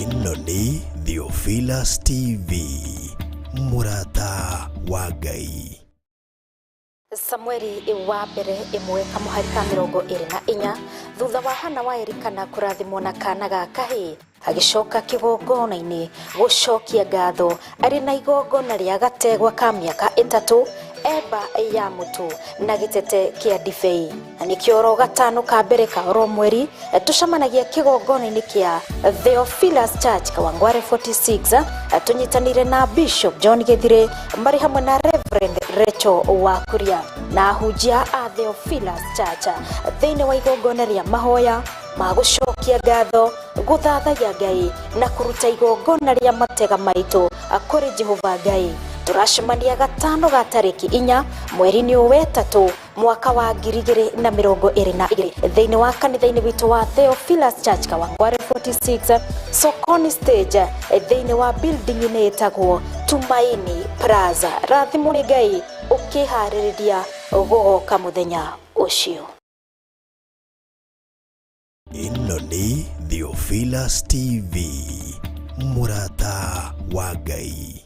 Ino ni Theophilus TV, Murata wa Ngai. Samueli wa mbere imwe kamuhari ka 24 thutha wa Hana wa Elikana kurathimwo na kana ga kahii agicoka kigongona-ini gucokia ngatho ari na igongona ria gategwa ka miaka 3 eba ya mutu na gitete kia ndibei na nikio ro gatano ka mbere ka ro mweri tucamanagia kigongona-ini kia Theophilus Church Kawangware 46 tunyitanire na Bishop John Githire mari hamwe na Reverend Rachel Wakuria na hujia a Theophilus Church thiini wa igongona ria mahoya magucokia ngatho guthathaiya Ngai na kuruta igongona ria matega maitu kuri Jehova Ngai. Turacemania gatano ga tariki 4 mweri-ini wa 3 mwaka wa 2022 thiini wa kanitha-ini witu wa Theophilus Church Kawangware 46 Sokoni Stage thiini wa building ini itagwo Tumaini Plaza. Rathimo ni Ngai ukihariria gugoka muthenya ucio. Ino ni Theophilus TV, Murata wa Ngai.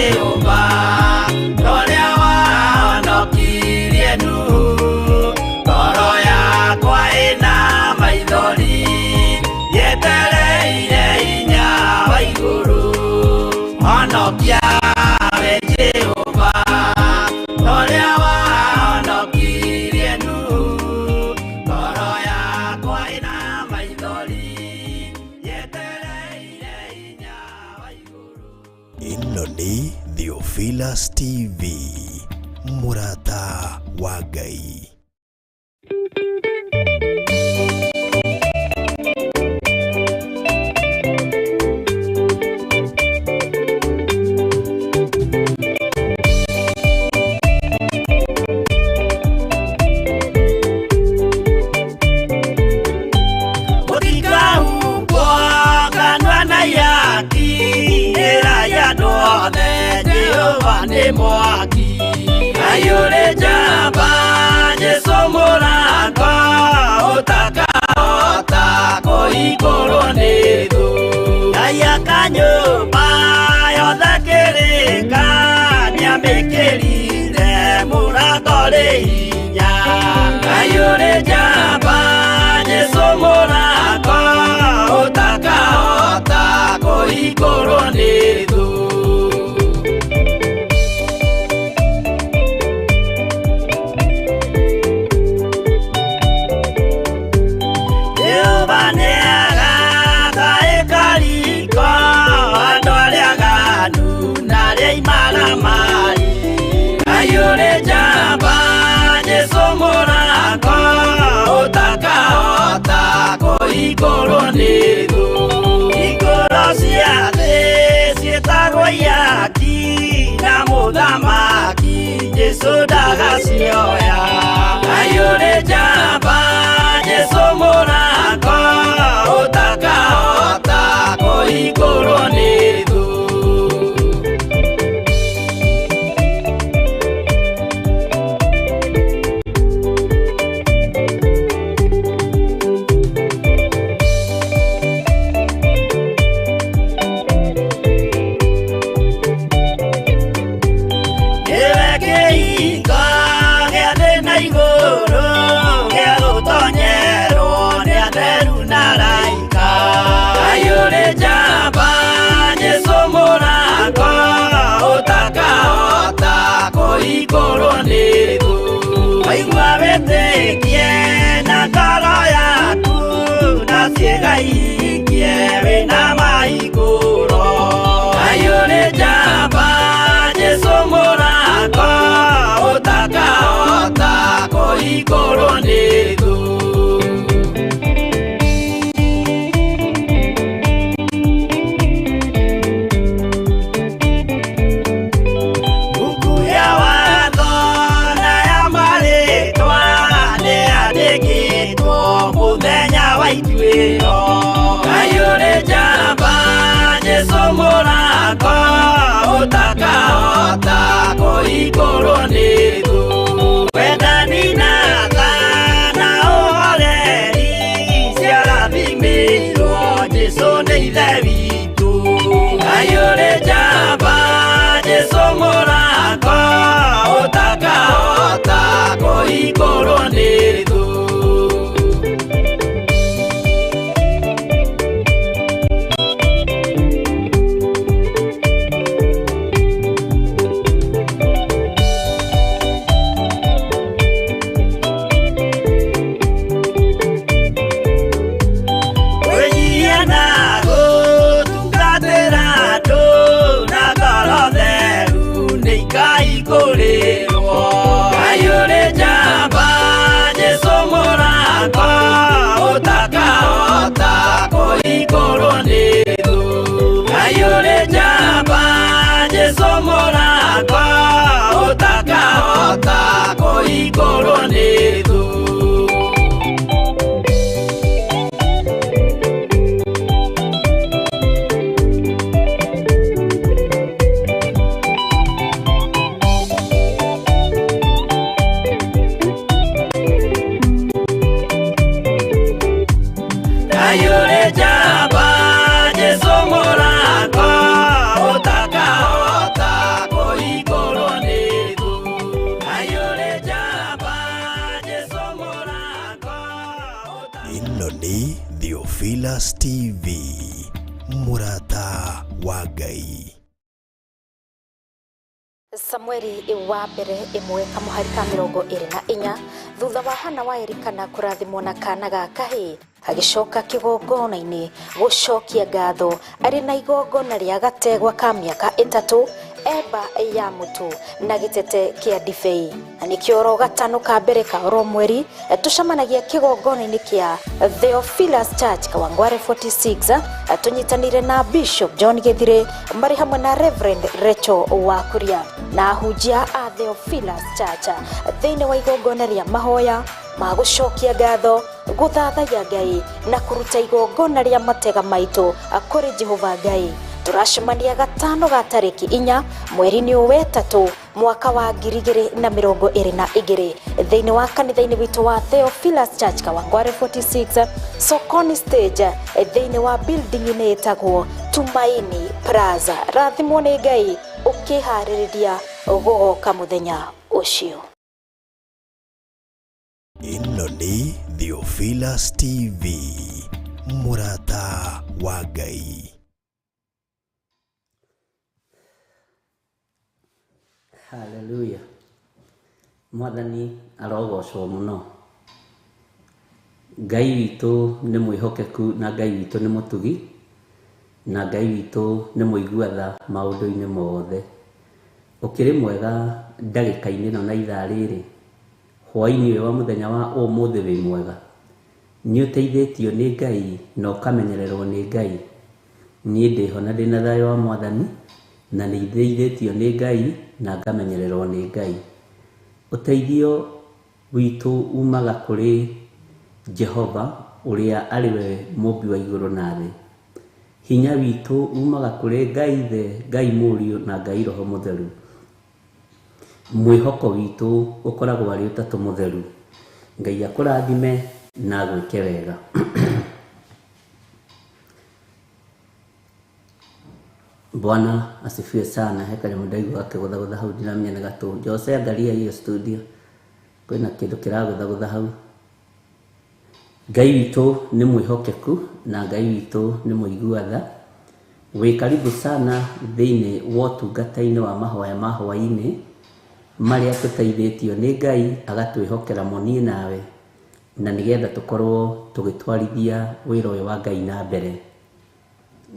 Jehova Noria wahonokirie Nuhu ngoro yakwa ĩna maithori yetereire hinya wa igũrũ honokia we Jehova Noria wahonokirie Nuhu ngoro yakwa ĩna maithori yetereire hinya wa igũrũ. Ĩno nĩ Theophilus TV, mũrata wa Ngai. Mwaki ayure jamba Jesu mũrango ũtakahota kũhingũrwo nĩ thũ ayaka nyũmba yothe kĩrĩka nĩamĩkĩrire mũrango rĩ hinya ayure jamba Jesu mũrango ũtakahota kũhingũrwo nĩ thũ igũrũ nĩ thũ igũrũ cia thĩ ciĩtagwo yaki na mũthamaki Jesũ ndagacioya ayũrĩ njamba Jesũ mũrango ũtakahota kũhingũrwo nĩ thũ igũrũ nĩ thũ waigua wĩtĩkie na ngoro yaku na ciĩga ihingie wĩna mahingũro ayũrĩ njamba Jesũ mũrango ũtakahota kũhingũrwo nĩ thũ ayũrĩ njamba Jesũ mũrango ũtakahota kũhingũrwo nĩ thũ wendani na tha na ũhoreri ciarathimĩirwo Jesũ nĩ ithe witũ ayũrĩ njamba Jesũ mũrango ũtakahota kũhingũrwo nĩ thũ Theophilus TV, mũrata wa Ngai. Samueli wa mbere imwe kamuhari ka 24 thutha wa Hana wa Elikana kurathimwo na kana ga kahĩ agicoka kigongona-inĩ gucokia ngatho ari na igongona rĩa gategwa ka mĩaka 3 eba ya mutu na gitete kia ndibei na nikio ro gatano ka mbere ka oro mweri tucamanagia kigongona-inĩ kia Theophilus Church Kawangware 46 tunyitanire na Bishop John Githire mari hamwe na Reverend Rachel Wakuria na hujia a Theophilus Church thĩinĩ wa igongona rĩa mahoya ma gucokia ngatho guthathaiya Ngai na kuruta igongona rĩa matega maitũ kũrĩ Jehova Ngai. Turacemania gatano ga tariki 4 mweri-inĩ wa 3 mwaka wa 2022 thĩinĩ wa kanitha-inĩ witũ wa Theophilus Church Kawangware 46 Sokoni Stage thĩinĩ wa building-inĩ ĩtagwo Tumaini Plaza. Rathimwo nĩ Ngai ũkĩharĩrĩria gũgoka mũthenya ũcio. Ĩno nĩ Theophilus TV, mũrata wa Ngai. Hallelujah. Mwathani arogocwo muno. Ngai witũ nĩ mwĩhokeku na Ngai witũ nĩ mũtugi na Ngai witũ nĩ mũigua-tha maũndũ-inĩ mothe. Ũkĩrĩ mwega ndagĩka-inĩ ĩno na ithaa rĩrĩ, hwaĩ-inĩ ũyũ wa mũthenya wa ũmũthĩ wĩ mwega, nĩ ũteithĩtio nĩ Ngai na ũkamenyererwo nĩ Ngai. Niĩ ndĩho na ndĩna thayũ wa Mwathani na nĩ ithĩithĩtio nĩ Ngai na ngamenyererwo nĩ Ngai. Ũteithio witũ umaga kũrĩ Jehova ũrĩa arĩ we mũmbi wa igũrũ na thĩ. Hinya witũ umaga kũrĩ Ngai Ithe, Ngai Mũriũ na Ngai Roho Mũtheru. Mwĩhoko witũ ũkoragwo arĩ ũtatũ mũtheru. Ngai akũrathime na gwĩke wega. Bwana asifiwe sana. Heka nĩ mũndaigu akĩgũthagũtha hau ndiramenya nĩ gatũ. Jose angalia hiyo studio, kwĩna kĩndũ kĩragũthagũtha hau. Ngai witũ nĩ mwĩhokeku na Ngai witũ nĩ mũigua-tha. Wĩ karibu sana thĩinĩ wa ũtungata-inĩ wa mahoya ma hwaĩ-inĩ marĩa tũteithĩtio nĩ Ngai agatwĩhokera mo niĩ nawe, na nĩgetha tũkorwo tũgĩtwarithia wĩra ũyũ wa Ngai na mbere.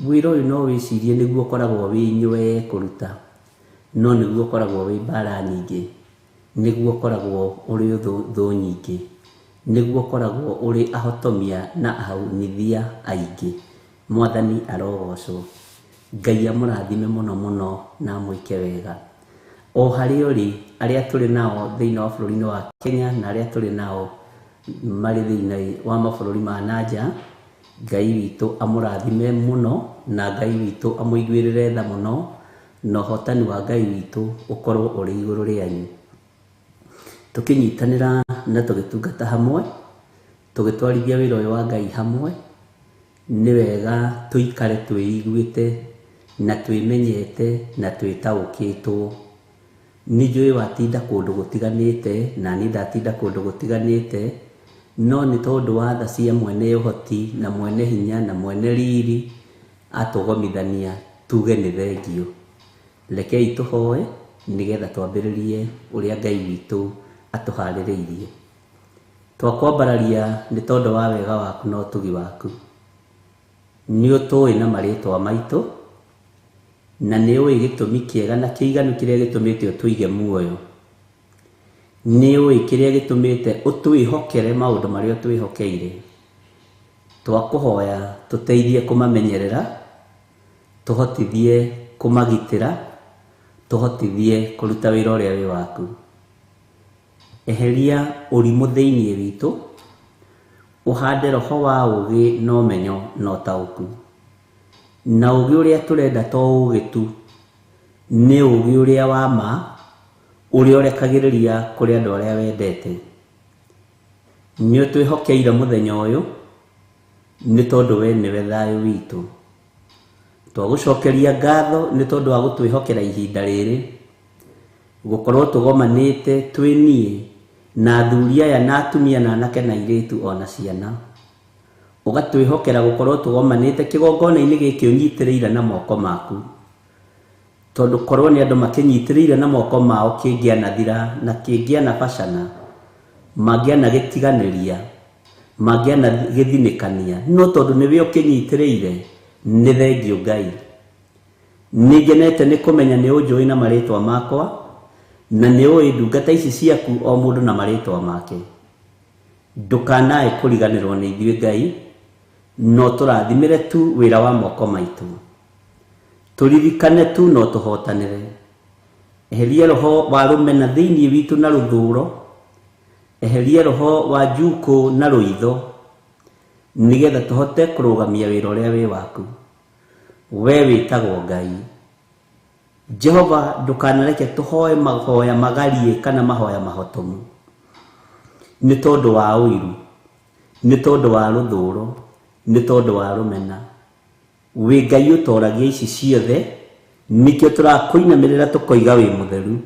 Wĩra ũyũ no wĩcirie nĩguo ũkoragwo wĩ inyuĩ kũruta, no nĩguo ũkoragwo wĩ mbara nyingĩ, nĩguo ũkoragwo ũrĩ thũ nyingĩ, nĩguo ũkoragwo ũrĩ ahotomia na ahunithia aingĩ. Mwathani arogocwo. Ngai amũrathime mũno mũno na mwĩke wega. O harĩa ũrĩ, arĩa tũrĩ nao thĩinĩ wa bũrũri-inĩ wa Kenya na arĩa tũrĩ nao marĩ thĩinĩ wa mabũrũri ma nanja, Ngai witũ amũrathime mũno na Ngai witũ amũiguĩrĩre tha mũno, na ũhotani wa Ngai witũ ũkorwo ũrĩ igũrũ rĩanyu. Tũkĩnyitanĩra na tũgĩtungata hamwe, tũgĩtwarithia wĩra ũyũ wa Ngai hamwe, nĩ wega tũikare twĩiguĩte na twĩmenyete na twĩtaũkĩtwo. Nĩ njũĩ watinda kũndũ gũtiganĩte na niĩ ndatinda kũndũ gũtiganĩte, no nĩ tondũ wa tha cia mwene ũhoti na mwene hinya na mwene riri atũgomithania tuge nĩ thengio. Rekei tũhoe nĩgetha twambĩrĩrie ũrĩa Ngai witũ atũharĩrĩirie. Twakwambararia nĩ tondũ wa wega waku na ũtugi waku. Nĩ ũtũĩ na marĩtwa maitũ na nĩ ũĩ gĩtũmi kĩega na kĩiganu kĩrĩa gĩtũmĩte ũtũige muoyo. Nĩ ũĩ kĩrĩa gĩtũmĩte ũtwĩhokere maũndũ marĩa ũtwĩhokeire. Twakũhoya tũteithie kũmamenyerera, tũhotithie kũmagitĩra, tũhotithie kũruta wĩra ũrĩa wĩ waku. Eheria ũrimũ thĩinĩ witũ, ũhande roho wa ũgĩ na ũmenyo na ũtaũku. Na ũgĩ ũrĩa tũrenda to ũgĩ tu, nĩ ũgĩ ũrĩa wa ma, ũrĩa ũrekagĩrĩria kũrĩ andũ arĩa wendete. Nĩ ũtwĩhokeire mũthenya ũyũ nĩ tondũ we nĩwe thayũ witũ. Twagũcokeria ngatho nĩ tondũ wa gũtwĩhokera ihinda rĩrĩ, gũkorwo tũgomanĩte twĩ niĩ na athuri aya na atumia na anake na airĩtu ona ciana. ugatwihokera gukorwo tugomanite kigongona-ini giki unyitiriire na moko maku tondu korwo ni andu makinyitiriire na moko mao kingianathira na kingianabacana mangiana gitiganiria mangiana githinikania no tondu niwe ukinyitiriire ni thengio Ngai nigenete ni kumenya ni unjui na maritwa makwa na ni ui ndungata ici ciaku o mundu na maritwa make ndukanae kuriganirwo ni ithuĩ Ngai no turathimire tu wira wa moko maitu turirikane tu no tuhotanire eheria roho wa rumena thiini witu na ruthuro eheria roho wa njuko na ruitho nigetha tuhote kurugamia wira uria wi waku we witagwo Ngai Jehova ndukanareke tuhoe mahoya magarie kana mahoya mahotomu ni tondu wa uiru ni tondu wa ruthuro ni tondu wa rumena we Ngai utoragia ici ciothe nikio turakuinamirira tukoiga wi mutheru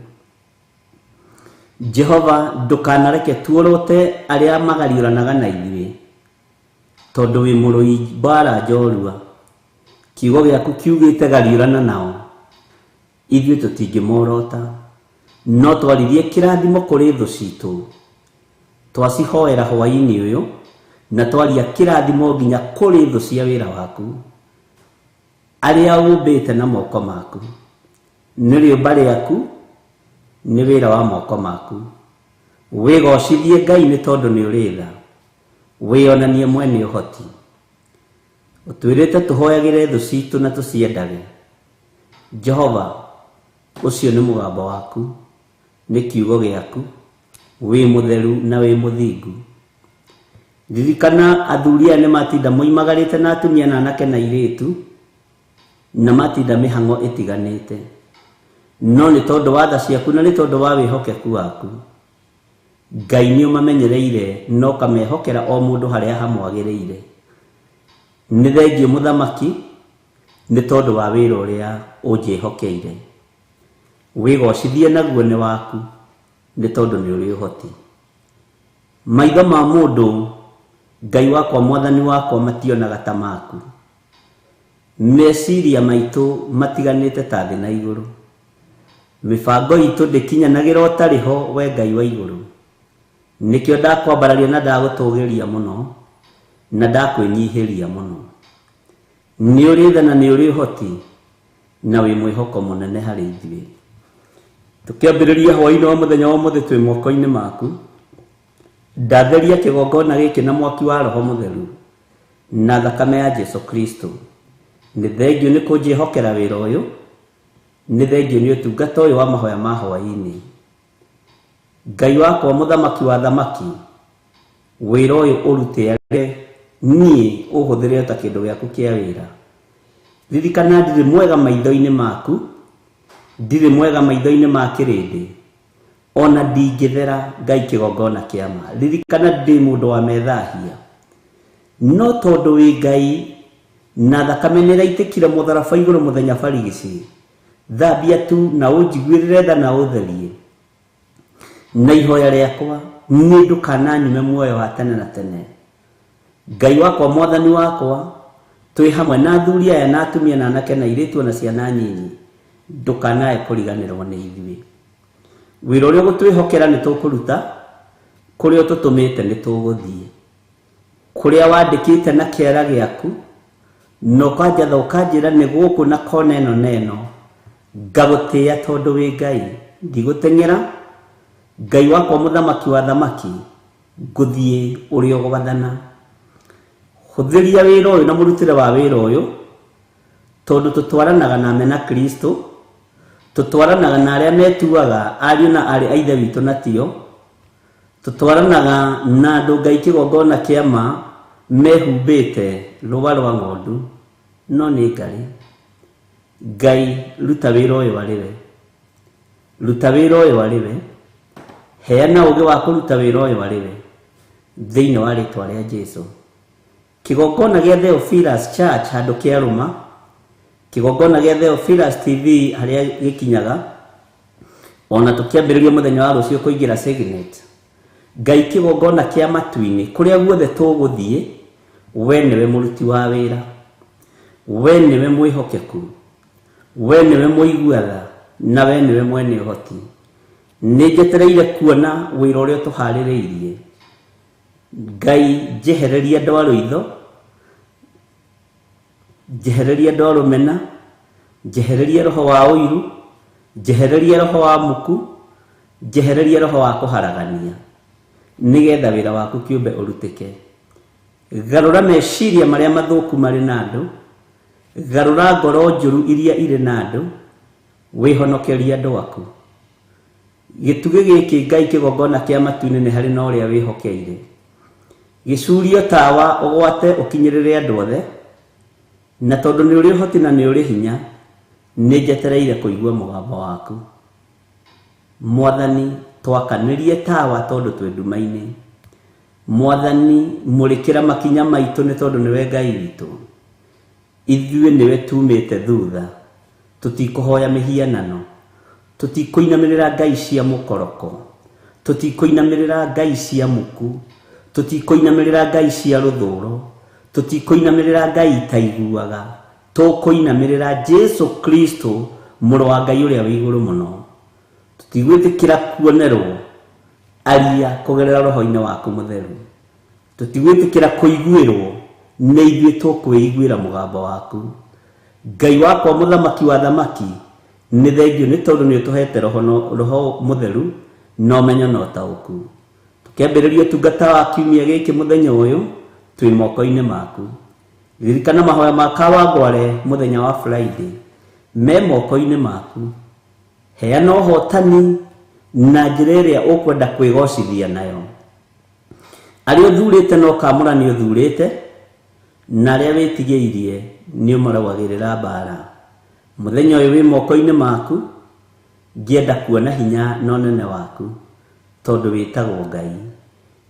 Jehova ndukanareke tuorote aria magariuranaga na ithuĩ tondu wi murui mbara njorua kiugo giaku kiugite gariurana nao ithuĩ tutingĩmorota no twaririe kirathimo kuri thu citu twacihoera hwaini uyu na twaria kirathimo nginya kuri thu cia wira waku aria umbite na moko maku ni riumba riaku ni wira wa moko maku wigocithie Ngai ni tondu ni uritha wionanie mwene uhoti utwirite tuhoyagire thu citu na tuciendage Jehova ucio ni mugambo waku ni kiugo giaku wi mutheru na wi muthingu ririkana athuria ni matinda moimagarite na atumia na anake na iritu na matinda mihango itiganite no ni tondu wa tha ciaku na ni tondu wa wihokeku waku Ngai ni umamenyereire no kamehokera o mundu haria hamwagiriire ni thengio muthamaki ni tondu wa wira uria unjihokeire wigocithie naguo ni waku ni tondu ni uri uhoti maitho ma mundu Ngai wakwa mwathani wakwa mationaga ta maku meciria maitu matiganite ta thi na iguru mibango itu ndikinyanagira utariho we Ngai wa iguru nikio ndakwambararia na ndagutugiria muno na ndakwinyihiria muno ni uri tha na ni uri uhoti na wi mwihoko munene hari ithuĩ tukiambiriria hwaini wa muthenya wa muthi twi moko-ini maku ndatheria kigongona giki na mwaki wa roho mutheru na thakame ya Jesu Kristo ni thengio ni kunjihokera wira uyu ni thengio ni utungata uyu wa mahoya ma hwaini Ngai wakwa muthamaki wa thamaki wira uyu urutire ni uhuthire ta kindu giaku kia wira ririkana ndiri mwega maitho-ini maku ndiri mwega maitho-ini ma kirindi ona ndingithera Ngai kigongona kia ma ririkana ndi mundu wa methahia no tondu wi Ngai na thakame niraitikire mutharaba iguru muthenya barigici thambia tu na unjiguirire tha na utherie na ihoya riakwa ni ndukananyume muoyo wa tene na tene Ngai wakwa mwathani wakwa twi hamwe na athuri aya na atumia na anake na iritu na ciana nyinyi ndukanae kuriganirwo ni ithuĩ wira uria gutwihokera ni tukuruta kuria tutumite ni tuguthie kuria wandikite na kiara giaku no kanjatha ukanjira ni guku na kona ino neno ngagutia tondu wi Ngai ndiguteng'era Ngai wakwa muthamaki wa thamaki nguthie uria ugubathana huthiria wira uyu na murutire wa wira uyu tondu tutwaranaga na mena Kristo tutwaranaga na aria metuaga ariu na ari aithe witu na tio tutwaranaga na andu Ngai kigongona kiama mehumbite ruba rwa ng'ondu no ni Ngai ruta wira uyu ariwe ruta wira uyu ariwe heana ugi wa kuruta wira uyu ariwe thiini wa ritwa ria Jesu kigongona gia Theophilus Church handu kia Ruma kigongona gia Theophilus TV haria gikinyaga ona tukiambiriria muthenya wa rucio kuingira Signet Ngai kigongona kia matuini kuria guothe tuguthie we niwe muruti wa wira, we niwe mwihokeku, we niwe muiguatha, na we niwe mwene uhoti. Ninjetereire kuona wira uria tuhaririirie. Ngai njehereria ndwaro itho, njehereria ndwaro mena, njehereria roho wa uiru, njehereria roho wa muku, njehereria roho wa kuharagania, nigetha wira waku kiumbe urutike. Garura meciria maria mathuku mari na andu, garura ngoro njuru iria ire na andu, wihonokeria andu aku. Gituge giki Ngai kigongona kia matu-ini ni hari na uria wihokeire. Gicurio tawa ugwate ukinyirire andu othe, na tondu ni uri hoti na ni uri hinya, ni njetereire kuigua mugambo waku. Mwathani twakanirie tawa tondu twi nduma-ini. Mwathani murikira makinya maitu ni tondu niwe Ngai witu. Ithuĩ niwe tumite thutha, tutikuhoya mihianano, tutikuinamirira ngai cia mukoroko, tutikuinamirira ngai cia muku, tutikuinamirira ngai cia ruthuro, tutikuinamirira ngai itaiguaga, tukuinamirira Jesu Kristo muru wa Ngai uria wi iguru muno. Tutigwitikira kuonerwo aria kugerera roho-ini waku mutheru. Tutigwitikira kuiguirwo ni ithuĩ tukwĩiguĩra mugambo waku. Ngai wakwa muthamaki wa thamaki, ni thengio ni tondu ni utuhete roho mutheru na umenyo na utauku. Tukiambĩrĩria ũtungata wa kiumia gĩkĩ muthenya uyu twi moko-ini maku. Ririkana mahoya ma Kawangware muthenya wa Friday me moko-ini maku. Heana ũhotani na njĩra ĩrĩa ũkwenda kwĩgocithia nayo. Arĩa ũthurĩte no kamũra nĩ ũthurĩte, na arĩa wĩtigĩirie nĩ ũmarũagĩrĩra mbara. Muthenya ũyũ wĩ moko-ini maku, ngĩenda kuona hinya na ũnene waku, tondu wĩtagwo Ngai.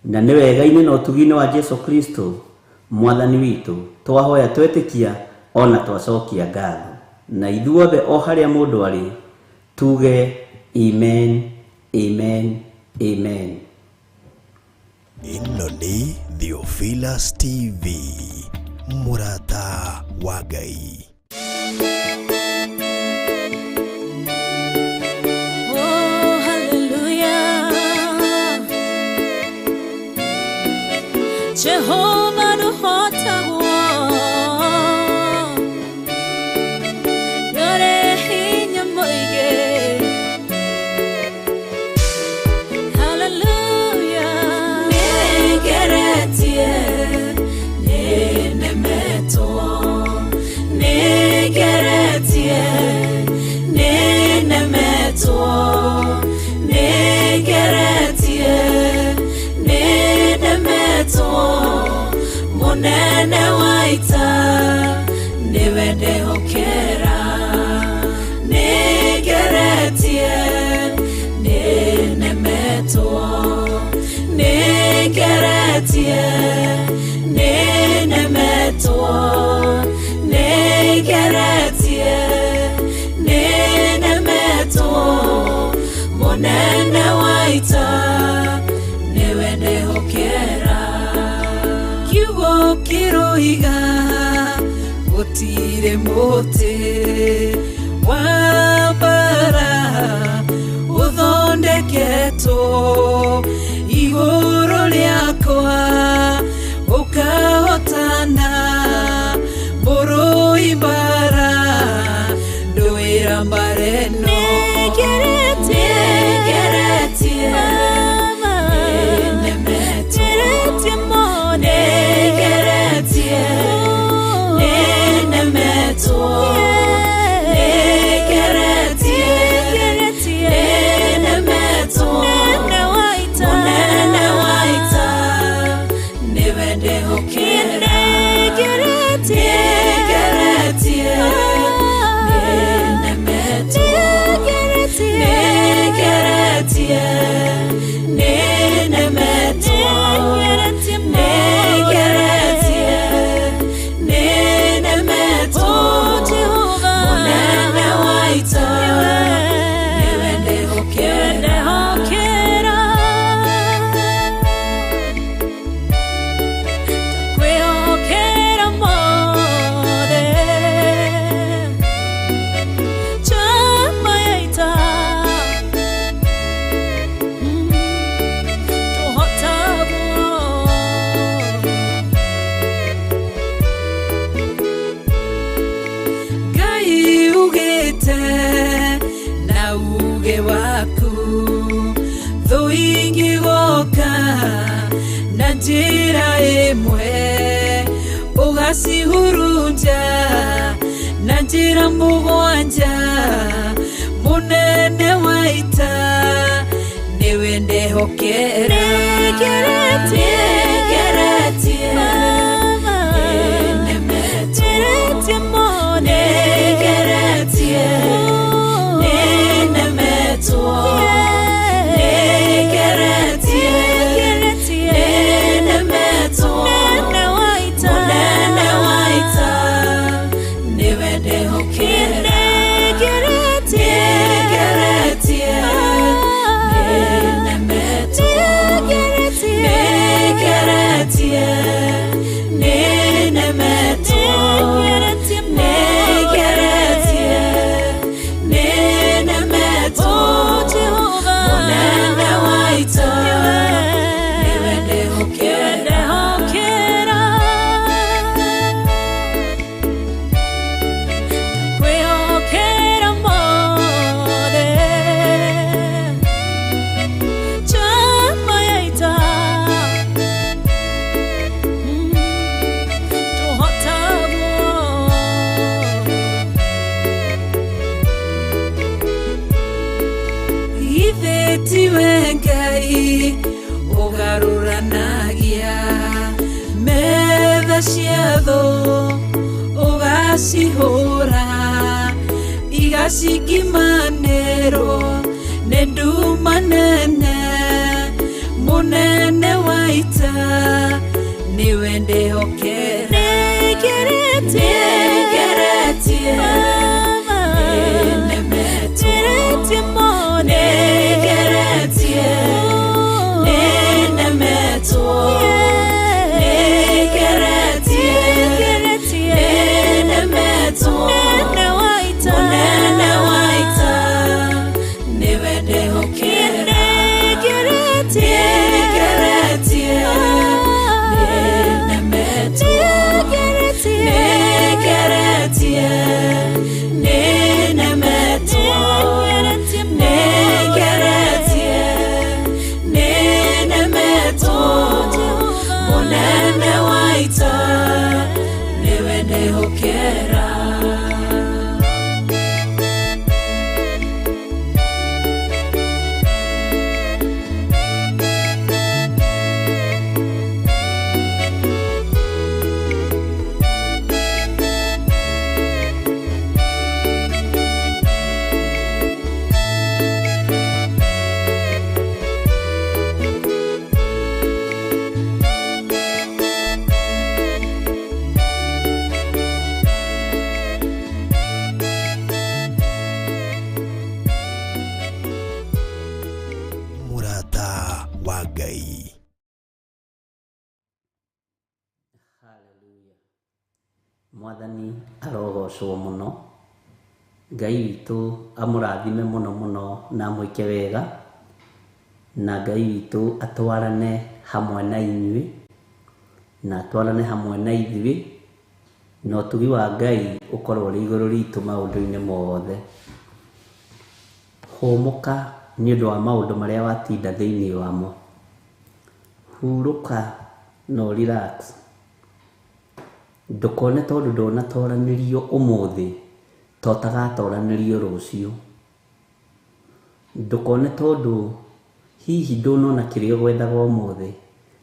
Na nĩ wega-inĩ na ũtugi-inĩ wa Jesu Kristo Mwathani witũ twahoya twetĩkia ona twacokia ngatho. Na ithuothe o harĩa mũndũ arĩ tuge amen, amen, amen. Ĩno nĩ Theophilus TV, mũrata wa Ngai. Oh, hallelujah. Jehovah nduhotaguo, nĩũrĩ hinya mũingĩ. Hallelujah. Nĩngeretie, nĩnemetwo, nĩngeretie, nĩnemetwo, nĩngeretie, nĩnemetwo, munene wa ita niwe ndehokera. Nĩngeretie, nĩnemetwo, nĩngeretie, nĩnemetwo, nĩngeretie, nĩnemetwo, munene wa ita niwe ndehokera. Kiugo kiroiga gũtirĩ mũtĩ wa mbara ũthondeketwo igũrũ rĩakwa ũkahotana mbũrũ imbara ndũĩra mbara ĩno. Jehovah njĩra ĩmwe ũgacihurunja na njĩra mũgwanja mũnene wa ita nĩwe ndehokera Tiwe Ngai ugaruranagia metha cia thũ ũgacihũra igacikimanĩrwo nĩ nduma nene mũnene wa ita nĩwe ndĩhokera Mwathani arogocwo mũno. Ngai witũ amũrathime mũno mũno na mwĩke wega, na Ngai witũ atwarane hamwe na inyuĩ na atwarane hamwe na ithuĩ, na ũtugi wa Ngai ũkorwo ũrĩ igũrũ ritũ maũndũ-inĩ mothe. Hũmũka nĩ ũndũ wa maũndũ marĩa watinda thĩinĩ wamo. Hurũka no relax. Ndũkone tondũ ndũnatoranĩrio ũmũthĩ to ũtagatoranĩrio rũciũ. Ndũkone tondũ hihi ndũnona kĩrĩa ũgwethaga ũmũthĩ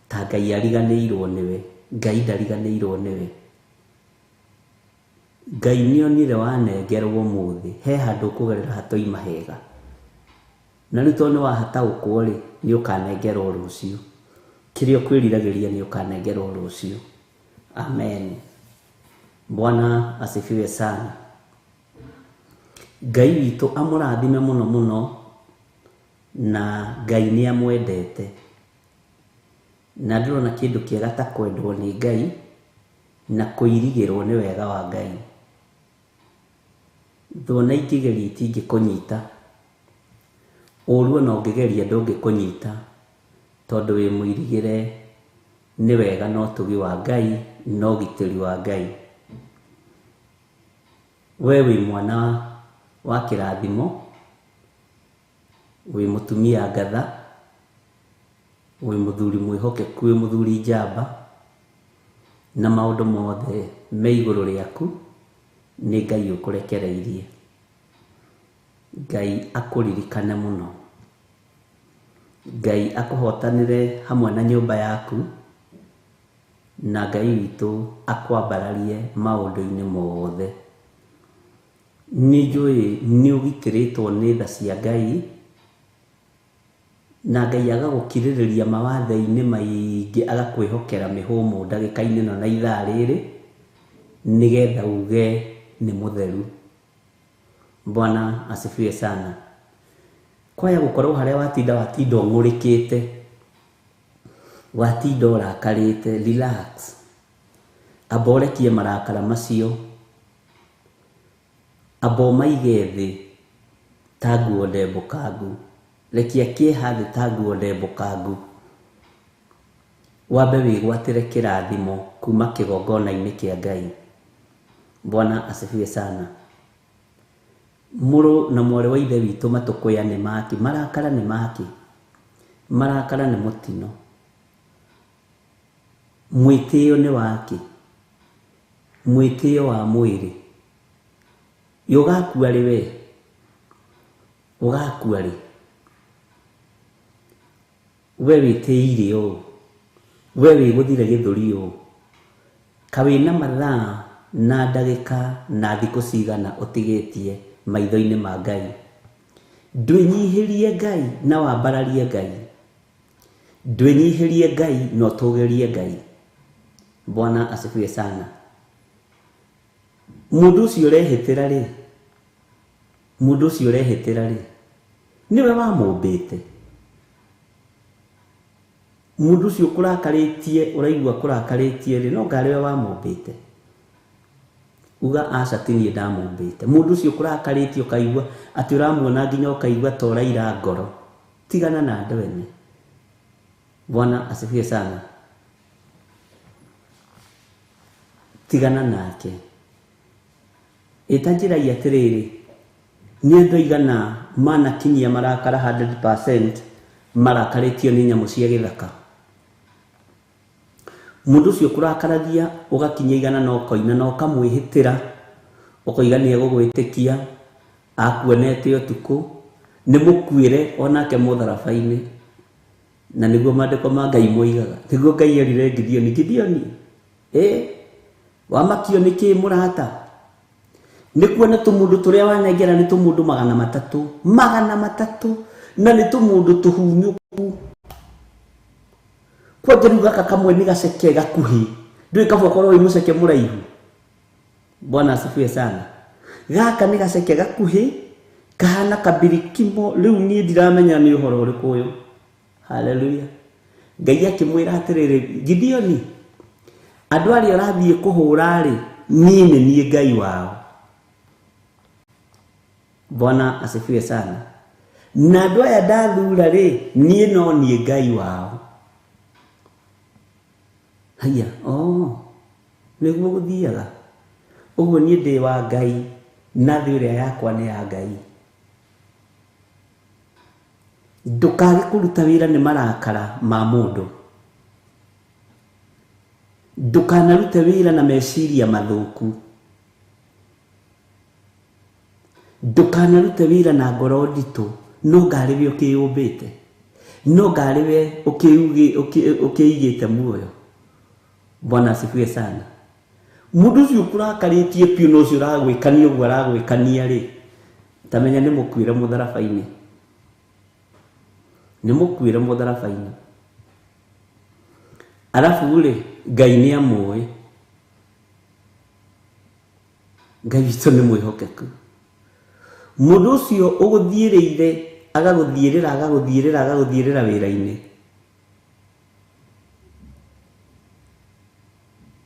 ta Ngai ariganĩirwo nĩwe. Ngai ndariganĩirwo nĩwe. Ngai nĩonire wanengerwo ũmũthĩ, he handũ ũkũgerera hatoima hega, na rĩu tondũ nĩwahataũkwo rĩ, nĩũkanengerwo rũciũ. Kĩrĩa ũkwĩriragĩria nĩũkanengerwo rũciũ. Amen. Bwana asifiwe sana. Ngai witũ amũrathime mũno mũno, na Ngai nĩamwendete. Na ndĩrona kĩndũ kĩega ta kwendwo nĩ Ngai na kũirigĩrwo nĩ wega wa Ngai. Thona ingĩgeria itingĩkũnyita, ũru ona ũngĩgeria ndũngĩkũnyita, tondũ wĩ mũirigĩre nĩ wega na ũtugi wa Ngai na ũgitĩri wa Ngai. We wĩ mwana wa kĩrathimo, wĩ mũtumia ngatha, wĩ mũthuri mwĩhokeku, wĩ mũthuri njamba, na maũndũ mothe me igũrũ rĩaku nĩ Ngai ũkũrekereirie. Ngai akũririkane mũno, Ngai akũhotanĩre hamwe na nyũmba yaku, na Ngai witũ akwambararie maũndũ-inĩ mothe. Nĩ njũĩ nĩ ũgitĩrĩtwo nĩ tha cia Ngai, na Ngai agagũkirĩrĩria mawathe-inĩ maingĩ, agakwĩhokera mĩhũmũ ndagĩka-inĩ ĩno na ithaa rĩrĩ, nĩgetha uge nĩ mũtheru. Bwana asifiwe sana. Kwaya gũkorwo harĩa watinda ũng'ũrĩkĩte, watinda ũrakarĩte, relax. Amba ũrekie marakara macio, amba ũmaige thĩ ta nguo ndembũkangu. Rekia kĩeha thĩ ta nguo ndembũkangu. Wambe wĩgwatĩre kĩrathimo kuma kĩgongona-inĩ kĩa Ngai. Bwana asifiwe sana. Mũrũ na mwarĩ wa ithe witũ matũkũya nĩ maki, marakara nĩ maki, marakara nĩ mũtino. Mwĩtĩo nĩ waki, mwĩtĩo wa mwĩrĩ. Ũgakua rĩ we? Ũgakua rĩ? We wĩtĩire ũũ? We wĩgũthire gĩthũri ũũ? Ka wĩna mathaa na ndagĩka na thikũ cigana ũtigĩtie maitho-inĩ ma Ngai? Ndwĩnyihĩrie Ngai na wambararie Ngai. Ndwĩnyihĩrie Ngai na ũtũgĩrie Ngai. Bwana asifiwe sana. Mũndũ ũcio ũrehĩtĩra rĩ, mũndũ ũcio ũrehĩtĩra rĩ, nĩwe wamũmbĩte. Mũndũ ũcio ũkũrakarĩtie, ũraigua kũrakarĩtie rĩ, no ngarĩwe wamũmbĩte. Uga aca ti niĩ ndamũmbĩte. Mũndũ ũcio ũkũrakarĩtie ũkaigua atĩ ũramuona nginya ũkaigua ta ũraira ngoro. Tigana na andũ ene. Bwana asifiwe sana. Tigana nake. Ĩtanjĩragia atĩrĩrĩ, nĩ andũ aigana manakinyia marakara 100% marakarĩtio nĩ nyamũ cia gĩthaka. Mũndũ ũcio ũkũrakaragia ũgakinya igana na ũkoina na ũkamwĩhĩtĩra, ũkoiga nĩ egũgwĩtĩkia, akuonete ũtukũ, nĩ mũkuĩre onake mũtharaba-inĩ. Na nĩguo maandĩko ma Ngai moigaga, nĩguo Ngai erire Gideoni, Gideoni, wamakio nĩ kĩĩ mũrata? Nĩ kuona tũmũndũ tũrĩa wanengera nĩ tũmũndũ 300 na nĩ tũmũndũ tũhunyũku. Kwanja rĩu gaka kamwe nĩ gaceke gakuhĩ, ndũĩ kaba ũkorwo wĩ mũceke mũraihu. Bwana asifiwe sana. Gaka nĩ gaceke gakuhĩ, kahana kabirikimo, rĩu niĩ ndiramenya nĩ ũhoro ũrĩkũ ũyũ. Haleluya. Ngai akĩmwĩra atĩrĩrĩ, Gideoni, andũ arĩa ũrathiĩ kũhũra rĩ, niĩ nĩ niĩ Ngai wao. Bwana asifiwe sana. Na andũ aya ndathura rĩ, niĩ no niĩ Ngai wao. Haya, nĩguo gũthiaga. Ũguo niĩ ndĩ wa Ngai, na thĩ ĩrĩa yakwa nĩ ya Ngai. Ndũkage kũruta wĩra nĩ marakara ma mũndũ. Ndũkanarute wĩra na meciria mathũku. Ndũkanarute wĩra na ngoro nditũ, no ngarĩwe ũkĩyũmbĩte, no ngarĩwe ũkĩigĩte muoyo. Bwana asifiwe sana. Mũndũ ũcio ũkũrakarĩtie piũ na ũcio ũragwĩkania ũguo aragwĩkania rĩ, tamenya nĩ mũkuĩre mũtharaba-inĩ. Nĩ mũkuĩre mũtharaba-inĩ. Arabu rĩ, Ngai nĩ amũĩ. Ngai witũ nĩ mwĩhokeku. Mũndũ ũcio ũgũthiĩrĩire agagũthiĩrĩra wĩra-inĩ.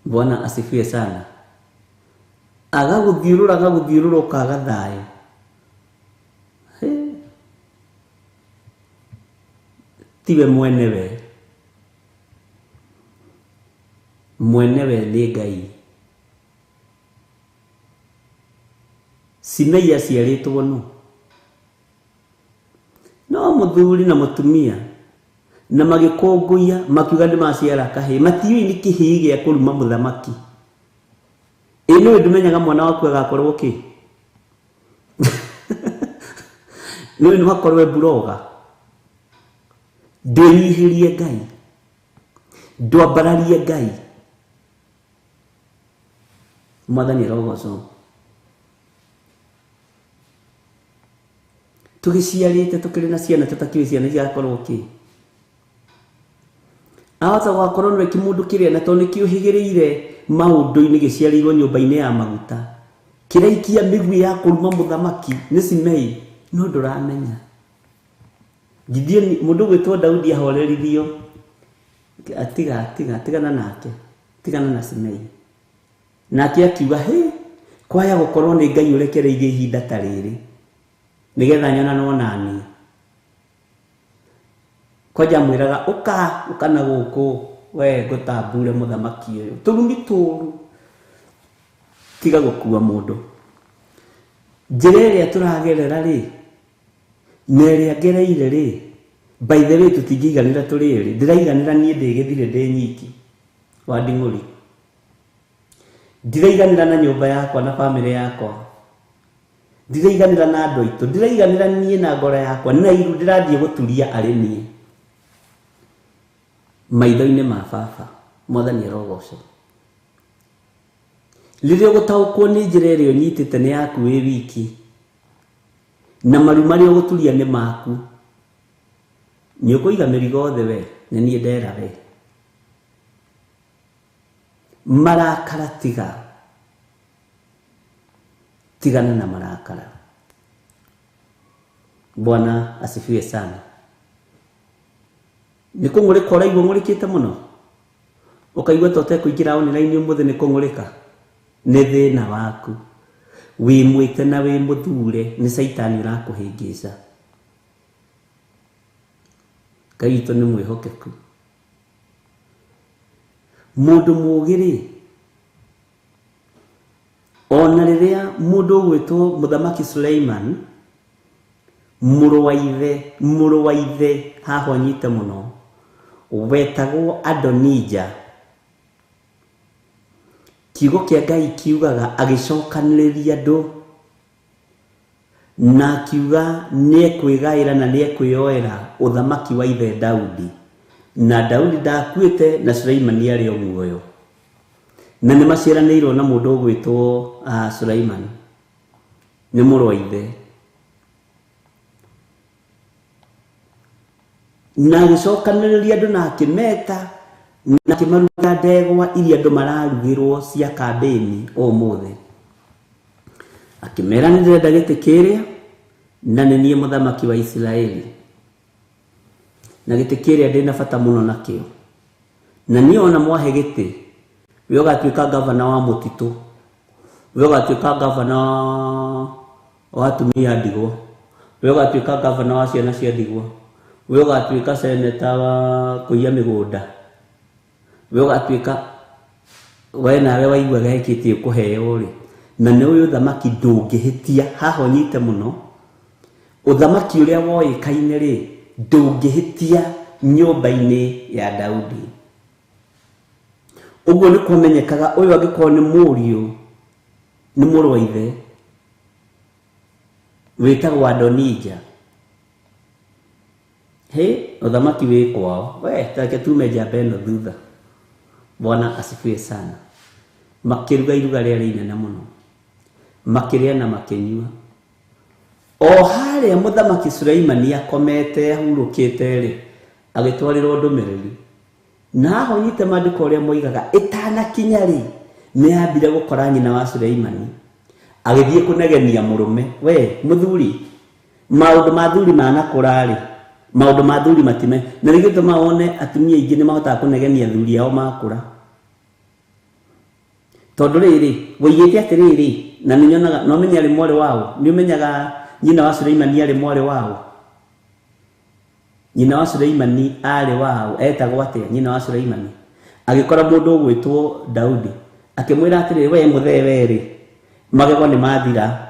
Bwana asifiwe sana. Agagũthiũrũra ũkaga thayũ. Tiwe mwenewe. Mwenewe nĩ Ngai. Simei aciarĩtwo no mũthuri na mũtumia na magĩkũngũia makiuga nĩ maciara kahĩĩ, matiũĩ nĩ kĩhĩĩ gĩa kũruma mũthamaki. Ĩ nĩwe ndũmenyaga mwana waku agakorwo kĩ? Nĩwe nĩwakorwo buroga. Ndwĩnyihĩrie Ngai, ndwambararie Ngai. Mwathani arogocwo. Tũgĩciarĩte tũkĩrĩ na ciana tũtakĩũĩ ciana igakorwo kĩ? Ahota gwakorwo nĩ kĩmũndũ kĩrĩa na tondũ nĩkĩũhĩgĩrĩire maũndũ-inĩ gĩciarĩirwo nyũmba-inĩ ya maguta, kĩraikia mĩgwi ya kũruma mũthamaki nĩ Simei, no ndũramenya. Gideon mũndũ gwĩtwo Daudi ahorerithio, tigana nake, tigana na Simei. Nake akiuga kwaya gũkorwo nĩ Ngai ũrekereirie ihinda ta rĩrĩ nĩgetha nyonanwo naniĩ. Kwanja mwĩraga ũka na gũkũ we ngũtambure mũthamaki ũyũ, tũrumi tũru, tiga gũkua mũndũ. Njĩra ĩrĩa tũragerera rĩ, na ĩrĩa ngereire rĩ, by the way tũtingĩiganĩra tũrĩ erĩ. Ndĩraiganĩra niĩ ndĩgĩthire ndĩ nyiki wa Nding'ũri, ndiraiganĩra na nyũmba yakwa na bamĩrĩ yakwa, ndiraiganĩra na andũ aitũ, ndiraiganĩra niĩ na ngoro yakwa na iru ndĩrathiĩ gũturia arĩ niĩ maitho-inĩ ma baba. Mwathani arogocwo. Rĩrĩa ũgũtaũkwo nĩ njĩra ĩrĩa ũnyitĩte nĩ yaku wĩ wiki, na maru marĩa ũgũturia nĩ maku, nĩ ũkũiga mĩrigo othe we, na niĩ ndera we. Marakara tigana na marakara. Bwana asifiwe sana. Nĩ kũng'ũrĩka ũraigua ng'ũrĩkĩte mũno, ũkaigua ta ũtekũingĩra online ũmũthĩ nĩ kũng'ũrĩka? Nĩ thĩna waku, wĩ mwĩte na wĩ mũthure, nĩ Saitani ũrakũhĩngĩca. Ngai witũ nĩ mwĩhokeku. Mũndũ mũũgĩ-rĩ, ona rĩrĩa mũndũ ũgwĩtwo Mũthamaki Suleiman, mũrũ wa ithe haha ũnyite mũno, wetagwo Adonija, kiugo kĩa Ngai kiugaga agĩcokanĩrĩria andũ na akiuga nĩekwĩgaĩra na nĩekwĩyoera ũthamaki wa ithe Daudi, na Daudi ndakuĩte na Suleiman arĩ o muoyo, na nĩ maciaranĩirwo na mũndũ ũgwĩtwo Suleiman, nĩ mũrũ wa ithe. Na agĩcokanĩrĩria andũ na akĩmeta na akĩmaruta ndegwa iria andũ mararugĩrwo cia kambĩni ũmũthĩ, akĩmera nĩ ndĩrenda gĩtĩ kĩrĩa na nĩ niĩ mũthamaki wa Isiraeli, na gĩtĩ kĩrĩa ndĩna bata mũno nakĩo, na niĩ ona mwahe gĩtĩ we ũgatuĩka gavana wa mũtitũ, we ũgatuĩka gavana wa atumia ndigwa, we ũgatuĩka gavana wa ciana cia ndigwa, we ũgatuĩka seneta wa kũiya mĩgũnda, we ũgatuĩka we nawe waiguaga hekĩtie kũheo rĩ, na nĩ ũyũ ũthamaki ndũngĩhĩtia. Haha ũnyite mũno, ũthamaki ũrĩa woĩkaine rĩ, ndũngĩhĩtia nyũmba-inĩ ya Daudi. Ũguo nĩ kũmenyekaga ũyũ angĩkorwo nĩ mũriũ, nĩ mũrũ wa ithe, wĩtagwo Adonija. Ũthamaki wĩ kwao, we take tume njamba ĩno thutha. Bwana asifiwe sana. Makĩruga iruga rĩarĩ inene mũno, makĩrĩa na makĩnyua. O harĩa mũthamaki Suleimani akomete ahurũkĩte rĩ, agĩtwarĩrwo ndũmĩrĩri. Na haha ũnyite maandĩko ũrĩa moigaga ĩtanakinya rĩ, nĩ yambire gũkora nyina wa Suleimani agĩthiĩ kũnegenia mũrũme. We mũthuri, maũndũ ma thuri manakũra rĩ, maũndũ ma thuri matime, na nĩ gĩtũma wone atumia aingĩ nĩ mahotaga kũnegenia thuri ao makũra. Tondũ rĩrĩ, woigĩte atĩrĩrĩ, na nĩ nyonaga no menya arĩ mwarĩ wao, nĩ ũmenyaga nyina wa Suleimani arĩ mwarĩ wao. Nyina wa Suleimani arĩ wao, etagwo atĩa nyina wa Suleimani? Agĩkora mũndũ ũgwĩtwo Daudi, akĩmwĩra atĩrĩrĩ, we mũthee we rĩ, magego nĩ mathira,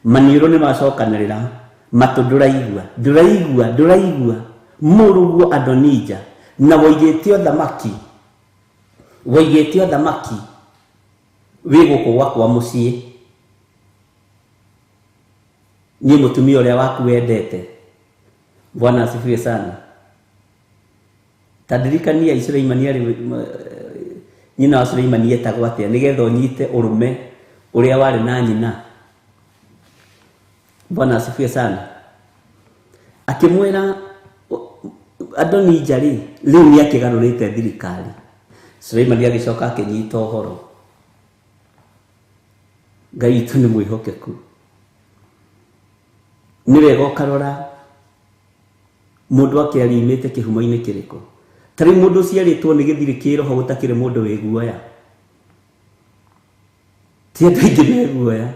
maniũrũ nĩ macokanĩrĩra, matũ ndũraigua, Mũrũguo Adonija na woigĩte thamaki wĩ gũkũ gwakwa mũciĩ, niĩ mũtumia ũrĩa waku wendete. Bwana asifiwe sana. Tadirikania Suleimani arĩ nyina wa Suleimani etagwo atĩa nĩgetha ũnyite ũrũme ũrĩa warĩ na nyina. Bwana asifiwe sana. Akimwĩra Adonija rĩu nĩ akĩgarũrĩte thirikari. Suleimani agĩcoka akĩnyita ũhoro. Ngai witũ nĩ mwĩhokeku. Nĩ wega ũkarora mũndũ akĩarimĩte kĩhumo-inĩ kĩrĩkũ. Ta rĩu mũndũ ũciarĩtwo nĩ gĩthirĩ kĩroho gũtakĩrĩ mũndũ wĩ guoya. Ti andũ aingĩ me guoya.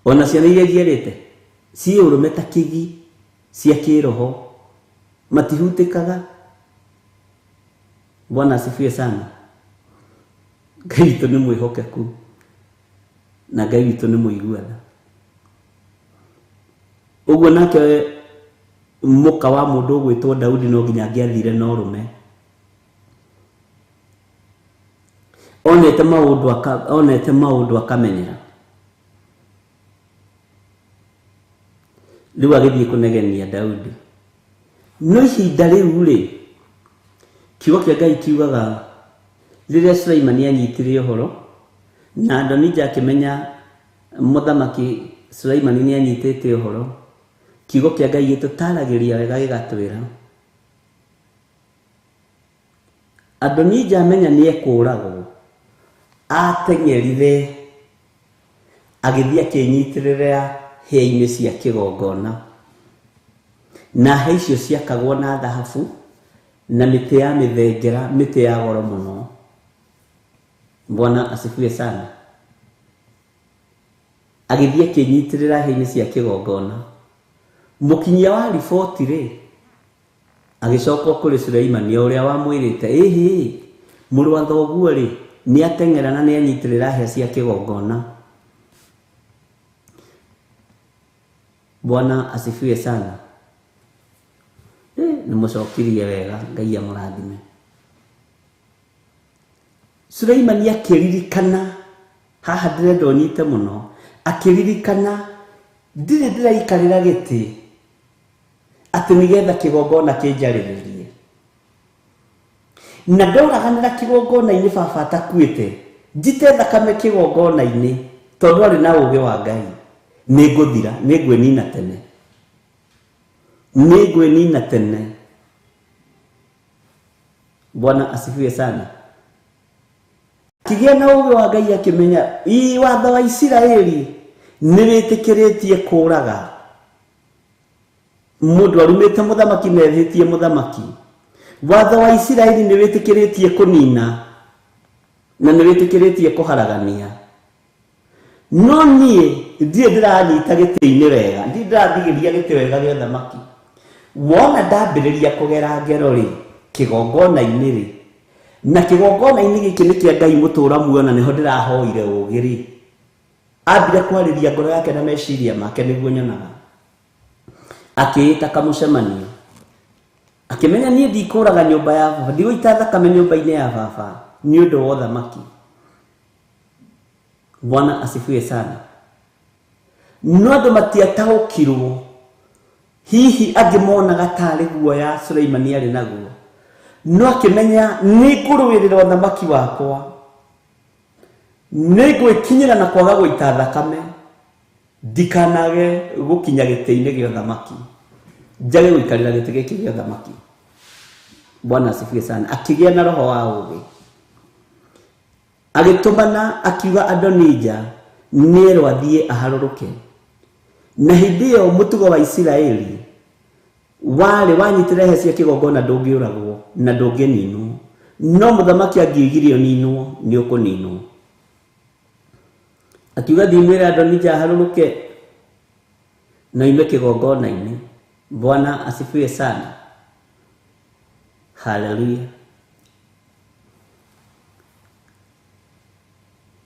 Ona ciana iria njiarĩte ciĩ ũrũme ta kĩgi cia kĩroho, matihutĩkaga. Bwana asifiwe sana. Ngai witũ nĩ mwĩhokeku na Ngai witũ nĩ mũiguana. Ũguo nake mũka wa mũndũ ũgwĩtwo Daudi no nginya angĩathire na ũrũme. Onete maũndũ akamenyera. Rĩu agĩthiĩ kũnegenia Daudi. No ihinda rĩu rĩ, kiugo kĩa Ngai kiugaga rĩrĩa Suleimani anyitire ũhoro na Adonija akĩmenya mũthamaki Suleimani nĩ anyitĩte ũhoro, kiugo kĩa Ngai gĩtũtaragĩria wega gĩgatwĩra Adonija amenya nĩ ekũragwo, ateng'erire agĩthiĩ akĩnyitĩrĩra hĩa-inĩ cia kĩgongona, na hĩa icio ciakagwo na thahabu na mĩtĩ ya mĩthengera, mĩtĩ ya goro mũno. Bwana asifiwe sana. Agĩthiĩ akĩnyitĩrĩra hĩa-inĩ cia kĩgongona. Mũkinyia wa riboti rĩ agĩcoka kũrĩ Suleimani ũrĩa wamwĩrĩte mũrũ wa thoguo rĩ nĩ ateng'era na nĩ anyitĩrĩra hĩa cia kĩgongona. Bwana asifiwe sana. Nĩ mũcokirie wega, Ngai amũrathime. Suleimani akĩririkana, haha ndĩrenda ũnyite mũno, akĩririkana ndirĩ ndĩraikarĩra gĩtĩ atĩ nĩgetha kĩgongona kĩnjarĩrĩrie. Na ndoraganĩra kĩgongona-inĩ baba atakuĩte, njite thakame kĩgongona-inĩ tondũ arĩ na ũũgĩ wa Ngai. Nĩngũthira, nĩngwĩnina tene. Nĩngwĩnina tene. Bwana asifiwe sana. Kĩgĩa na ũũgĩ wa Ngai akĩmenya watho wa Isiraeli nĩ wĩtĩkĩrĩtie kũũraga. Mũndũ arumĩte mũthamaki na ehĩtie mũthamaki. Watho wa Isiraeli nĩ wĩtĩkĩrĩtie kũnina na nĩ wĩtĩkĩrĩtie kũharagania. No niĩ ndirĩ ndĩranyita gĩtĩ-inĩ wega, ndirĩ ndĩrathigĩria gĩtĩ wega gĩa thamaki. Wona ndambĩrĩria kũgera ngero rĩ kĩgongona-inĩ rĩ, na kĩgongona-inĩ gĩkĩ nĩ kĩa Ngai mũtũũra muoyo na nĩho ndĩrahoire ũũgĩ rĩ, ambire kwarĩria ngoro yake na meciria make nĩguo nyonaga. Akĩĩta kamũcemanio, akĩmenya niĩ ndikũũraga nyũmba ya baba, ndigũita thakame nyũmba-inĩ ya baba nĩ ũndũ wa ũthamaki. Bwana asifiwe sana. No andũ matiataũkirwo, hihi angĩmonaga tarĩ guoya Suleimani arĩ naguo, no akĩmenya nĩ ngũrũĩrĩra ũthamaki wakwa, nĩ ngwĩkinyĩra na kwaga gũita thakame, ndikanage gũkinya gĩtĩ-inĩ gĩa ũthamaki, njage gũikarĩra gĩtĩ gĩkĩ gĩa ũthamaki. Bwana asifiwe sana. Akĩgĩa na roho wa ũũgĩ, agĩtũmana akiuga Adonija nĩerwo athiĩ aharũrũke. Na hĩndĩ ĩyo mũtugo wa Isiraeli warĩ wanyitĩrĩra hĩa cia kĩgongona ndũngĩũragwo na ndũngĩninwo, no mũthamaki angĩoigire ũninwo nĩ ũkũninwo. Akiuga thiĩ mwĩre Adonija aharũrũke na oime kĩgongona-inĩ. Bwana asifiwe sana. Haleluya.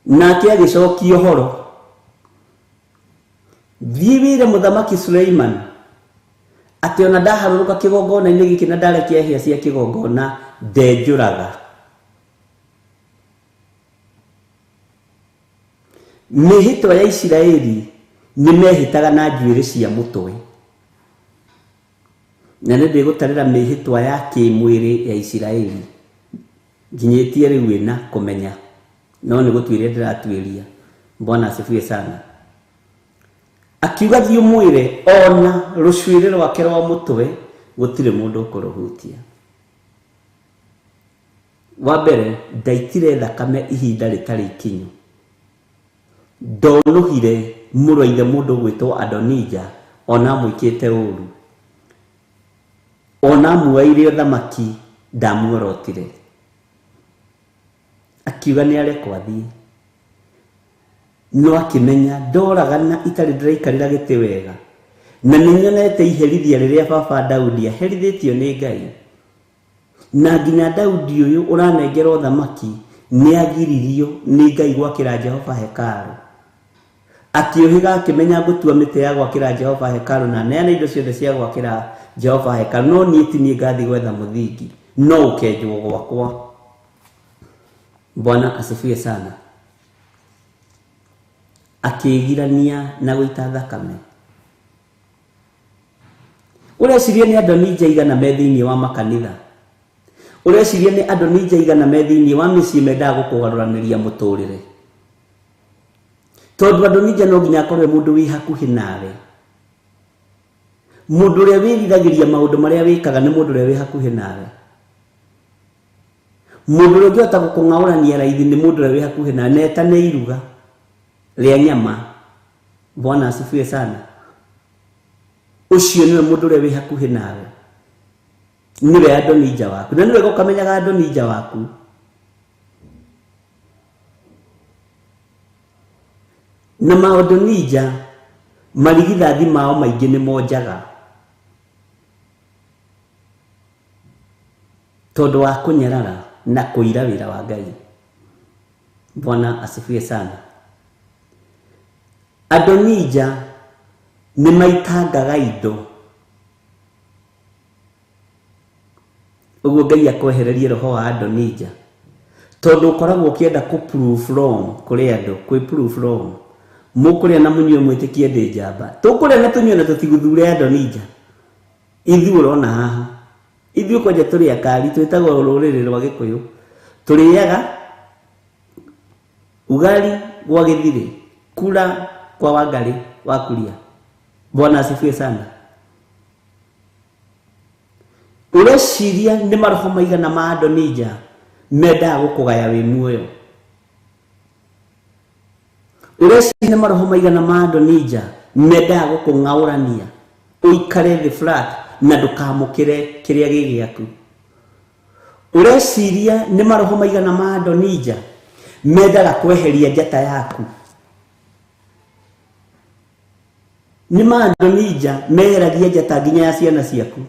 Nake agĩcokia ũhoro, thiĩ wĩre mũthamaki Suleiman ati ona ndaharuruka kigongona ini giki na ndarekia hia cia kigongona ndenjuraga. Mihitwa ya Isiraeli nimehitaga na njuĩrĩ cia mũtwe, na nĩ ndĩgũtarĩra mĩhĩtwa ya kĩmwĩrĩ ya Isiraeli nginyĩtie rĩu ĩna kũmenya, no nĩ gũtuĩria ndĩratuĩria. Bwana asifiwe sana. Akiuga thiĩ mwĩre ona rũcuĩrĩ rwake rwa mũtwe gũtirĩ mũndũ ũkũrũhutia. Wa mbere, ndaitire thakame ihinda rĩtarĩ ikinyu. Ndonuhire mũrũ ithe mũndũ gwĩtwo Adonija ona mwĩkĩte ũru, ona muaire thamaki ndamuorotire. Akiuga nĩ arekwo athiĩ, no akĩmenya ndoragana itarĩ ndĩraikarĩra gĩtĩ wega, na nĩnyonete iherithia rĩrĩa baba Daudi aherithĩtio nĩ Ngai, na nginya Daudi ũyũ ũranengerwo thamaki nĩ agiririo nĩ Ngai gwakĩra Jehova hekalu. Akĩohiga akĩmenya gũtua mĩtĩ ya gwakĩra Jehova hekalu na neana indo ciothe cia gwakĩra Jehova hekalu, no niĩ ti niĩ ngathi gwetha mũthingi, no ũkenjwo gwakwa. Bwana asifiwe sana. Akĩgirania na gũita thakame. Ũreciria nĩ Adonija igana me thĩinĩ wa makanitha? Ũreciria nĩ Adonija igana me thĩinĩ wa mĩciĩ mendaga gũkũgarũranĩria mũtũrĩre? Tondũ Adonija no nginya akorwo mũndũ wĩ hakuhĩ nawe. Mũndũ ũrĩa wĩriragĩria maũndũ marĩa wĩkaga nĩ mũndũ ũrĩa wĩ hakuhĩ nawe. Mũndũ ũrĩa ũngĩhota gũkũng'aũrania raithi nĩ mũndũ ũrĩa wĩ hakuhĩ nawe, neta nĩ iruga rĩa nyama. Bwana asifiwe sana. Ũcio nĩwe mũndũ ũrĩa wĩ hakuhĩ nawe, nĩwe Adonija waku, na nĩwe gũkamenyaga Adonija waku. Na Maadonija marigithathi mao maingĩ nĩ monjaga tondũ wa kũnyarara na kũira wĩra wa Ngai. Bwana asifiwe sana. Adonija nĩ maitangaga indo, ũguo Ngai akwehererie roho wa Adonija, tondũ ũkoragwo ũkĩenda kũ-prove wrong kũrĩ andũ, kwĩ-prove wrong. Mũkũrĩa na mũnyue mwĩtĩkie ndĩ njamba, tũkũrĩa na tũnyue na tũtiguthure Adonija. Ithuĩ ũrona haha, ithuĩ kwanja tũrĩ akari, twĩtagwo rũrĩrĩ rwa Gĩkũyũ, tũrĩaga ugali gwa Gĩthirĩ, kula kwa Wangari wa Kuria. Bwana asifiwe sana. Ũreciria nĩ maroho maigana ma Adonija mendaga gũkũgaya wĩ muoyo? Ũreciria nĩ maroho maigana ma Adonija mendaga gũkũng'aũrania ũikare thĩ flat na ndũkamũkĩre kĩrĩa gĩ gĩaku? Ũreciria nĩ maroho maigana ma Adonija mendaga kweheria njata yaku? Nĩ ma Adonija meheragia njata nginya ya ciana ciaku?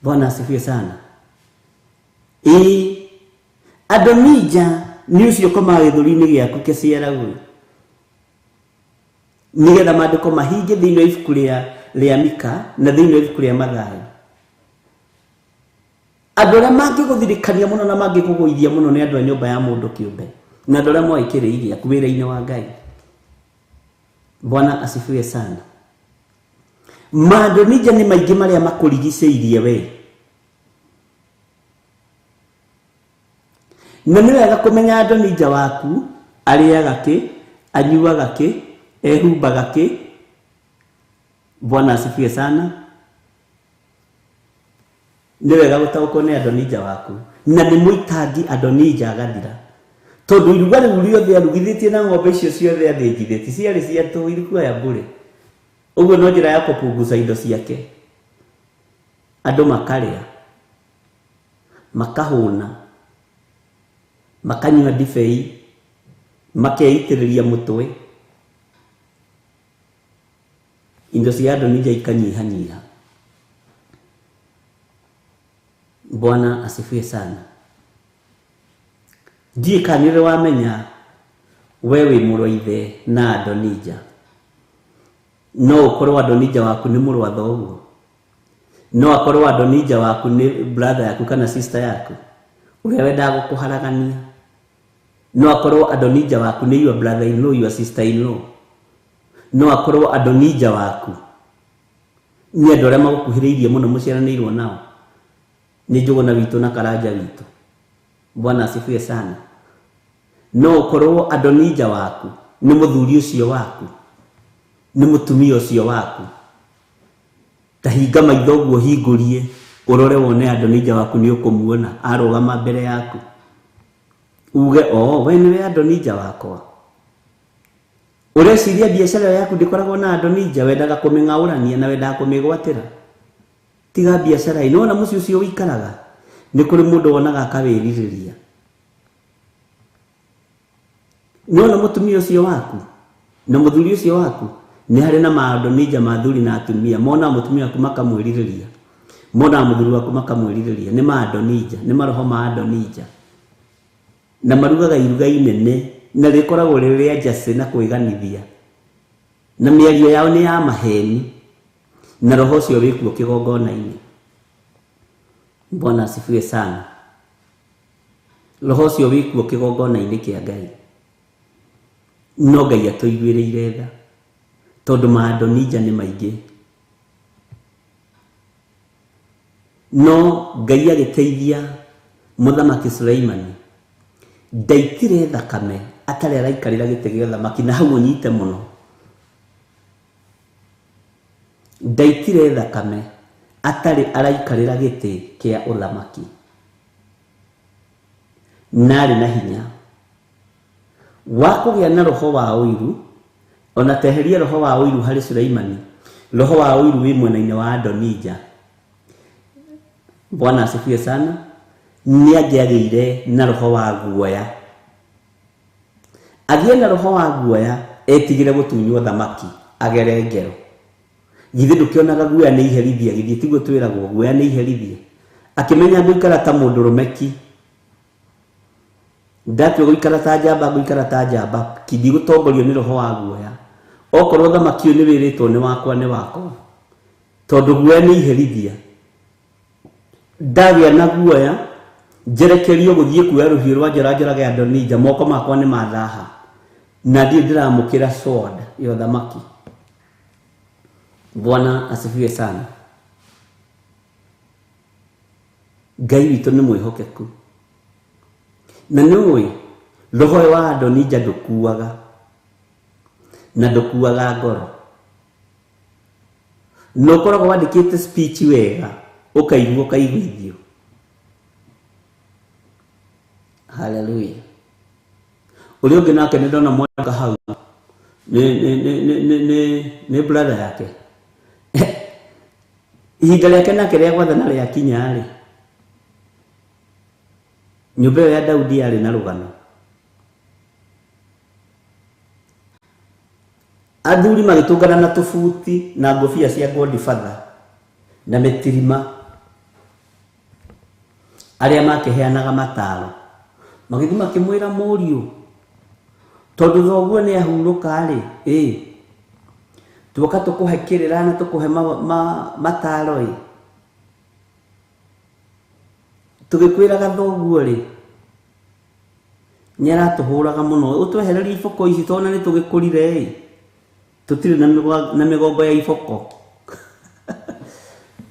Bwana asifiwe sana. Adonija nĩ ũcio ũkomaga gĩthũri-inĩ gĩaku kĩciaragwo, nĩgetha maandĩko mahinge thĩinĩ wa ibuku rĩa Mika na thĩinĩ wa ibuku rĩa Mathayo. Andũ arĩa mangĩgũthirikania mũno na mangĩkũgũithia mũno nĩ andũ a nyũmba ya mũndũ kĩũmbe, na andũ arĩa moĩkĩrĩirie aku wĩra-inĩ wa Ngai. Bwana asifiwe sana. Maadonija nĩ maingĩ marĩa makũrigicĩirie we, na nĩ wega kũmenya Adonija waku arĩaga kĩ, anyuaga kĩ, ehumbaga kĩ. Bwana asifiwe sana. Nĩ wega gũtaũkwo nĩ Adonija waku, na nĩ mũitangi Adonija agathira, tondũ iruga rĩu rĩothe arugithĩtie na ng'ombe icio ciothe athĩnjithĩtie ciarĩ cia tũhũ, irikuoya mbũrĩ. Ũguo no njĩra ya kũpunguca indo ciake. Andũ makarĩa, makahũna, makanyua ndibei, makeitĩrĩria mũtwe, indo cia Adonija ikanyihanyiha. Bwana asifiwe sana. Ndiĩ kana nĩ wamenya we wĩ mũrũ ithe na Adonija. no ukorwo Adonija waku ni mũrwatha ũguo, no akorwo Adonija waku ni brother yaku kana sister yaku ũrĩa wendaga gũkũharagania, no akorwo Adonija waku ni your brother in law, your sister in law, no akorwo Adonija waku ni andũ arĩa magũkuhĩrĩirie mũno mũciaranĩirwo nao, ni Njũgũna witũ na Karanja witũ. Bwana asifiwe sana. No ukorwo Adonija waku ni mũthuri ũcio waku, ni mũtumia ũcio waku. Tahinga maitho ũguo hingũrie ũrore wone Adonija waku ni ũkũmuona arũgama mbere yaku, uge we nĩwe Adonija wakwa. Ureciria biacara yaku ndĩkoragwo na Adonija, wendaga kũmĩng'aũrania na wendaga kũmĩgwatĩra. Tiga biacara ino na mũciĩ ũcio wĩikaraga nĩ kũrĩ mũndũ wonaga akawĩrirĩria. Nĩona mũtumia ũcio waku na mũthuri ũcio waku nĩ harĩ na Adonija mathuri na atumia, mona mũtumia waku makamwĩrirĩria, mona mũthuri waku makamwĩrirĩria, nĩ Adonija, nĩ maroho ma Adonija, na marugaga iruga inene na rĩkoragwo rĩrĩa njacĩ na kwĩganithia, na mĩario yao nĩ ya maheni, na roho ũcio wĩkuo kĩgongona-inĩ. Bwana asifiwe sana. Roho ũcio wĩkuo kĩgongona-inĩ kĩa Ngai, no Ngai atũiguĩrĩire tha tondũ Adonija nĩ maingĩ. No Ngai agĩteithia Mũthamaki Suleimani, ndaitire thakame atarĩ araikarĩra gĩtĩ gĩa ũthamaki, na hau ũnyite mũno, ndaitire thakame atarĩ araikarĩra gĩtĩ kĩa ũthamaki, narĩ na hinya wa kũgĩa na roho wa ũiru, ona teheria roho wa ũiru harĩ Suleimani, roho wa ũiru wĩ mwena-inĩ wa Adonija. Bwana asifiwe sana. Nĩ angĩagĩire na roho wa guoya, agĩe na roho wa guoya, etigĩre gũtunywo thamaki, agere ngero. Githĩ ndũkĩonaga guoya nĩ iherithia, githĩ tiguo twĩragwo guoya nĩ iherithia, akĩmenya gũikara ta mũndũrũmeki, ndatua gũikara ta njamba, gũikara ta njamba, kindi gũtongorio nĩ roho wa guoya. Okorwo thamaki ũyũ nĩ wĩrĩtwo nĩ wakwa nĩ wakwa, tondũ guoya nĩ iherithia. Ndagĩa na guoya, njerekerio gũthiĩ kuoya rũhiũ rwa njora njorage Adonija, moko makwa nĩ mathaha, na ndirĩ ndĩramũkĩra sword ya thamaki. Bwana asifiwe sana. Ngai witũ nĩ mwĩhokeku, na nĩũĩ roho wa Adonija ndũkuaga, na ndũkuaga ngoro. No ũkoragwo wandĩkĩte speech wega, ũkaigua ũkaiguithio. Hallelujah. Ũrĩa ũngĩ nake nĩ ndona mwana hau nĩ brother yake, ihinda rĩake nake rĩa gwathana rĩakinya rĩ, nyũmba ĩyo ya Daudi yarĩ na rũgano. Athuri magĩtũngana na tũbuti na ngũbia cia Godfather na mĩtirima, arĩa makĩheanaga mataro magĩthiĩ makĩmwĩra mũriũ, tondũ thoguo nĩ ahurũka rĩ, tuoka tũkũhe kĩrĩra na tũkũhe mataro ĩ, tũgĩkwĩraga thoguo rĩ nĩaratũhũraga mũno, ũtwehererie iboko ici tondũ nĩ tũgĩkũrire ĩ, tũtirĩ na mĩgongo ya iboko.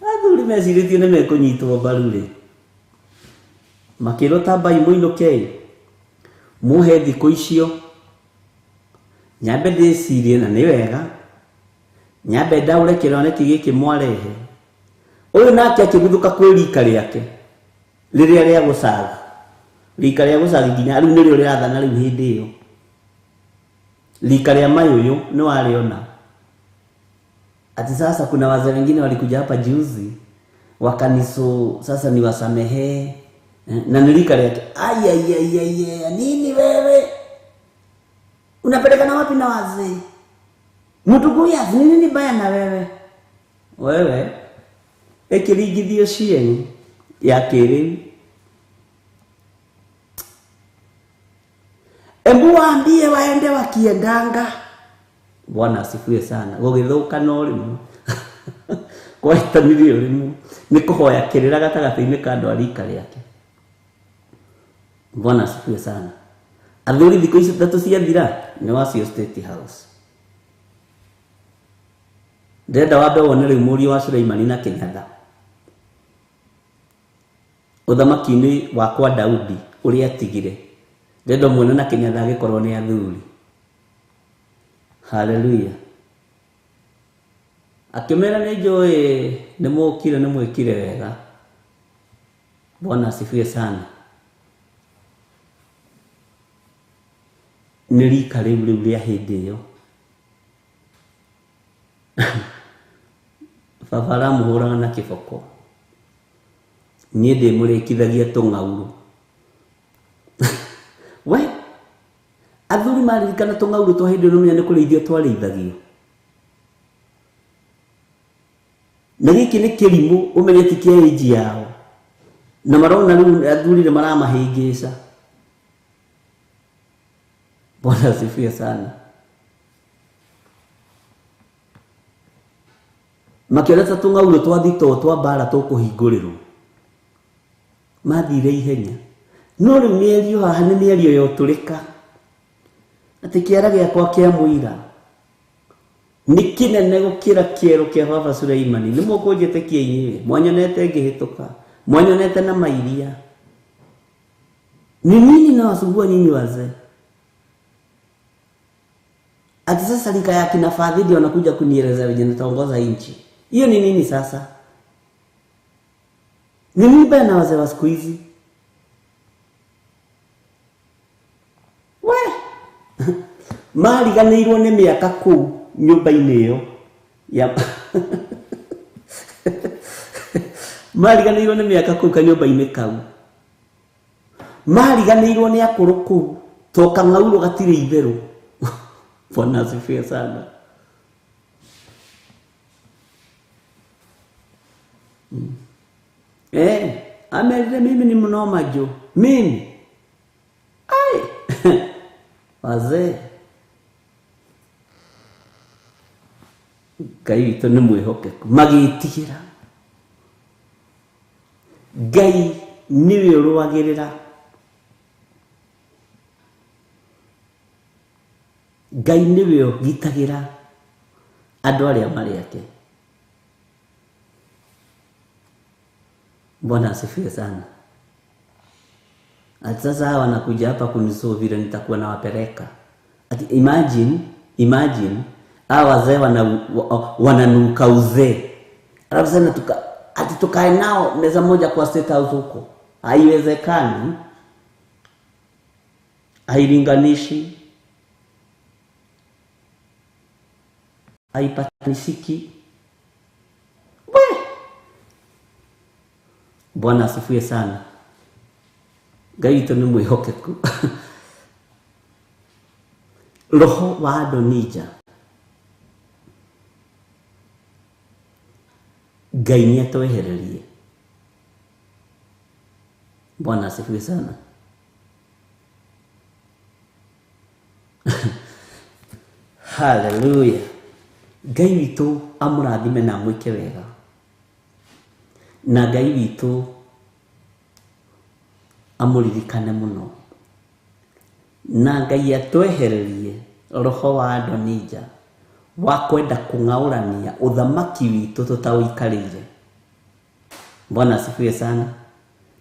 Athuri mecirĩtie nĩ mekũnyitwo mbaru rĩ, makĩrwo tambai mũinũke, muhe thikũ icio, nyambe ndĩcirie na nĩ wega, nyambe ndaũre kĩroneki gĩkĩ mwarehe. Ũyũ nake akĩguthũka kwĩ rika rĩake rĩrĩa rĩa gũcaga, rika rĩa gũcaga nginya rĩu nĩrĩo rĩrathana rĩu hĩndĩ ĩyo, rika rĩa Mayũyũ nĩ wariona. Ati sasa kuna wazee wengine walikuja hapa juzi wakaniso sasa ni wasamehe, na nilika yake ai nini wewe unapeleka na wapi na wazee, mtu kuya nini baya na wewe ekirigithio cieni ya kĩrĩu. Embu waambie waende wakiendanga Bwana asifiwe sana. Gugithuka no rimu kwaitanirio rimu ni kuhoya kirira gatagathini ka andu arika riake. Bwana asifiwe sana. Athuri thikũ ici 3 ciathira ni wacio State House. Ndenda wambe wone rĩu mũriũ wa Suleimani na Kenyatta uthamaki-inĩ wakwa Daudi ũrĩa atigire. Ndenda muone na Kenyatta agĩkorwo nĩ athuri. Hallelujah. Akimera nĩ njũĩ nĩ mũkire nĩ mwĩkire wega. Bwana asifiwe sana. Nĩ rika rĩu rĩa hĩndĩ ĩyo. Baba aramuhũraga na kĩboko. Niĩ ndĩmũrĩkithagia tũng'aurũ. We athuri maririkana tũng'aurũ twa hĩndĩ ĩyo nĩmenya nĩ kũrĩithio twarĩithagio. Na gĩkĩ nĩ kĩrimũ ũmenye ti kĩa age yao. Na marona rĩu athuri nĩ maramahĩngĩca. Bwana asifiwe sana. Makĩreta tũng'aurũ twa thito twa mbara tũkũhingũrĩrwo. Mathire ihenya. No rĩu mĩario haha nĩ mĩario ya ũtũrĩka. Atĩ kĩara gĩakwa kĩa mũira nĩ kĩnene gũkĩra kĩero kĩa baba Suleimani. Nĩ mũkũnjĩtĩkia inyuĩ. Mwanyonete ngĩhĩtũka. Mwanyonete na mairia. Ni nini nawasumbua nyinyi wazee? Ati sasa rika ya kina Fadhili wanakuja kunieleza venye nitaongoza nchi. Hiyo ni nini sasa? Ni mimi na wazee wa siku hizi. We mariganĩirwo nĩ mĩaka kũu nyũmba-inĩ ĩyo ya mariganĩirwo nĩ mĩaka kũu kanyũmba-inĩ kau. Mariganĩirwo nĩ akũrũ kũu to kang'aurũ gatirĩ itherũ. Bwana asifiwe sana. Amerire mimi ni mnoma jo. Mimi. Ai. Wazee. Ngai witũ nĩ mwĩhokeku. Magĩtigĩra. Ngai nĩwe ũrũagĩrĩra. Ngai nĩwe ũgitagĩra andũ arĩa marĩ ake. Bwana asifiwe sana. Ati sasa hawa wanakuja hapa kuniso vile nitakuwa nawapeleka. Ati imagine hawa wazee wananuka uzee. Alafu sana ati tukae nao meza moja kwa State House huko. Haiwezekani. Hailinganishi. Haipatanishiki. Bwana asifiwe sana. Ngai witũ nĩ mwĩhokeku. Roho wa Adonija. Ngai nĩ atwehererie. Bwana asifiwe sana. Hallelujah. Ngai witũ amũrathime na mwĩke wega. Na Ngai witũ amũririkane mũno. Na Ngai atwehererie roho wa Adonija wa kwenda kũng'aũrania ũthamaki witũ tũtaũikarĩire. Bwana asifiwe sana.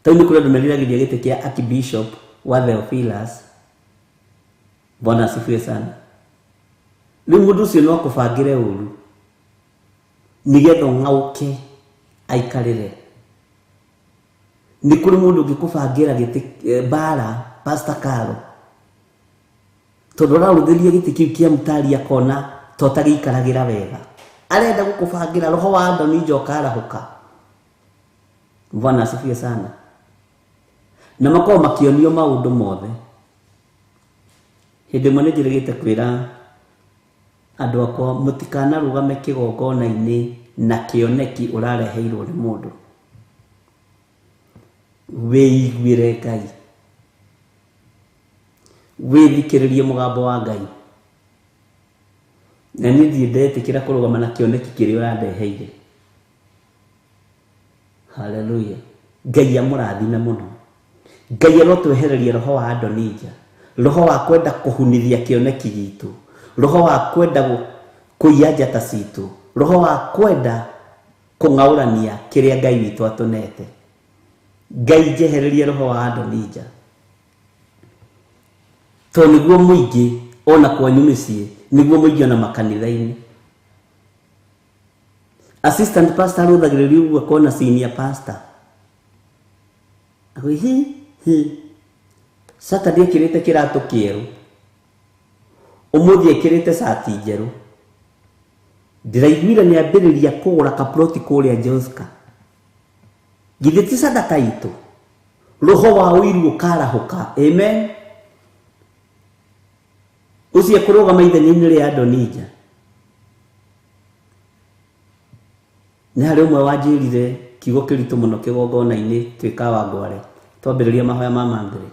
Tau nĩ kũrĩa ndũmeriragĩria gĩtĩ kĩa Archbishop wa Theophilus. Bwana asifiwe sana. Rĩu mũndũ ũcio no akũbangĩre ũru nĩgetha ũng'aũke aikarĩre. Nĩ kũrĩ mũndũ ũngĩkũbangĩra gĩtĩ mbara Pastor Carlo. Tondũ ũraũthĩria gĩtĩ kĩu kĩa Mutari akona to tagĩikaragĩra wega. Arenda gũkũbangĩra roho wa Adonija ũkarahũka. Bwana asifiwe sana. Na makorwo makĩonio maũndũ mothe. Hĩndĩ ĩmwe nĩnjĩrĩgĩte kwĩra andũ akwa mũtikanarũgame kĩgongona-inĩ na kĩoneki ũrareheirwo nĩ mũndũ. Wĩiguĩre Ngai. Wĩthikĩrĩrie mũgambo wa Ngai. na niĩ ndiendete kũrũgama na kĩoneki kĩrĩa ũrandeheire. Haleluya. Ngai amũrathime mũno. Ngai arotwehereria roho wa Adonija, roho wa kwenda kũhunithia kĩoneki gitũ, roho wa kwenda kũiya njata citũ, roho wa kwenda kũng'aũrania kĩrĩa Ngai witũ atũnete. Ngai njehererie roho wa Adonija, to nĩguo mũingĩ ona kwanyu mĩciĩ, nĩguo mũingĩ ona makanitha-inĩ. Assistant pastor arũthagĩrĩria ũguo akona senior pastor agoi Saturday ekĩrĩte kĩratũ kĩerũ, ũmũthĩ ekĩrĩte shati njerũ. Ndĩraiguire nĩambĩrĩria kũgũra kaploti kũrĩa Joska. Githĩ ti sadaka itũ? Roho wa ũiru ũkarahũka. Amen. Ũcio ekũrũgama ithenya-inĩ rĩa Adonija. Nĩ harĩ ũmwe wanjĩrire kiugo kĩritũ mũno kĩgongona-inĩ twĩka Wangware, twambĩrĩria mahoya ma Mangere.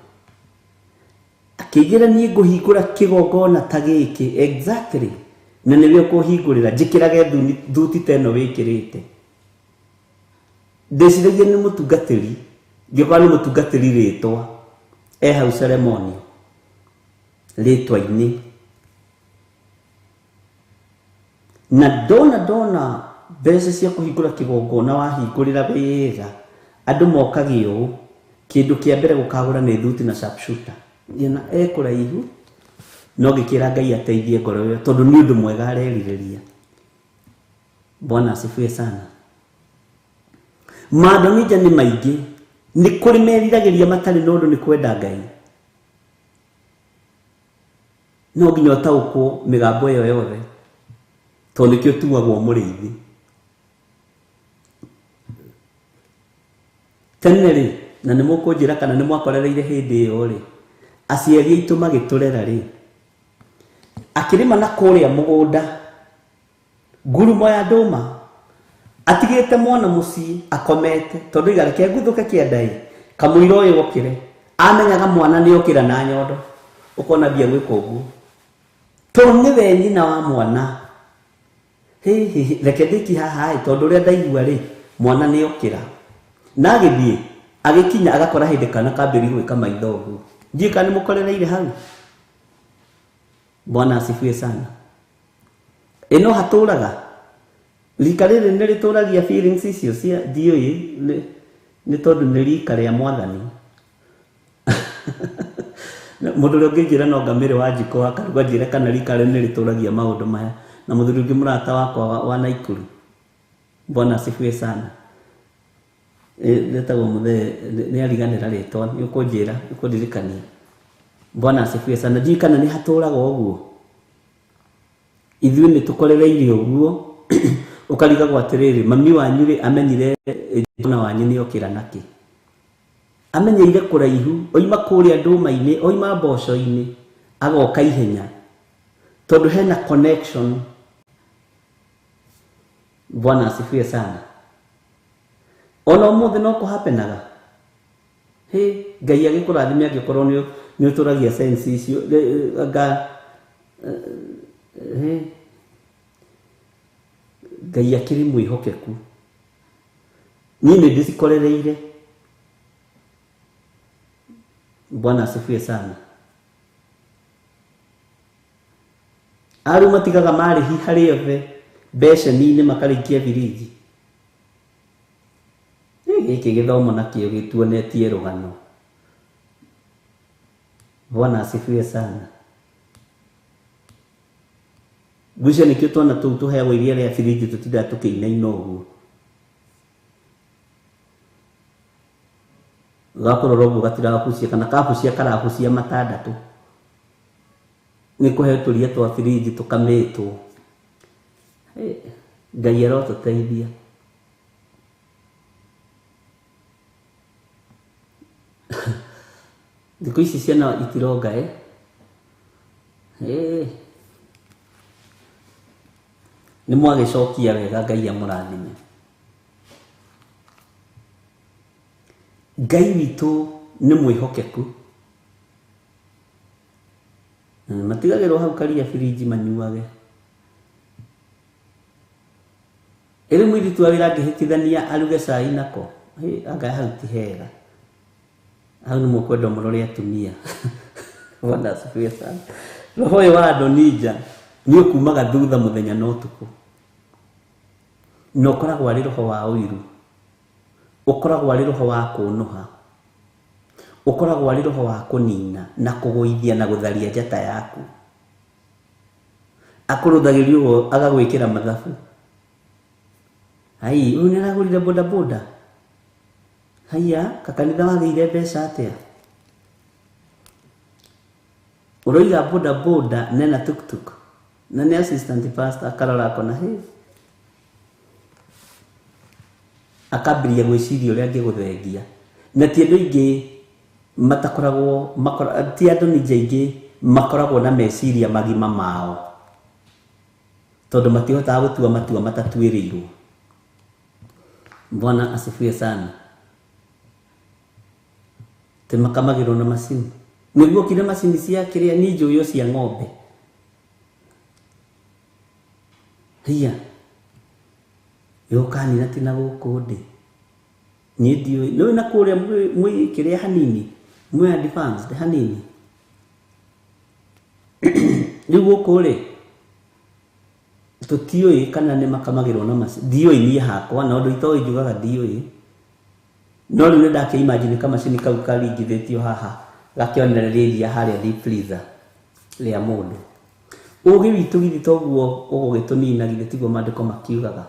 Akĩnjĩra niĩ ngũhingũra kĩgongona ta gĩkĩ exactly, na nĩwe ũkũhingũrĩra, njĩkĩrage thuti ta ĩno wĩkĩrĩte. Ndeciragia nĩ mũtungatĩri, ngĩkora nĩ mũtungatĩri rĩtwa, hau Ceremonio rĩtwa-inĩ. Na ndona mbeca cia kũhingũra kĩgongona wahingũrĩra wega, andũ mokagio ũũ, kĩndũ kĩa mbere gũkagũra nĩ thuti na sharpshooter. Nyina ekũraihu, no ngĩkĩra Ngai ateithie ngoro ĩyo, tondũ nĩ ũndũ mwega arerirĩria. Bwana asifiwe sana. Maadonija nĩ maingĩ, nĩ kũrĩ meriragĩria matarĩ na ũndũ nĩ kwenda Ngai. No nginya ũtaũkwo mĩgambo ĩyo yothe, tondũ nĩkĩo tuagwo mũrĩithi. Tene rĩ, na nĩ mũkũnjĩra kana nĩ mwakorereire hĩndĩ ĩyo rĩ, aciari aitũ magĩtũrera rĩ, akĩrĩma na kũrĩa mũgũnda ngurumo ya ndũma, atigĩte mwana mũciĩ akomete, tondũ igareke nguthũke kĩanda kamũira ũyũ okĩre, amenyaga mwana nĩ okĩra na nyondo, ũkona bia gwĩka ũguo, tondũ nĩwe nyina wa mwana. Reke ndĩki haha tondũ ũrĩa ndaigua rĩ, mwana nĩ okĩra. Na agĩthiĩ agĩkinya agakora hĩndĩ kana kambĩrĩ gwĩka maitho ũguo. Ndiũĩ kana nĩ mũkorereire hau. Bwana asifiwe sana. Ĩno hatũraga, rika rĩrĩ nĩ rĩtũragia feelings icio cia ndiũĩ, nĩ tondũ nĩ rika rĩa Mwathani. Mũndũ ũrĩa ũngĩnjĩra no ngamĩrĩ wa Njiko akaruga njĩre kana rika rĩrĩ nĩ rĩtũragia maũndũ maya, na mũthuri ũngĩ mũrata wakwa wa Naikuru. Bwana asifiwe sana. Letagwo mũthee nĩ ariganĩra rĩtwa, nĩ ũkũnjĩra, ũkũndirikania. Bwana asifiwe sana. Ndiũĩ kana nĩ hatũraga ũguo. Ithuĩ nĩ tũkorereire ũguo, ũkarigagwo atĩrĩrĩ, mami wanyu rĩ amenyire mwana wanyu nĩ okĩra nakĩ. Amenyeire kũraihu, oima kũrĩa ndũma-inĩ, oima mboco-inĩ, agoka ihenya, tondũ hena connection. Bwana asifiwe sana. Ona ũmũthĩ no kũhapenaga. Ngai agĩkũrathime angĩkorwo nĩ ũtũragia sense icio. Ngai akĩrĩ mwĩhokeku. Niĩ nĩ ndĩcikorereire. Bwana asifiwe sana. Arĩa matigaga marĩhi harĩ othe beceni-inĩ makarĩkia biriji. Gĩkĩ gĩthomo nakĩo gĩtuonetie rũgano. Bwana asifiwe sana. Gucio nĩkĩo twana tũu tũheagwo iria rĩa biriji tũtindaga tũkĩinaina ũguo. Gakũrora ũguo gatirahucia kana kahucia karahucia matandatũ. Nĩ kũheo tũria twa biriji tũkamĩtwo. Ngai arotũteithia. Thikũ ici ciana itironga nĩ mwagĩcokia wega, Ngai amũrathime. Ngai witũ nĩ mwĩhokeku. Matigagĩrwo hau karia biriji manyuage. Ere mwiri tu awira ngihitithania aruge cai nako. Anga hau ti hega. Hau ni mukwenda murore atumia. Bwana asifiwe sana. Roho wa Adonija ni ukumaga thutha muthenya no tuku. No koragwo ari roho wa uiru. Ukoragwo ari roho wa kunuha. Ukoragwo ari roho wa kunina na kuguithia na gutharia njata yaku. Akuruthagirio agagwikira mathabu. Hai, uyu niragurire boda boda. Haya, kakanitha wageire mbeca atia. Uroiga boda boda nena tuk-tuk. Na ni assistant pastor akarora akona he. Akabiria gwiciria uria angiguthengia. Na ti andu ingi matakoragwo ti andu ni jaingi makoragwo na meciria magima mao. Tondu matihotaga gutua matua matatuirirwo. Bwana asifiwe sana. Temakamagirwo na macini. Niguo kire macini cia kiria ni njuyo cia ng'ombe. Hiya. Yoka ni natina guku ndi. Ni ndio no na kuria mwi kiria hanini. Mwi advanced hanini. Ni guku ri. Tutioi kana ni makamagirwo na macini. Dioi ni hakwa na ndu itoi jugaga dioi. No riu ndake imagine kama macini kau karingithitio haha. Gakionereria haria deep freezer ria mundu. Ugi witu githitoguo ugugitunina githitigo mandiko makiugaga.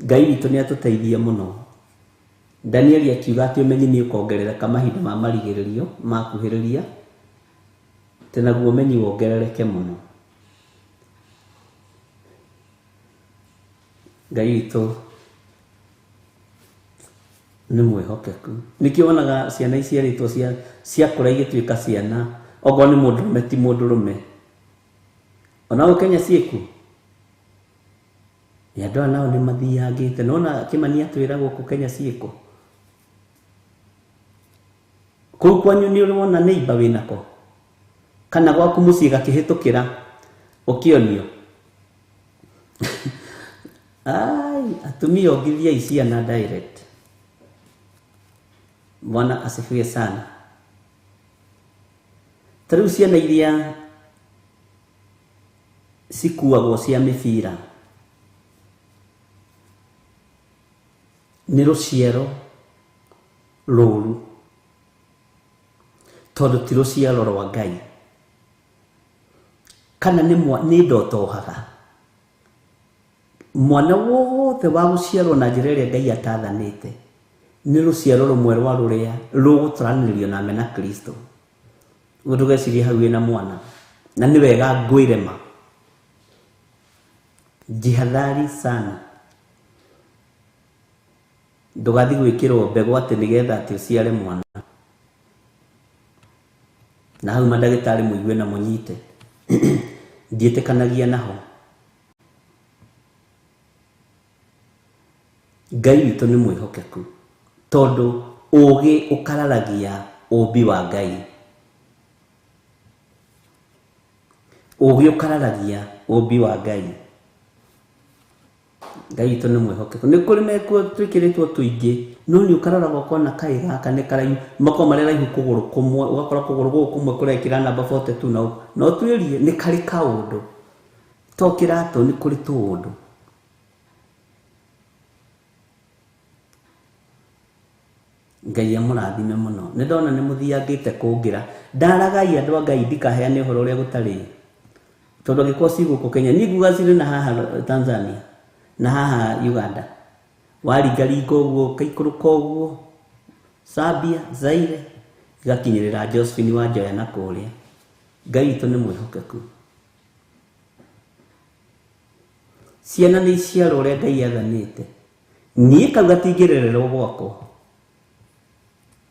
Ngai witu ni atuteithia muno. Daniel akiuga ati umenyi ni ukongerereka mahinda ma marigiririo makuhiriria. Tenaguo umenyi wongerereke muno. Ngai witu ni mwihokeku. Nikionaga ciana ici aritwo cia kura igituika ciana ogo ni mundurume ti mundurume. Ona Kenya cieku ya ndo nao ni mathiangite nona Kimani atwiragwo ku Kenya cieku. Kuu kwanyu ni urona neighbor winako kana gwaku mucii gakihitukira ukionio. Ai atumia ogithia iciana direct. Bwana asifiwe sana. Tariu ciana iria sikuagwo cia mibira ni ruciaro ruru tondu ti ruciaro rwa Ngai kana ni ndotohaga mwana wothe wa guciarwo na njira iria Ngai atathanite ni ruciaro rumwe rwa ruria rugutranĩrio na mena Kristo. Gutugeciria hau na mwana na ni wega ngwirema. Jihadhari sana. Ndugathi gwikirwo mbegu ati nigetha ati uciare mwana. Na hau madagitari muigue na munyite. Ndietekanagia naho. Ngai witu ni mwihokeku. Tondu ugi ukararagia ubi wa Ngai. Ugi ukararagia ubi wa Ngai. Ngai witu ni mwihokeku. Ni kuri meko twikiritwo tuingi no ni ukararagwo kona kai gaka ni karaihu mako marera ihu kuguru kumwe ugakora kuguru guku kumwe kurekira namba 42 no twirie ni kari kaundu tokirato ni kuri tundu. Ngai amurathime muno. Ni ndona ni muthiangite kungira. Ndaragai andu Ngai ndikaheane uhoro uria gutari. Tondu giko ciguku Kenya ni guga ciri na haha Tanzania na haha Uganda. Warigaringa uguo kaikuruka uguo Sabia Zaire igakinyirira Josephine wa Njoya na kuria. Ngai witu ni mwihokeku. Ciana ni ciaro uria Ngai athanite. Nie kauga tingirererwo gwako.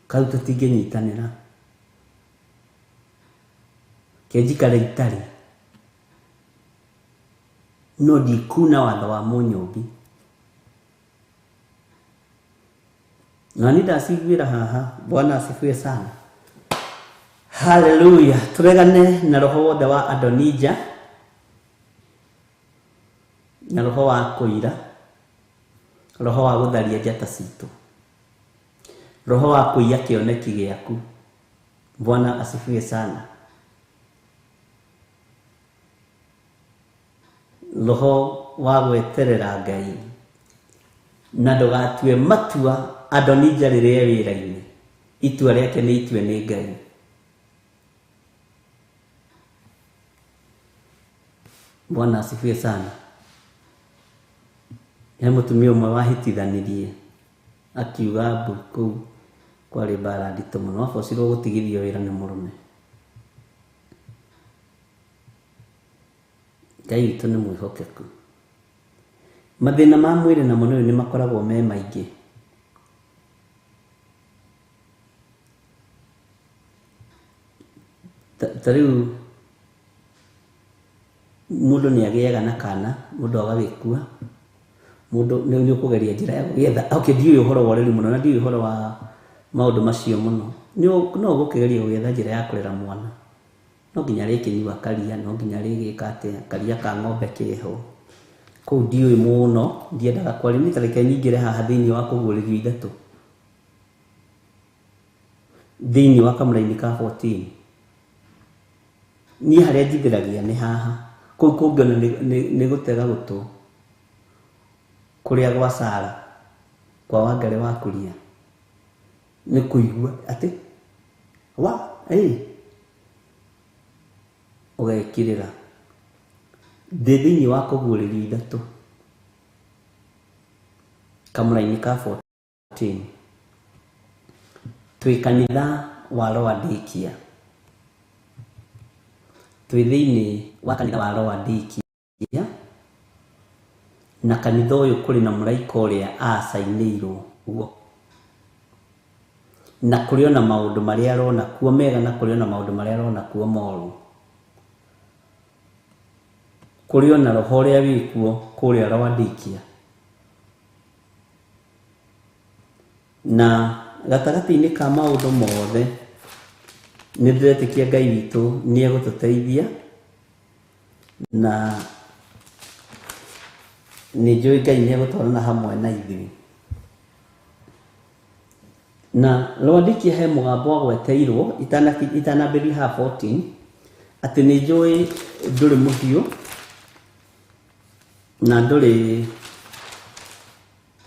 Kau tutinginyitanira. Kejikare itari. No dikuna watho wa munyumbi. Na nida sigwira haha. Bwana asifiwe sana. Hallelujah. Turegane na roho wothe wa Adonija. na roho wa kũira, roho wa gũtharia njata citũ, roho wa kũiya kĩoneki gĩaku. Bwana asifiwe sana. Roho wa gweterera Ngai na ndũgatue matua Adonija rĩrĩa wĩra-inĩ, itua rĩake nĩ itue nĩ Ngai. Bwana asifiwe sana. He mũtumia ũmwe wahĩtithanirie akiuga mbũ kũu kwarĩ mbara nditũ mũno, abocirwo gũtigithio wĩra nĩ mũrũme. Ngai witũ nĩ mwĩhokeku. Mathĩna ma mwĩrĩ na mũno nĩ makoragwo me maingĩ. Ta rĩu mũndũ nĩ agĩaga na kana, mũndũ agagĩkua, mũndũ nĩ ũkũgeria njĩra ya gũgĩetha. Ndiũĩ ũhoro wa ũreri mũno na ndiũĩ ũhoro wa maũndũ macio mũno. No ũgũkĩgeria gũgĩetha njĩra ya kũrera mwana. No nginya rĩkĩnyua karia, no nginya rĩgĩka atĩa, karia ka ng'ombe kĩho. Kũu ndiũĩ mũno, ndiendaga kwaria, nĩ tareke nyingĩre haha thĩinĩ wa kũguũrĩrio ithatũ, thĩinĩ wa kamũra-inĩ ka 14. Niĩ harĩa njithĩragia nĩ haha. Kũu kũngĩona nĩ gũtega gũtũ kũrĩa gwa Sara, kwa Wangari wa Kuria, nĩ kũigua atĩ ũgekĩrĩra thĩinĩ wa kũguũrĩrio ithatũ, kamũra-inĩ ka 14, twĩ kanitha wa Laodikia, twĩ thĩinĩ wa kanitha wa Laodikia, na kanitha ũyũ kũrĩ na mũraika ũrĩa acainĩirwo guo, na kũrĩ ona maũndũ marĩa arona kuo mega na kũrĩ ona maũndũ marĩa arona kuo moru. Kũrĩ ona roho ũrĩa wĩkuo kũrĩa Laodikia. Na gatagatĩ-inĩ ka maũndũ mothe nĩ ndĩretĩkia Ngai witũ nĩ egũtũteithia, na nĩ njũĩ Ngai nĩ egũtwarana hamwe na ithuĩ. Na Laodikia he mũgambo wagweteirwo itanambĩrĩria ha 14 atĩ nĩ njũĩ ndũrĩ mũhiũ na ndũrĩ,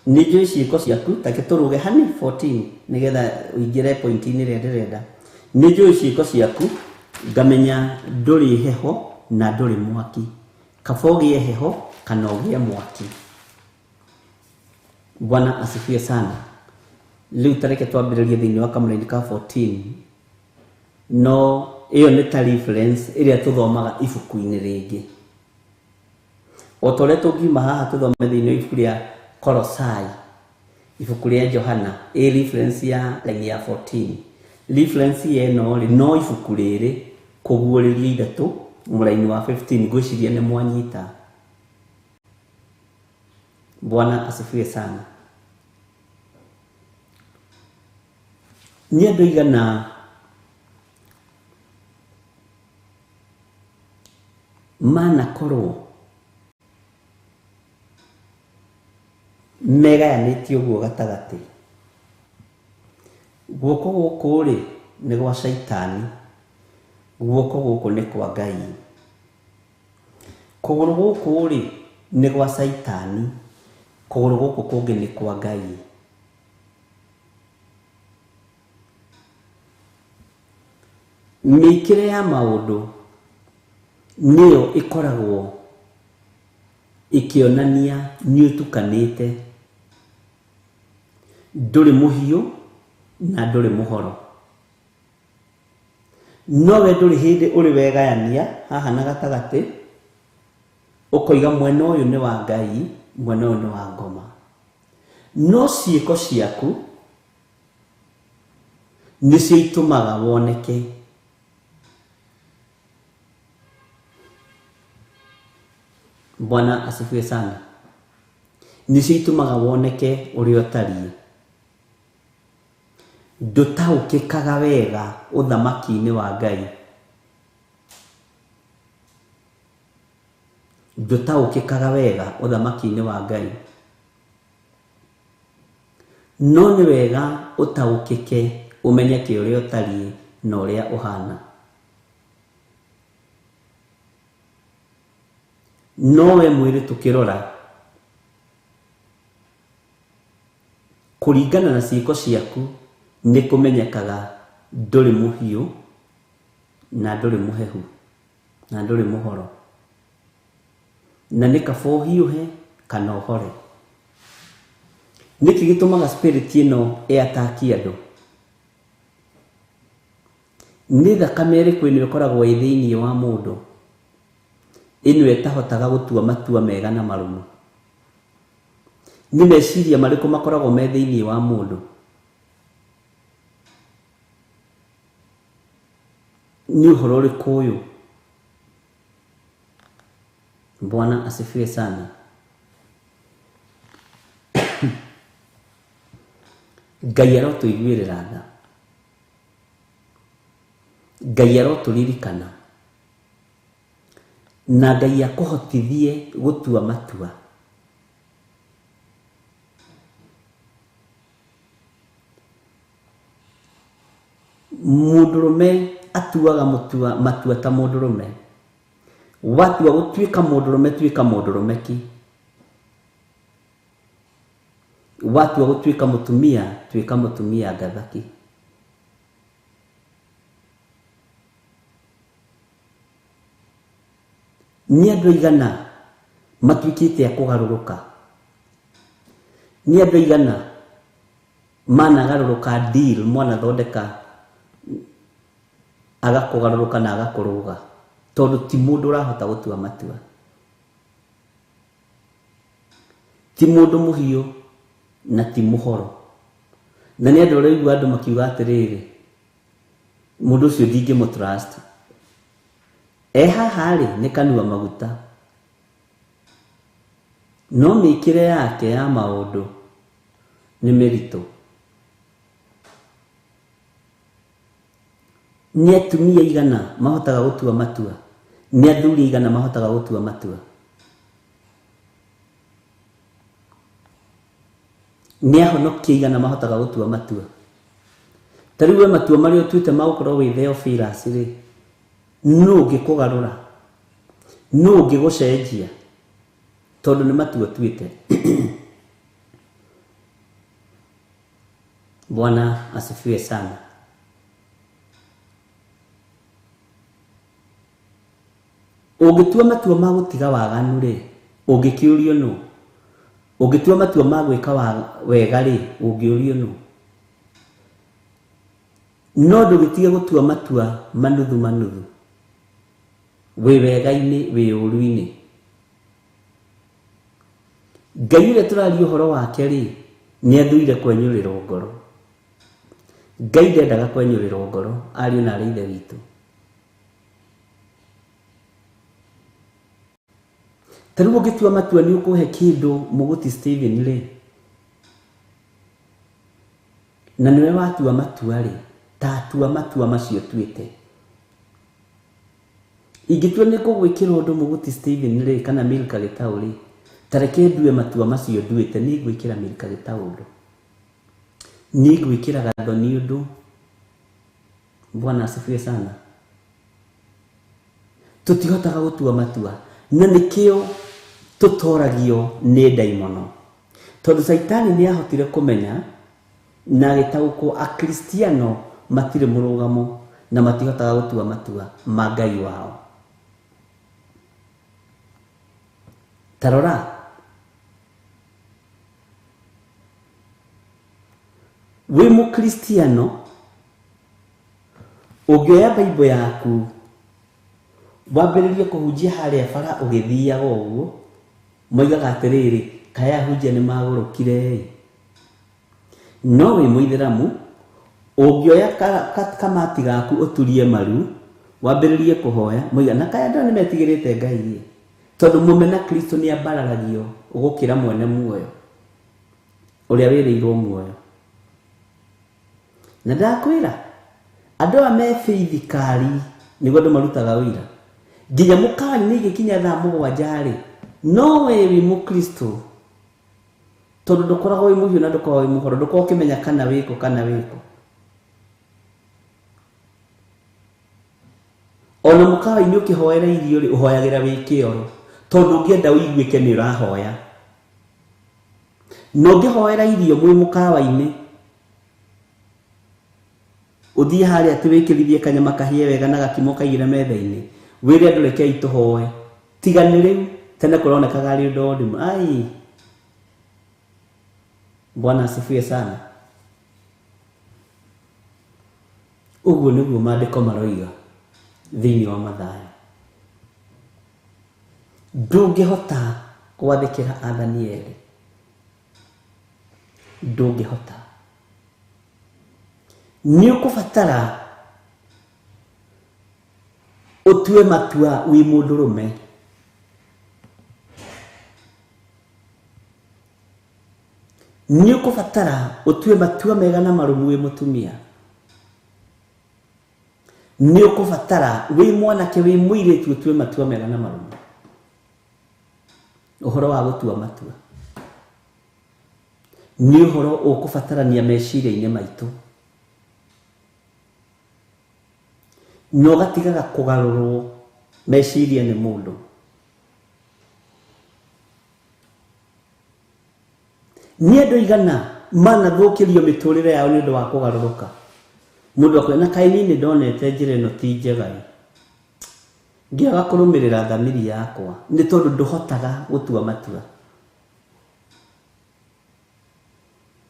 nĩ njũĩ ciĩko ciaku. Take tũrũge hani 14 nĩgetha ũingĩre point-inĩ ĩrĩa ndĩrenda. Nĩ njũĩ ciĩko ciaku, ngamenya ndũrĩ heho na ndũrĩ mwaki, kaba ũgĩe heho kana ũgĩe mwaki. Bwana asifiwe sana. Rĩu tareke twambĩrĩrie thĩinĩ wa kamũra-inĩ ka 14. No ĩyo nĩ ta reference ĩrĩa tũthomaga ibuku-inĩ rĩngĩ. O ta ũrĩa tũngiuma haha tũthome thĩinĩ wa ibuku rĩa Kolosai, ibuku rĩa Johana, reference ya raini ya 14. Reference ĩno no ibuku rĩrĩ kũguũrĩrio ithatũ mũra-inĩ wa 15, ngwĩciria nĩ mwanyita. Bwana asifiwe sana. Nĩ andũ aigana manakorwo megayanĩtio guo gatagatĩ? Guoko gũkũ rĩ nĩ gwa Shaitani, guoko gũkũ nĩ kwa Ngai. Kũgũrũ gũkũ rĩ nĩ gwa Shaitani, kũgũrũ gũkũ kũngĩ nĩ kwa Ngai. Mĩikĩre ya maũndũ nĩyo ĩkoragwo ĩkĩonania nĩ ũtukanĩte, ndũrĩ mũhiũ na ndũrĩ mũhoro. Nowe ndũrĩ hĩndĩ ũrĩ wegayania haha na gatagatĩ ũkoiga mwena ũyũ nĩ wa Ngai, mwena ũyũ nĩ wa ngoma. No ciĩko ciaku nĩcio itũmaga woneke. Bwana asifiwe sana. Nĩcio itũmaga woneke ũrĩa ũtariĩ. Ndũtaũkĩkaga wega ũthamaki-inĩ wa Ngai. ndutaũkĩkaga wega ũthamaki-inĩ wa Ngai. No nĩ wega ũtaũkĩke ũmenyeke ũrĩa ũtariĩ na ũrĩa ũhana. Nowe mwĩrĩ tũkĩrora kũringana na ciĩko ciaku nĩ kũmenyekaga ndũrĩ mũhiũ na ndũrĩ mũhehu na ndũrĩ mũhoro, na nĩ kaba ũhiũhe kana ũhore. Nĩkĩ gĩtũmaga spirit ĩno ĩataki andũ? Nĩ thakame ĩrĩkũ ĩno ĩkoragwo ĩ thĩinĩ wa mũndũ ĩno ĩtahotaga gũtua matua mega na marũmu? Nĩ meciria marĩkũ makoragwo me thĩinĩ wa mũndũ? Ni ũhoro ũrĩkũ ũyũ? Bwana asifiwe sana. Ngai arotũiguĩrĩra tha. Ngai arotũririkana. Na Ngai akũhotithie gũtua matua. Mũndũrũme atuaga matua ta mũndũrũme. Watua gũtuĩka mũndũrũme, tuĩka mũndũrũme ki. Watua gũtuĩka mũtumia, tuĩka mũtumia ngathaki. Nĩ andũ aigana matuĩkĩte a kũgarũrũka? Nĩ andũ aigana managarũrũka deal, mwanathondeka agakũgarũrũka na agakũrũga tondũ ti mũndũ ũrahota gũtua matua? Ti mũndũ mũhiũ na ti mũhoro. Na nĩ andũ ũraigua andũ makiuga atĩrĩrĩ, mũndũ ũcio ndingĩmũtrust. Haha rĩ nĩ kanua maguta, no mĩkĩre yake ya maũndũ nĩ mĩritũ. Nĩ atumia igana mahotaga gũtua matua? Nĩ athuri igana mahotaga gũtua matua? Nĩ ahonokia igana mahotaga gũtua matua? Ta rĩu we matua marĩa ũtuĩte ma gũkorwo wĩ Theophilus rĩ, nũ ũngĩkũgarũra? Nũ ũngĩgũcenjia? Tondũ nĩ matua tuĩte. Bwana asifiwe sana. Ũngĩtua matua ma gũtiga waganu rĩ, ũngĩkĩũrio nũ? Ũngĩtua matua ma gwĩka wega rĩ, ũngĩũrio nũ? No ndũgĩtige gũtua matua manuthu manuthu, wĩ wega-inĩ, wĩ ũru-inĩ. Ngai ũrĩa tũraria ũhoro wake rĩ, nĩ athuire kwenyũrĩrwo ngoro. Ngai ndendaga kwenyũrĩrwo ngoro, ariũ na arĩ ithe witũ. Ta rĩu ũngĩtua matua nĩ ũkũhe kĩndũ mũgũti Stephen rĩ, na nĩwe watua matua rĩ, ta atua matua macio tuĩte. Ingĩtua nĩ kũgwĩkĩra ũndũ mũgũti Stephen rĩ, kana Milka Gĩtaũ rĩ, ta reke ndue matua macio nduĩte, nĩ ngwĩkĩra Milka Gĩtaũ ũndũ, nĩ ngwĩkĩra Gathoni ũndũ. Bwana asifiwe sana. Tũtihotaga gũtua matua, na nĩkĩo tũtoragio nĩ ndaimono, tondũ Saitani nĩ ahotire kũmenya na agĩtaũkwo Akristiano matirĩ mũrũgamo na matihotaga gũtua matua ma Ngai wao. Tarora, wĩ Mũkristiano ũngĩoya Bible yaku wambĩrĩrie kũhunjia harĩa bara ũgĩthiaga ũguo, moigaga atĩrĩrĩ, kaya ahunjia nĩ magũrũkire. No wĩ Mũithĩramu ũngĩoya kamati gaku ũturie maru wambĩrĩrie kũhoya, moiga na kaya andũ nĩ metigĩrĩte Ngai, tondũ mũmena Kristo nĩ ambararagio gũkĩra mwene muoyo ũrĩa wĩrĩirwo muoyo. Na ndakwĩra andũ a me faithikari nĩguo andũ marutaga ũira. nginya mukawa-inĩ gĩkinya thaa 7 no we wi Mukristo tondu ndukoragwo wi muhiu na ndukoragwo wi muhoro ndukoragwo ukimenya kana wiko kana wiko ona mukawa-inĩ ukihoera irio ri uhoyagira wi kioro tondu ngienda uiguike ni urahoya no ngihoera irio mwi mukawa-inĩ uthie haria ati wikirithie kanyama kahie wega na gakimo kaigire metha-inĩ wire andu rekei tuhoe tigani riu tena kuronekaga ari undu ndimu ai Bwana asifiwe sana. Uguo niguo maandiko maroiga thiini wa Mathayo. Ndungihota gwathikira athani eri. Ndungihota. Ni ukubatara utue matua wi mundurume. Ni ukubatara utue matua mega na marumu wi mutumia. Ni ukubatara wi mwanake wi muiritu utue matua mega na marumu. Uhoro wa gutua matua ni uhoro ukubatarania meciria-inĩ maitu no gatigaga kugarurwo meciria ni mundu. Ni andu igana manathukirio miturire yao ni undu wa kugaruruka. Mundu akwena kaini ni ndonete njira ino ti njega. Ngiaga kurumirira thamiri yakwa ni tondu nduhotaga gutua matua.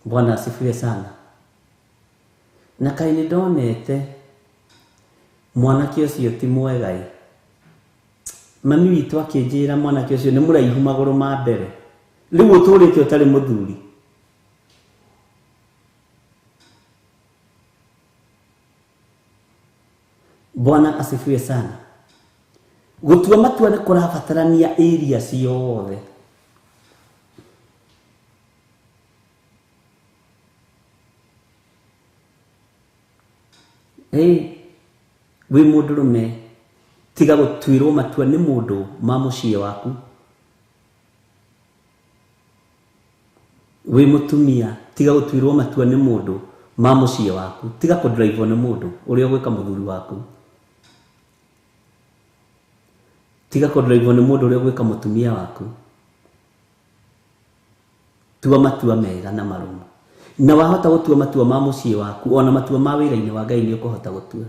Bwana asifiwe sana. Na kaini ndonete mwanake ucio ti mwega. Mami witu akinjira mwanake ucio ni muraihu maguru ma mbere. Riu uturite utari muthuri. Bwana asifiwe sana. Gutua matua ni kurabatarania area ciothe. Wi mundurume tiga gutuirwo matua ni mundu ma muciĩ waku. Wi mutumia tiga gutuirwo matua ni mundu ma muciĩ waku. Tiga ku drive ni mundu uria gwika muthuri waku. Tiga ku drive ni mundu uria gwika mutumia waku. Tua matua mega na marumu. Na wahota gutua matua ma muciĩ waku ona matua ma wira-inĩ wa Ngai ni ukuhota gutua.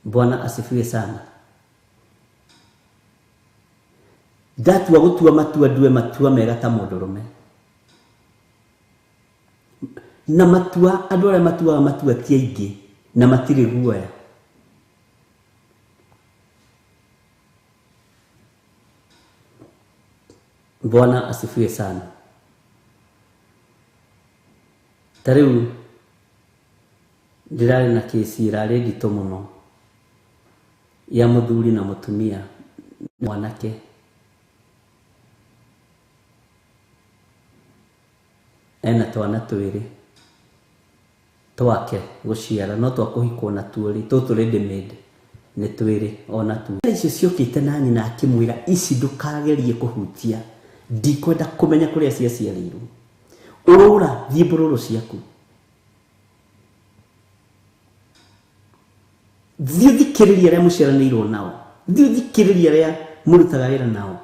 Bwana asifiwe sana. Ndatua gutua matua ndue matua mega ta mundurume. Na matua andu aria matuaga matua ti aingi na matiri guoya. Bwana asifiwe sana. Tariu ndirari na kesi irari ndito muno ya muthuri na mutumia mwanake. Ena twana twiri twake guciara no twakuhikwo na tuori tutu ready made ni twiri ona tu icio ciokite na nyina akimwira ici ndukagerie kuhutia ndikwenda kumenya kuria cia ciarirwo urura thimbururu ciaku thikiriria aria muciaranirwo nao thikiriria aria murutaga wira nao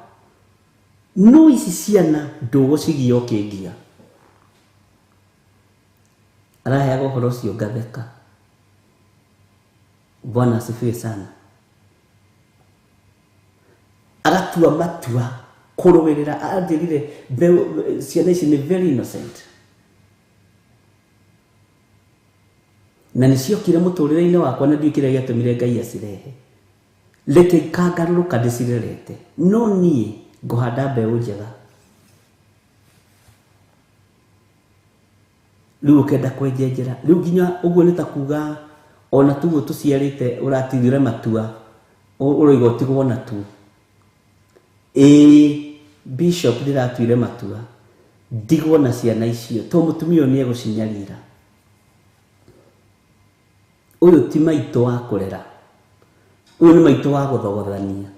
no ici ciana ndugucigia ukingia araheaga uhoro ucio ngatheka. Bwana asifiwe sana. Agatua matua kuruwirira anjirire ciana ici ni very innocent na niciokire muturire-inĩ wakwa na ndiukire giatumire Ngai acirehe reke ikangaruruka ndicirerete no nie nguhanda mbeu njega. Riu ukenda kwenjenjera riu nginya uguo ni ta kuga ona tuguo tuciarite uratithire matua uroiga utigwo na tu. Bishop ndiratuire matua ndigwo na ciana icio to mutumia ni egucinyarira. uyu ti maitũ wa kũrera, uyu nĩ maitũ wa gũthogothania.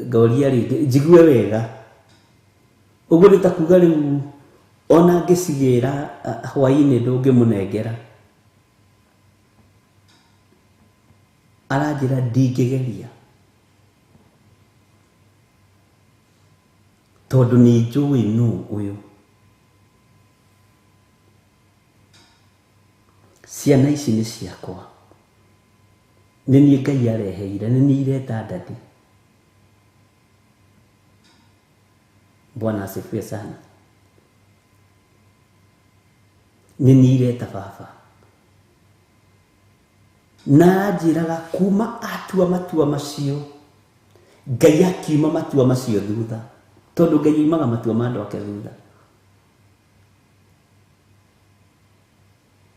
Ngoria rĩngĩ njigue wega, ũguo nĩ ta kuga rĩu ona ngĩcigĩra hwaĩ-inĩ ndũngĩmũnengera. Aranjĩra ndingĩgeria tondũ nĩ njũĩ nũ ũyũ. Ciana ici nĩ ciakwa, nĩ niĩ Ngai areheire, nĩ niĩ ireta ndathi. Bwana asifiwe sana. Nĩ niĩ ireta baba. Na njĩraga kuma atua matua macio, Ngai akiuma matua macio thutha, tondũ Ngai oimaga matua ma andũ ake thutha.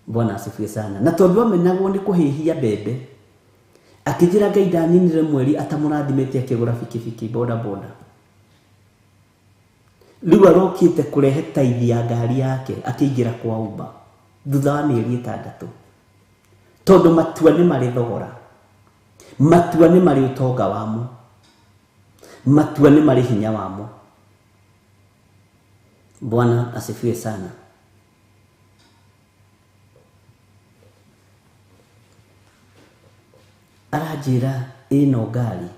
Bwana asifiwe sana. Na tondũ amenagwo nĩ kũhĩhia mbembe, akĩnjĩra Ngai ndaninire mweri atamũrathimĩte akĩgũra bikibiki boda boda. Rĩu arokĩte kũrehe taithi ya ngari yake akĩingĩra kwa Uber thutha wa mĩeri 6. Tondũ matua nĩ marĩ thogora, matua nĩ marĩ ũtonga wamo, matua nĩ marĩ hinya wamo. Bwana asifiwe sana. Aranjĩra ĩno ngari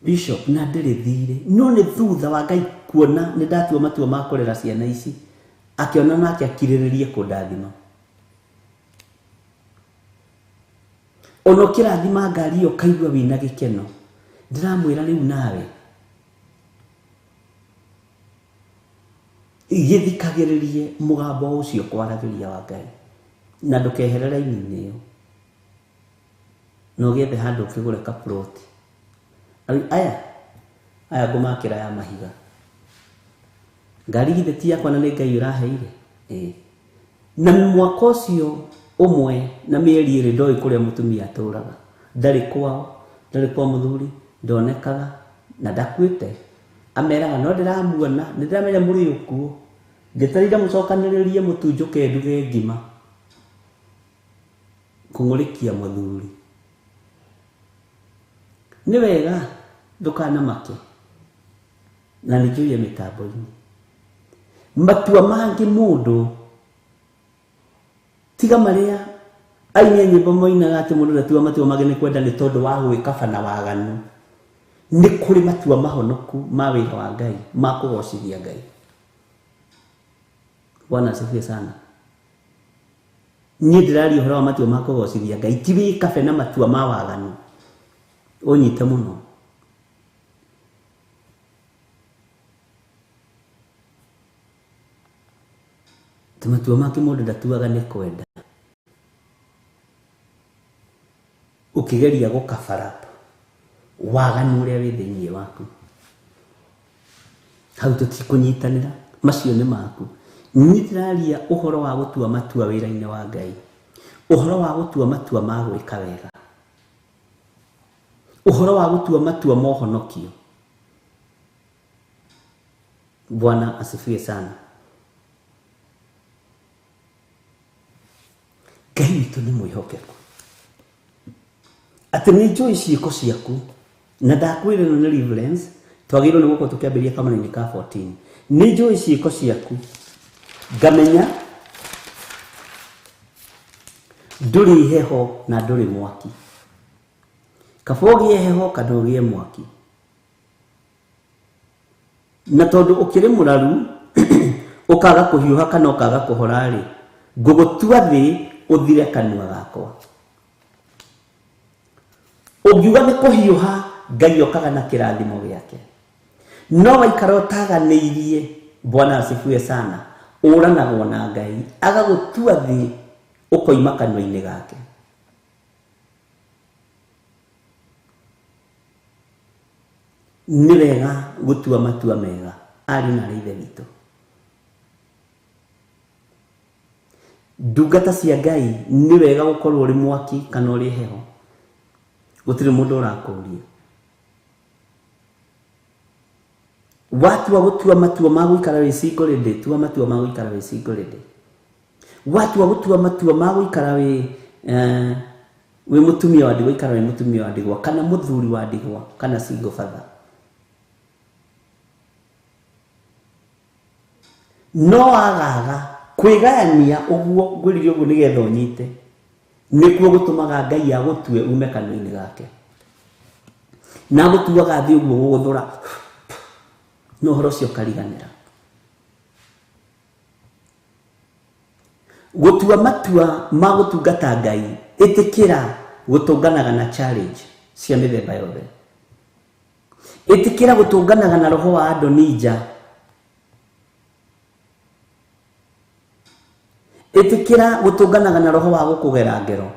Bishop na ndĩrĩ thirĩ, no nĩ thutha wa Ngai kuona nĩ ndatua matua ma kũrera ciana ici, akĩona nake akirĩrĩrie kũndathima. Ono kĩrathima ngari ĩyo kaigua wĩna gĩkeno, ndĩramwĩra rĩu nawe gĩthikagĩrĩrie mũgambo ũcio kwaragĩria wa Ngai, na ndũkehere raini-inĩ ĩyo, na ũgĩethe handũ ũkĩgũre kaploti. Aya ngũmakĩra ya mahiga. Ngari githĩ ti yakwa na nĩ Ngai ũraheire. Na mwaka ũcio ũmwe na mĩeri 2 ndoĩ kũrĩa mũtumia atũraga, ndarĩ kwao, ndarĩ kwa mũthuri, ndonekaga na ndakuĩte. Ameraga no ndĩramuona, nĩ ndĩramenya mũrĩ ũkuo, ngĩtarĩra mũcokanĩrĩrie mũtu njũke nduge ngima kũng'ũrĩkia mũthuri. Nĩ wega ndũkanamake, na nĩ njũire mĩtambo-inĩ. Matua mangĩ mũndũ tiga marĩa aini nyĩmbo moinaga atĩ mũndũ ndatua matua mangĩ nĩ kwenda nĩ tondũ wa gwĩkaba na waganu. Nĩ kũrĩ matua mahonoku ma wĩra wa Ngai ma kũgocithia Ngai. Bwana asifiwe sana. Niĩ ndĩraria ũhoro wa matua ma kũgocithia Ngai, ti wĩkabe na matua ma waganu. Ũnyite mũno. Matua make mũndũ ndatuaga nĩ kwenda, ũkĩgeria gũkabara waganu ũrĩa wĩ thĩinĩ waku. Hau tũtikũnyitanĩra, macio nĩ maku. Niĩ ndĩraria ũhoro wa gũtua matua wĩra-inĩ wa Ngai, ũhoro wa gũtua matua ma gwĩka wega, ũhoro wa gũtua matua ma ũhonokio. Bwana asifiwe sana. Ngai witũ nĩ mwĩhokeku, atĩ nĩ njũĩ ciĩko ciaku, na ndakwĩra ĩno nĩ Reverence, twagĩrĩirwo nĩ gũkorwo tũkĩambĩrĩria kamũra-inĩ ka 14. Nĩ njũĩ ciĩko ciaku, ngamenya ndũrĩ heho na ndũrĩ mwaki. Kaba ũgĩe heho kana ũgĩe mwaki. Na tondũ ũkĩrĩ mũraru ũkaga kũhiũha kana ũkaga kũhora-rĩ, ngũgũtua thĩ ũthire kanua gakwa. Ũngiuga nĩ kũhiũha, Ngai okaga na kĩrathimo gĩake. No waikara ũtaganĩirie, Bwana asifiwe sana, ũranagwo na Ngai agagũtua thĩ ũkoima kanua-inĩ gake. Nĩ wega gũtua matua mega, ari na ithe witũ. Ndungata cia Ngai nĩ wega gũkorwo ũrĩ mwaki kana ũrĩ heho, gũtirĩ mũndũ ũrakũria. Watua gũtua matua ma gũikara wĩ single rĩndĩ, tua matua ma gũikara wĩ single rĩndĩ. watu wa gutua matua ma guikara we mutumia wa ndigwa ikara we mutumia wa ndigwa kana muthuri wa ndigwa kana single father. No agaga kwigayania uguo ngwirire uguo nigetha unyite nikuo gutumaga Ngai agutue ume kanua-ini gake na gutuaga thi uguo guguthura no horo cio kariganira. Gutua matua ma gutungata Ngai itikira gutunganaga na challenge cia mithemba yothe. Itikira gutunganaga na roho wa Adonija. Itikira gutunganaga na roho wa gukugera ngero.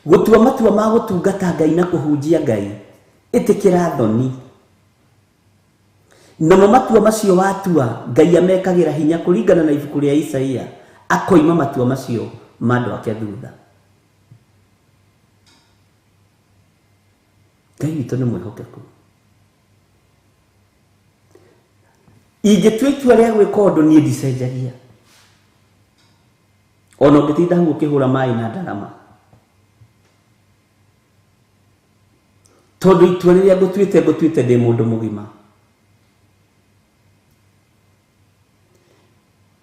Gutua matua ma gutungata Ngai na kuhunjia Ngai itikira thoni. Namo matua macio watua Ngai amekagira hinya kuringana na ibuku ria Isaia akoima matua macio mandu ake thutha. Ngai witũ nĩ mwĩhokeku. Ingĩtua itua rĩa gwĩka ũndũ niĩ ndicenjagia. Ona ũngĩtinda hau ũkĩhũra maĩ na ndarama. Tondũ itua rĩrĩa ngũtuĩte ndĩ mũndũ mũgima.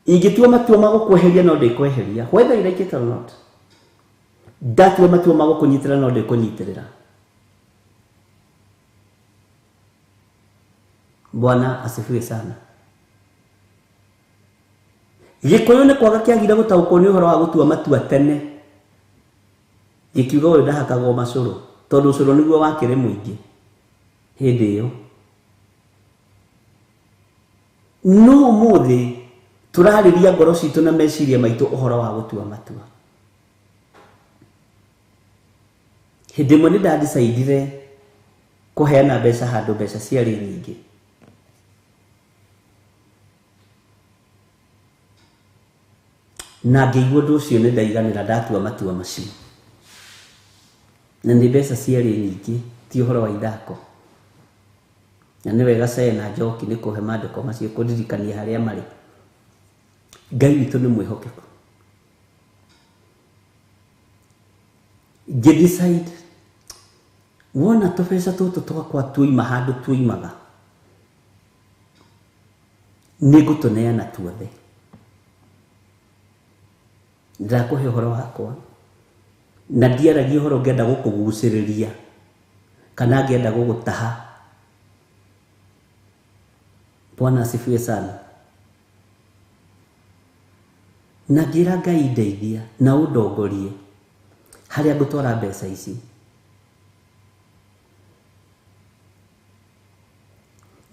Ingĩtua matua ma gũkweheria no ndĩkweheria, whether you like it or not. Ndatua matua ma gũkũnyitĩra no ndĩkũnyitĩrĩra. Bwana asifiwe sana. Gĩkũyũ nĩ kwaga kĩagire gũtaũkwo nĩ ũhoro wa gũtua matua tene. Gĩkiuga ũyũ ndahakagwo macũrũ, tondũ ũcũrũ nĩguo wakĩrĩ mũingĩ hĩndĩ ĩyo. No ũmũthĩ turarĩria ngoro citũ na meciria maitũ ũhoro wa gũtua matua. Hĩndĩ ĩmwe nĩ ndandicaidire kũheana mbeca handũ mbeca ciarĩ nyingĩ. Na ngĩigua ũndũ ũcio nĩ ndaiganĩra ndatua matua macio. Na nĩ mbeca ciarĩ nyingĩ, ti ũhoro wa ithako. Na nĩ wega Sena Njoki nĩ kũhe maandĩko macio kũndirikania harĩa marĩ. Ngai witũ nĩ mwĩhokeku. Ngĩdecide wona tũbeca tũtũ twakwa tuoima handũ tuoimaga nĩ ngũtũneana tuothe. Ndakũhe ũhoro wakwa na ndiaragia ũhoro ngĩenda gũkũgucĩrĩria kana ngĩenda gũgũtaha. Bwana asifiwe sana. Na ngira Ngai ndeithia na ũndongorie harĩa ngũtwara mbeca ici.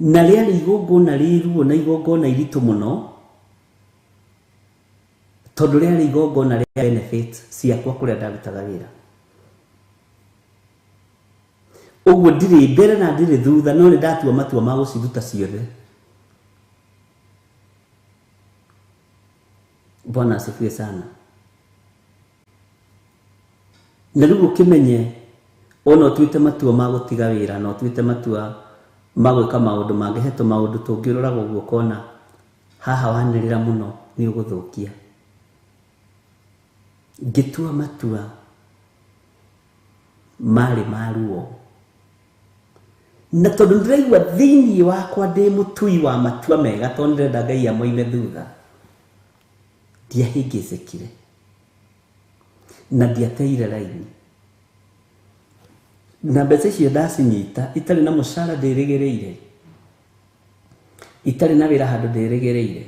Na rĩarĩ igongona rĩruo na igongona iritũ mũno, tondũ rĩarĩ igongona rĩa benefit ciakwa kũrĩa ndarutaga wĩra. Ũguo ndirĩ mbere na ndirĩ thutha, no nĩ ndatua matua ma gũciruta ciothe. Bwana asifiwe sana. Na rĩu ũkĩmenye ona ũtuĩte matua ma gũtiga wĩra na ũtuĩte matua ma gwĩka maũndũ mangĩ, he tũmaũndũ tũngĩũraga ũguo kona haha wanĩrĩra mũno nĩ ũgũthũkia. Ngĩtua matua marĩ ma ruo. Na tondũ ndĩraigua thĩinĩ wakwa ndĩ mũtui wa matua mega, tondũ ndĩrenda Ngai amoime thutha, ndiahĩngĩcĩkire na ndiateire raini. Na mbeca icio ndacinyita itarĩ na mũcara ndĩrĩgĩrĩire, itarĩ na wĩra handũ ndĩrĩgĩrĩire,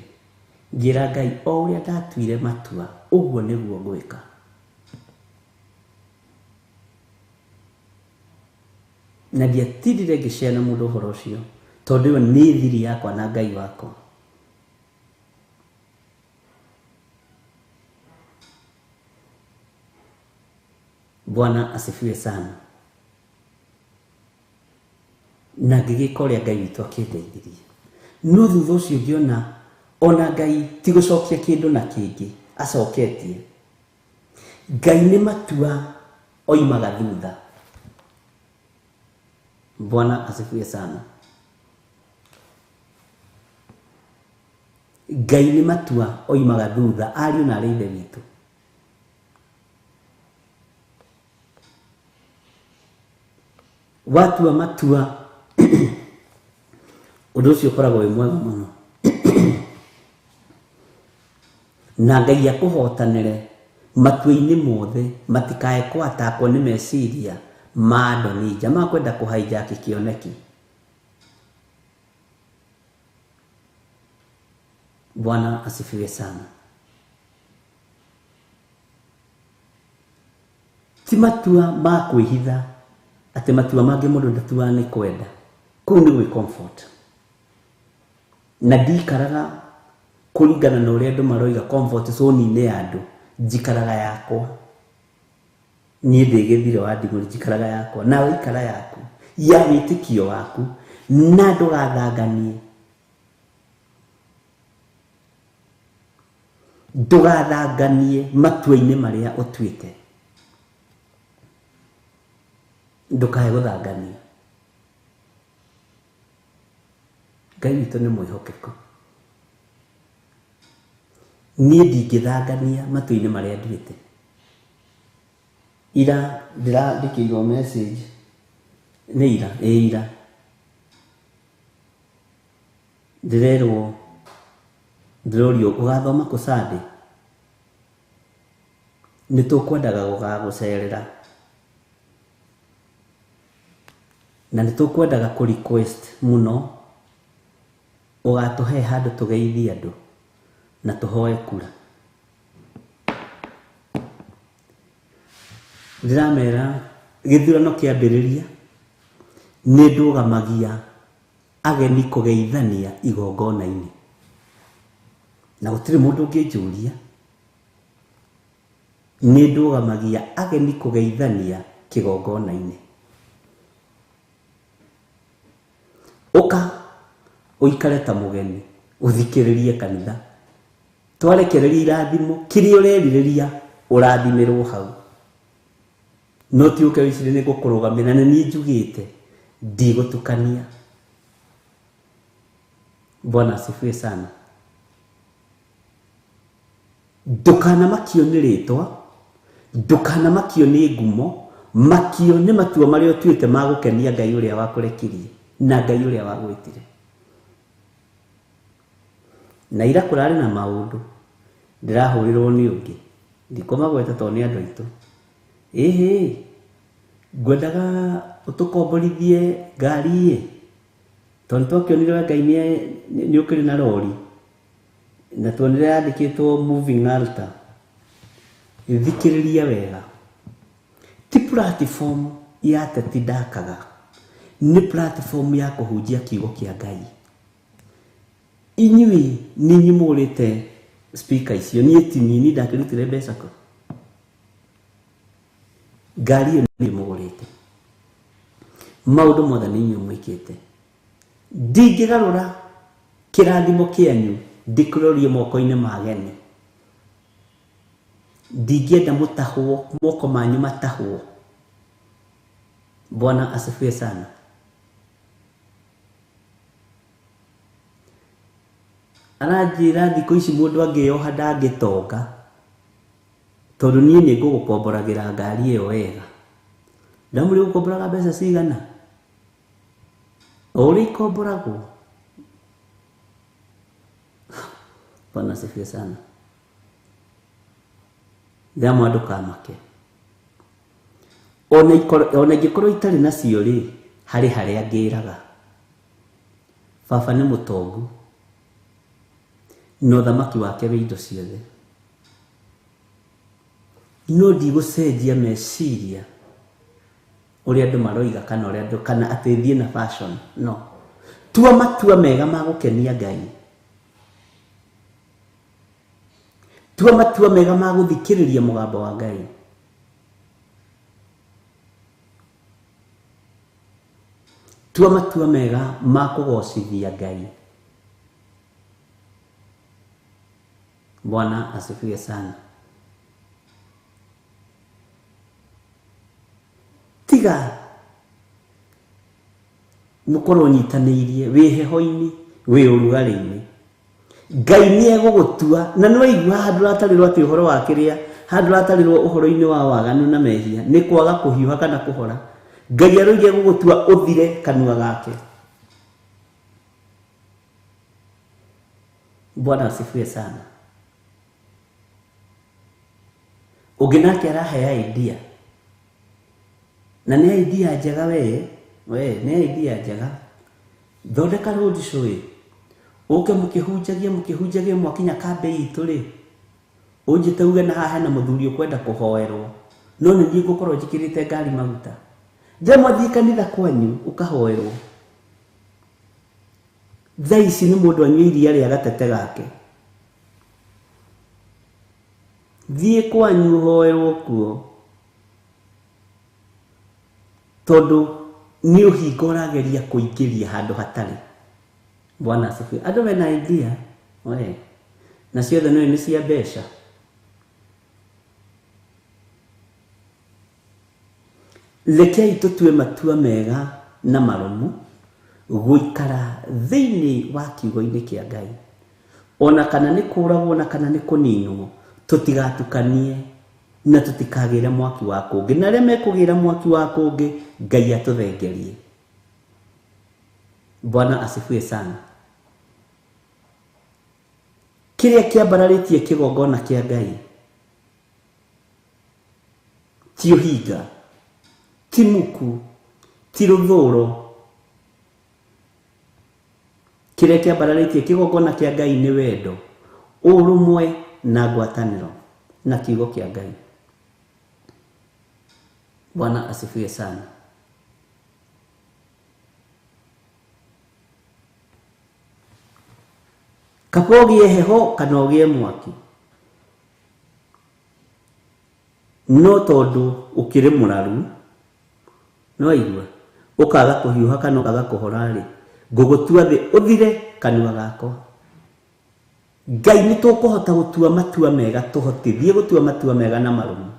ngĩra Ngai o ũrĩa ndatuire matua ũguo nĩguo ngwĩka. Na ndiatindire ngĩceana mũndũ ũhoro ũcio, tondũ ĩyo nĩ thiri yakwa na Ngai wakwa. Bwana asifiwe sana. Na ngĩgĩka ũrĩa Ngai witũ akĩndeithirie. No thutha ũcio ngĩona ona Ngai ti gũcokia kĩndũ na kĩngĩ acoketie. Ngai nĩ matua oimaga thutha. Bwana asifiwe sana. Ngai nĩ matua oimaga thutha ariũ na arĩ ithe witũ. Watua matua ũndũ ũcio ũkoragwo wĩ mwega mũno. Na Ngai akũhotanĩre matua-inĩ mothe matikae kwatakwo nĩ meciria ma Adonija makwenda kũhijack kĩoneki. Bwana asifiwe sana. Ti matua ma kwĩhitha atĩ matua mangĩ mũndũ ndatuaga nĩ kwenda. Kũu nĩ gwĩ comfort. Na ndikaraga kũringana na ũrĩa andũ maroiga comfort zone-inĩ ya andũ, njikaraga yakwa. Niĩ ndĩgĩthire wa ndigũ njikaraga yakwa. Nawe ikara yaku ya wĩtĩkio waku na ndũgathanganie. Ndũgathanganie matua-inĩ marĩa ũtuĩte. Ndũkae gũthangania. Ngai witũ nĩ mwĩhokeku. Niĩ ndingĩthangania matua-inĩ marĩa nduĩte. Ira ndĩrandĩkĩirwo message nĩ ira ndĩrorio ũgathoma kũ Sunday. Nĩ tũkwendaga gũgagũcerera na nĩ tũkwendaga kũ request mũno ũgatũhe handũ tũgeithie andũ na tũhoe kura. Ndiramera gĩthurano kĩambĩrĩria nĩ ndũgamagia ageni kũgeithania igongona-inĩ. Na gũtirĩ mũndũ ũngĩnjũria. Nĩ ndũgamagia ageni kũgeithania kĩgongona-inĩ. Ũka ũikare ta mũgeni ũthikĩrĩrie kanitha. Twarekereria irathimo kĩrĩa ũrerirĩria ũrathimirwo hau. No ti ũke wĩcire nĩ gũkũrũgamĩra na niĩ njugĩte ndigũtukania. Bwana asifiwe sana. Ndũkanamakio nĩ rĩtwa, ndũkanamakio nĩ ngumo, makio nĩ matua marĩa ũtuĩte ma gũkenia Ngai ũrĩa wakũrekirie na Ngai ũrĩa wagwĩtire. Na ira kũrarĩ na maũndũ ndĩrahũrĩrwo nĩ ũngĩ. Ndikomagweta tondũ nĩ andũ aitũ. Ngwendaga ũtũkomborithie ngari tondũ twakĩonire Ngai nĩ ũkĩrĩ na rori na tuonire yandĩkĩtwo moving altar. Thikĩrĩria wega. Ti platform ya teti ndakaga. Nĩ platform ya kũhunjia kiugo kĩa Ngai. Inyuĩ nĩ nyumũrĩte speaker icio niĩ ti nini ndakĩrutire mbeca kũ. Ngari ĩyo nĩ mũgũrĩte. Maũndũ mothe nĩ inyuĩ mwĩkĩte. Ndingĩgarũra kĩrathimo kĩanyu ndĩkũrorie moko-inĩ ma ageni. Ndingĩenda mũtahwo moko manyu matahwo. Bwana asifiwe sana. Aranjĩra thikũ ici mũndũ angĩoha ndangĩtonga tondũ niĩ nĩ ngũgũkomboragĩra ngari ĩyo wega. Na mũrĩ gũkomboraga mbeca cigana? O ũrĩa ikomboragwo. Bwana asifiwe sana. Ndamwa ndũkamake. Ona ingĩkorwo itarĩ nacio rĩ, harĩ harĩa ngĩraga. Baba nĩ mũtongu. No thamaki wake wĩ indo ciothe. No ndigũcenjia meciria ũrĩa andũ maroiga kana ũrĩa andũ kana atĩ thiĩ na fashion. No. Tua matua mega ma gũkenia Ngai. Tua matua mega ma gũthikĩrĩria mũgambo wa Ngai. Tua matua mega ma kũgocithia Ngai. Bwana asifiwe sana. Tiga mũkorwo nyitanĩirie wĩ heho-inĩ wĩ ũrugarĩ-inĩ. Ngai nĩ egũgũtua na nĩ waigua handũ ratarirwo atĩ ũhoro wa kĩrĩa handũ ratarirwo ũhoro-inĩ wa waganu na mehia nĩ kwaga kũhiũha kana kũhora. Ngai aroige gũgũtua ũthire kanua gake. Bwana asifiwe sana. Ũngĩ nake arahe idea na nĩ idea njega we nĩ idea njega. Thondeka road show ũke mũkĩhunjagie mwakinya kambe itũ rĩ ũnjĩte uge na haha na mũthuri ũkwenda kũhoerwo no nĩ niĩ ngũkorwo njĩkĩrĩte ngari maguta. Jamwe kanitha kwanyu ũkahoerwo. Thaa ici nĩ mũndũ anyua iria rĩa gatete gake. Thiĩ kwanyu ũhoerwo kuo tondũ nĩ ũhinga ũrageria kũingĩria handũ hatarĩ. Bwana asifiwe. Andũ mena idea na ciothe nĩ cia mbeca. Rekei tũtue matua mega na maromu gũikara thĩinĩ wa kiugo-inĩ kĩa Ngai. Ona kana nĩ kũragwo na kana nĩ kũninwo tũtigatukanie na tũtikagĩre mwaki wa kũngĩ. Na arĩa mekũgĩra mwaki wa kũngĩ Ngai atũthengerie. Bwana asifiwe sana. Kĩrĩa kĩambararĩtie kĩgongona kĩa Ngai ti ũhinga, ti muku, ti rũthũũro. Kĩrĩa kĩambararĩtie kĩgongona kĩa Ngai nĩ wendo, ũrũmwe na ngwatanĩro na kiugo kĩa Ngai. Bwana asifiwe sana. Kaba ũgĩe heho kana ũgĩe mwaki no tondũ ũkĩrĩ mũraru no igua ũkaga kũhiũha kana ũkaga kũhora rĩ ngũgũtua thĩ ũthire kanua gakwa. Ngai nĩ tũkũhota gũtua matua mega, tũhotithie gũtua matua mega na maromu.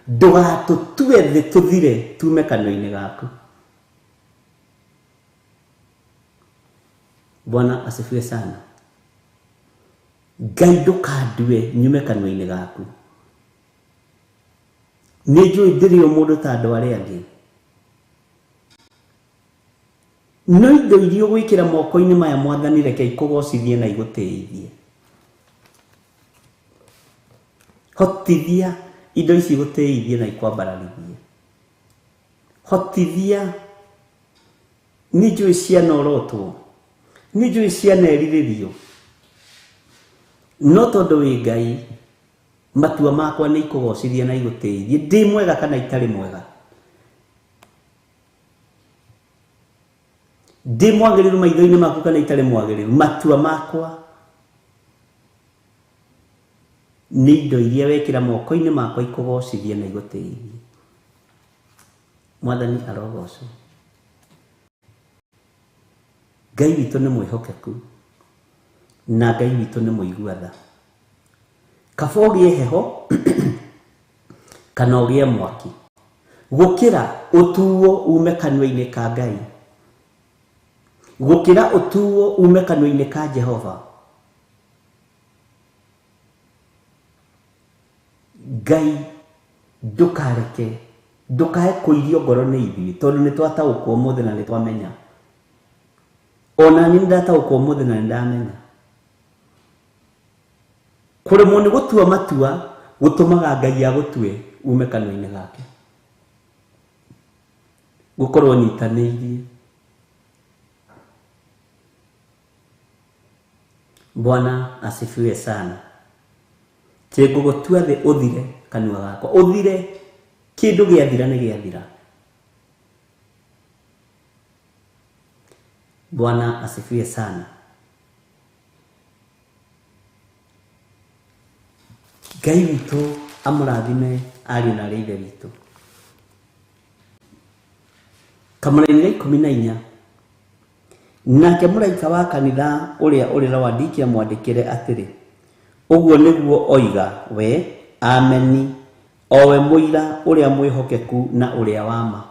Ndũgatũtue thĩ tũthire tume kanua-inĩ gaku. Bwana asifiwe sana. Ngai ndũkandue nyume kanua-inĩ gaku. Nĩ njũĩ ndĩrĩ o mũndũ ta andũ arĩa angĩ. No indo iria ũgwĩkĩra moko-inĩ maya Mwathani reke ikũgocithie na igũtĩithie. Hotithia indo ici igũtĩithie na ikwambararithie. Hotithia nĩ njũĩ ciana ũrotwo, nĩ njũĩ ciana erirĩrio. No tondũ wĩ Ngai matua makwa nĩ ikũgocithie na igũtĩithie. Ndĩ mwega kana itarĩ mwega, ndĩ mwagĩrĩru maitho-inĩ maku kana itarĩ mwagĩrĩru, matua makwa nĩ indo iria wekĩra moko-inĩ makwa ikũgocithie na igũtĩithie. Mwathani arogocwo. Ngai witũ nĩ mwĩhokeku na Ngai witũ nĩ mũigua tha. Kaba ũgĩe heho kana ũgĩe mwaki gũkĩra ũtuo ume kanua-inĩ ka Ngai, gũkĩra ũtuo ume kanua-inĩ ka Jehova. Ngai ndũkae kũirio ngoro nĩ ithuĩ tondũ nĩ twataũkwo ũmũthĩ na nĩ twamenya. Ona niĩ ndataũkwo ũmũthĩ na nĩ ndamenya. Kũremwo nĩ gũtua matua gũtũmaga Ngai agũtue ume kanua-inĩ gake. Gũkorwo nyitanĩirie. Bwana asifiwe sana. Ngũgũtua thĩ ũthire kanua gakwa. Ũthire, kĩndũ gĩathira nĩ gĩathira. Bwana asifiwe sana. Ngai witũ amũrathime ariũ na ithe witũ. Kamũra-inĩ ga 14 nake mũraika wa kanitha ũrĩa ũrĩ Laodikia mwandĩkĩre atĩrĩ, ũguo nĩguo oiga we ameni, owe mũira ũrĩa mwĩhokeku na ũrĩa wa ma.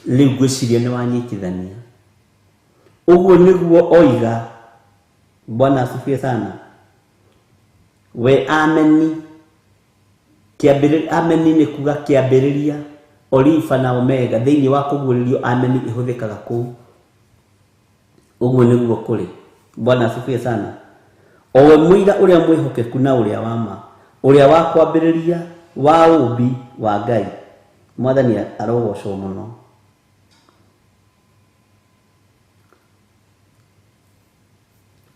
Rĩu ngwĩciria nĩ wanyitithania. Ũguo nĩguo oiga Bwana asifiwe sana. We ameni. Ameni ni kuga kiambiriria, Olifa na Omega thiini wa kuguririo ameni ihuthikaga ku. Uguo niguo kuri. Bwana asifiwe sana. Owe muira uria mwihokeku na uria wama, uria wa kwambiriria wa ubi wa Ngai. Mwathani arogocwo muno.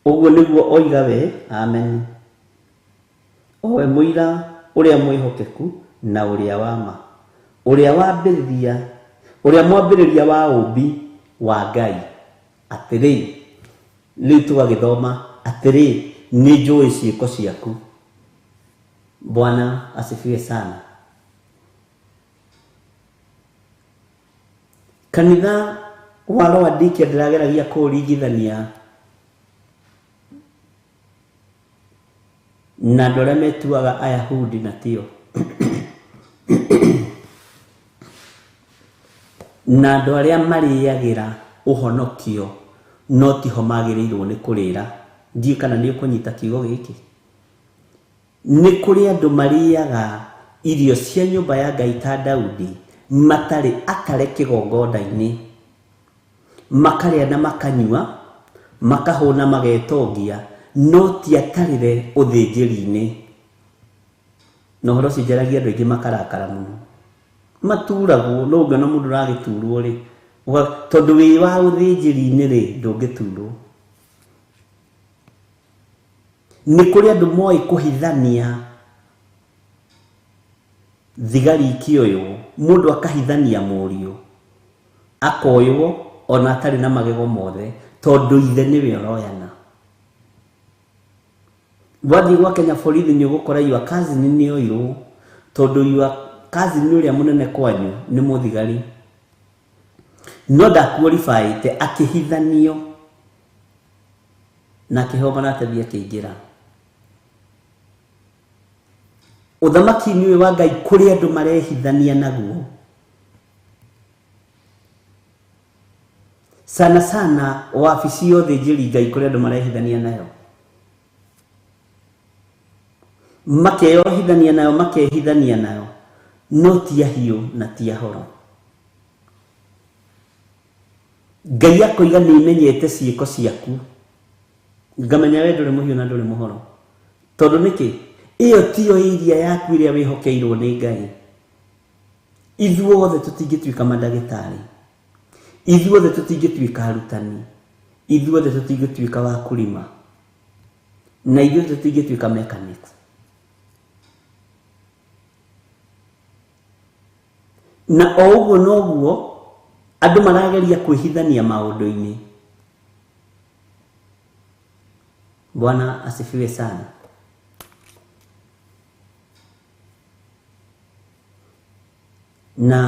Uguo niguo oiga we, amen. Owe muira uria mwihokeku na uria wama, uria wambiriria, uria mwambiriria wa ubi wa Ngai. Atiri riu tugagithoma atiri ni njui ciiko ciaku. Bwana asifiwe sana. Kanitha wa Laodikia ndirageragia kuringithania na andũ arĩa metuaga Ayahudi na tio na andũ arĩa marĩagĩra ũhonokio no tiho magĩrĩirwo nĩ kũrĩra. Ndiĩ kana nĩ ũkũnyita kiugo gĩkĩ. Nĩ kũrĩ andũ marĩaga irio cia nyũmba ya Ngai ta Daudi matarĩ akare kĩgongona-inĩ, makarĩa na makanyua, makahũna magetongia, no ti atarĩre ũthĩnjĩri-inĩ. Na ũhoro ũcio njaragia andũ aingĩ makarakara mũno, maturagwo. No ũngĩona mũndũ ũragĩturwo rĩ, tondũ wĩ wa ũthĩnjĩri-inĩ rĩ, ndũngĩturwo. Nĩ kũrĩ andũ moĩ kũhithania thigari ikĩoywo, mũndũ akahithania mũriũ, akoywo ona atarĩ na magego mothe, tondũ ithe nĩwe ũroyana. Wathiĩ gwa Kenya borithi nĩ ũgũkora your cousin nĩ oirwo, tondũ your cousin ũrĩa mũnene kwanyu nĩ mũthigari, no ndakuoribaĩte akĩhithanio na akĩhoma na atethi akĩingĩra. Ũthamaki-inĩ ũyũ wa Ngai kũrĩ andũ marehithania naguo. Sana sana wabici yothe njĩri Ngai kũrĩ andũ marehithania nayo. Makeyohithania nayo, makehithania nayo, no ti ahiũ na ti ahoro. Ngai akoiga nĩ imenyete ciĩko ciaku, ngamenya we ndũrĩ mũhiũ na ndũrĩ mũhoro. Tondũ nĩkĩ? Ĩyo tiyo iria yaku ĩrĩa wĩhokeirwo nĩ Ngai. Ithuothe tũtingĩtuĩka mandagĩtarĩ, ithuothe tũtingĩtuĩka arutani, ithuothe tũtingĩtuĩka wa kũrima, na ithuothe tũtingĩtuĩka mechanics. Na o ũguo noguo andũ marageria kwĩhithania maũndũ-inĩ. Bwana asifiwe sana. Na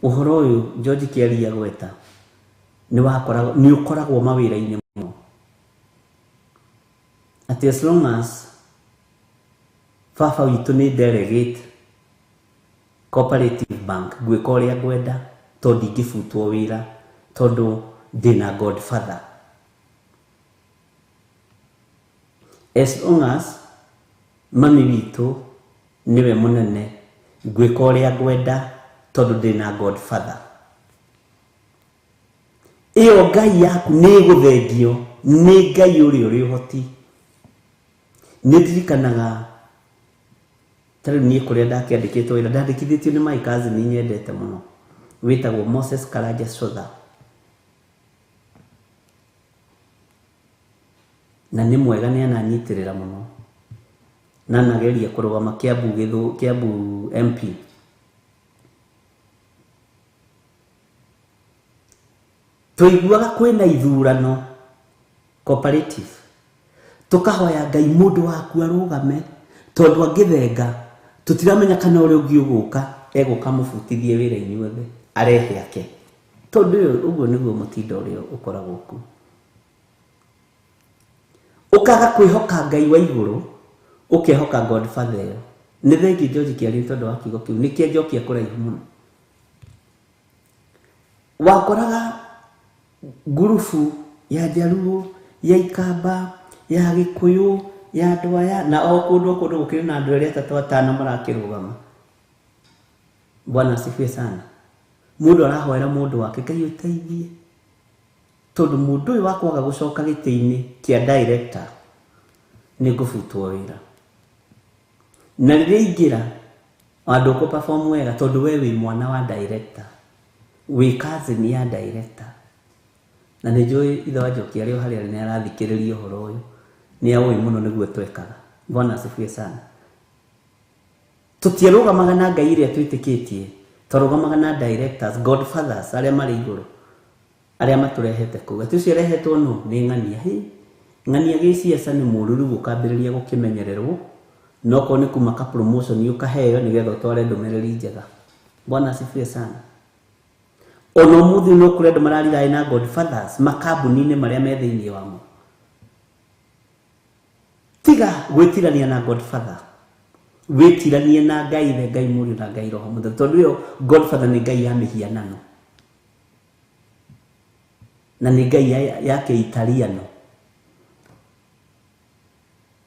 ũhoro ũyũ George Kiaria gweta nĩ ũkoragwo mawĩra-inĩ mũno. At as long as baba witũ nĩ delegate Cooperative Bank, gwĩka ũrĩa ngwenda, tondũ ingĩbutwo wĩra, tondũ ndĩna Godfather. As long as mami witũ niwe mũnene, gwĩka ũrĩa ngwenda, tondũ ndĩna Godfather. Ĩyo Ngai yaku nĩ ĩgũthengio nĩ Ngai ũrĩa ũrĩ ũhoti. Nĩ ndirikanaga tarĩu niĩ kũrĩa ndakĩandĩkĩtwo wĩra, ndandĩkithĩtio nĩ my cousin nyendete mũno, wĩtagwo Moses Karanja Sotha, na nĩ mwega, nĩ ananyitĩrĩra mũno, na nageria kũrũgama Kiambu MP. Tũiguaga kwĩna ithurano cooperative, tũkahoya Ngai mũndũ waku arũgame, tondũ angĩthenga tũtiramenya kana ũrĩa ũngĩ ũgũka egũka mũbutithie wĩra-inĩ wothe arehe ake. Tondũ ũguo nĩguo mũtindo ũrĩa ũkoragwo kuo. Ũkaga kwĩhoka Ngai wa igũrũ, ũkehoka Godfather ĩyo. Nĩ thengi George Kiaria tondũ wa kiugo kĩu, nĩkĩo njokia kũraihu mũno. Wakoraga ngurubu ya Jaluo, ya Ikamba, ya Gikuyu ya andũ aya na o kũndũ gũkĩrĩ na andũ erĩ atatũ atano marakĩrũgama. Bwana asifiwe sana. Mũndũ arahoera mũndũ wake Ngai ũteithie. Tondũ mũndũ ũyũ wakwaga gũcoka gĩtĩ-inĩ kĩa director nĩ ngũbutwo wĩra. Na rĩrĩa ingĩra andũ ko perform wega tondũ we wĩ mwana wa director, wĩ cousin ya director. Na nĩ njũĩ ithe wa Njoki arĩ o harĩa nĩ arathikĩrĩria ũhoro ũyũ. Nĩ aũĩ mũno nĩguo twekaga. Bwana asifiwe sana. Tũtiarũgamaga na Ngai ĩrĩa twĩtĩkĩtie, tũrũgamaga na directors, godfathers arĩa marĩ igũrũ, arĩa matũrehete kũu. Atĩ ũcio arehetwo no nĩ ng'ania. Ng'ania gĩciaca nĩ mũruru ũkambĩrĩria gũkĩmenyererwo, no ko nĩ kuma ka promotion ũkaheo nĩgetha ũtware ndũmĩrĩri njega. Bwana asifiwe sana. Ona ũmũthĩ no kũrĩ andũ marariraĩ na godfathers makambuni-inĩ marĩa me thĩinĩ wamo. Tiga gwĩtirania na godfather, wĩtiranie na Ngai ithe, Ngai Mũriũ na Ngai Roho Mũtheru. Tondũ ũyũ godfather nĩ Ngai ya mĩhianano na nĩ Ngai ya Kĩitaliano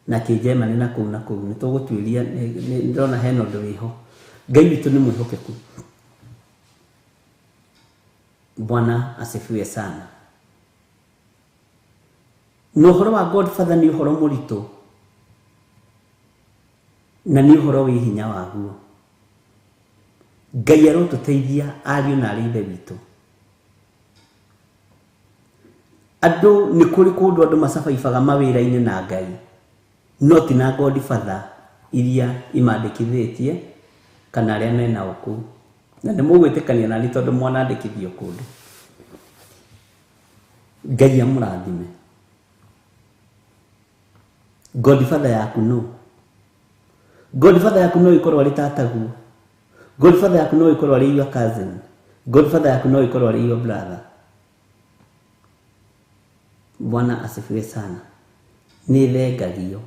na Kĩnjemani na kũu na kũu. Nĩ tũgũtuĩria, nĩ ndĩrona hena ũndũ wĩho. Ngai witũ nĩ mwĩhokeku. Bwana asifiwe sana. Na ũhoro wa godfather nĩ ũhoro mũritũ na nĩ ũhoro wĩ hinya waguo. Ngai arotũteithia ariũ na arĩ ithe witũ. Andũ nĩ kũrĩ kũndũ andũ macabaibaga mawĩra-inĩ na Ngai, no ti na godfather iria imandĩkithĩtie kana arĩa mena ũkũu. Na nĩ mũgwĩtĩkania nani tondũ mwanandĩkithio kũndũ. Ngai amũrathime. Godfather yaku no. Godfather yaku no ikorwo arĩ tataguo. Godfather yaku no ikorwo arĩ your cousin. Godfather yaku no ikorwo arĩ your brother. Bwana asifiwe sana. Nĩ thengagio.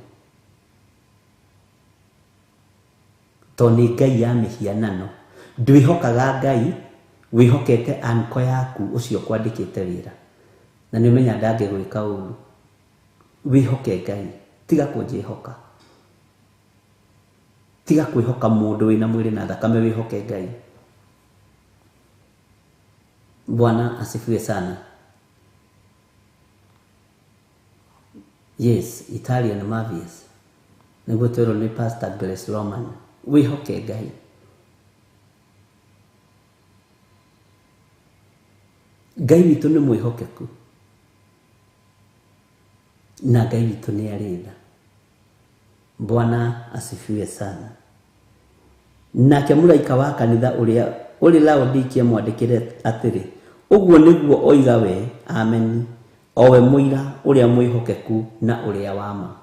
To nĩ Ngai ya mĩhianano. Ndwĩhokaga Ngai, wĩhokete anko yaku ũcio kwandĩkĩte wĩra. Na nĩ ũmenya ndangĩgwĩka ũũru. Wĩhoke Ngai, tiga kũnjĩhoka. Tiga kwĩhoka mũndũ wĩna mwĩrĩ na thakame, wĩhoke Ngai. Bwana asifiwe sana. Yes, Italian Marvius. Nĩguo twĩrwo nĩ Pastor Grace Roman. Wĩhoke Ngai. Ngai witũ nĩ mwĩhokeku. Na Ngai witũ nĩ arĩ tha. Bwana asifiwe sana. Nake mũraika wa kanitha ũrĩa ũrĩ Laodikia mwandĩkĩre atĩrĩ, ũguo nĩguo oiga we, amen, o we mũira ũrĩa mwĩhokeku na ũrĩa wa ma.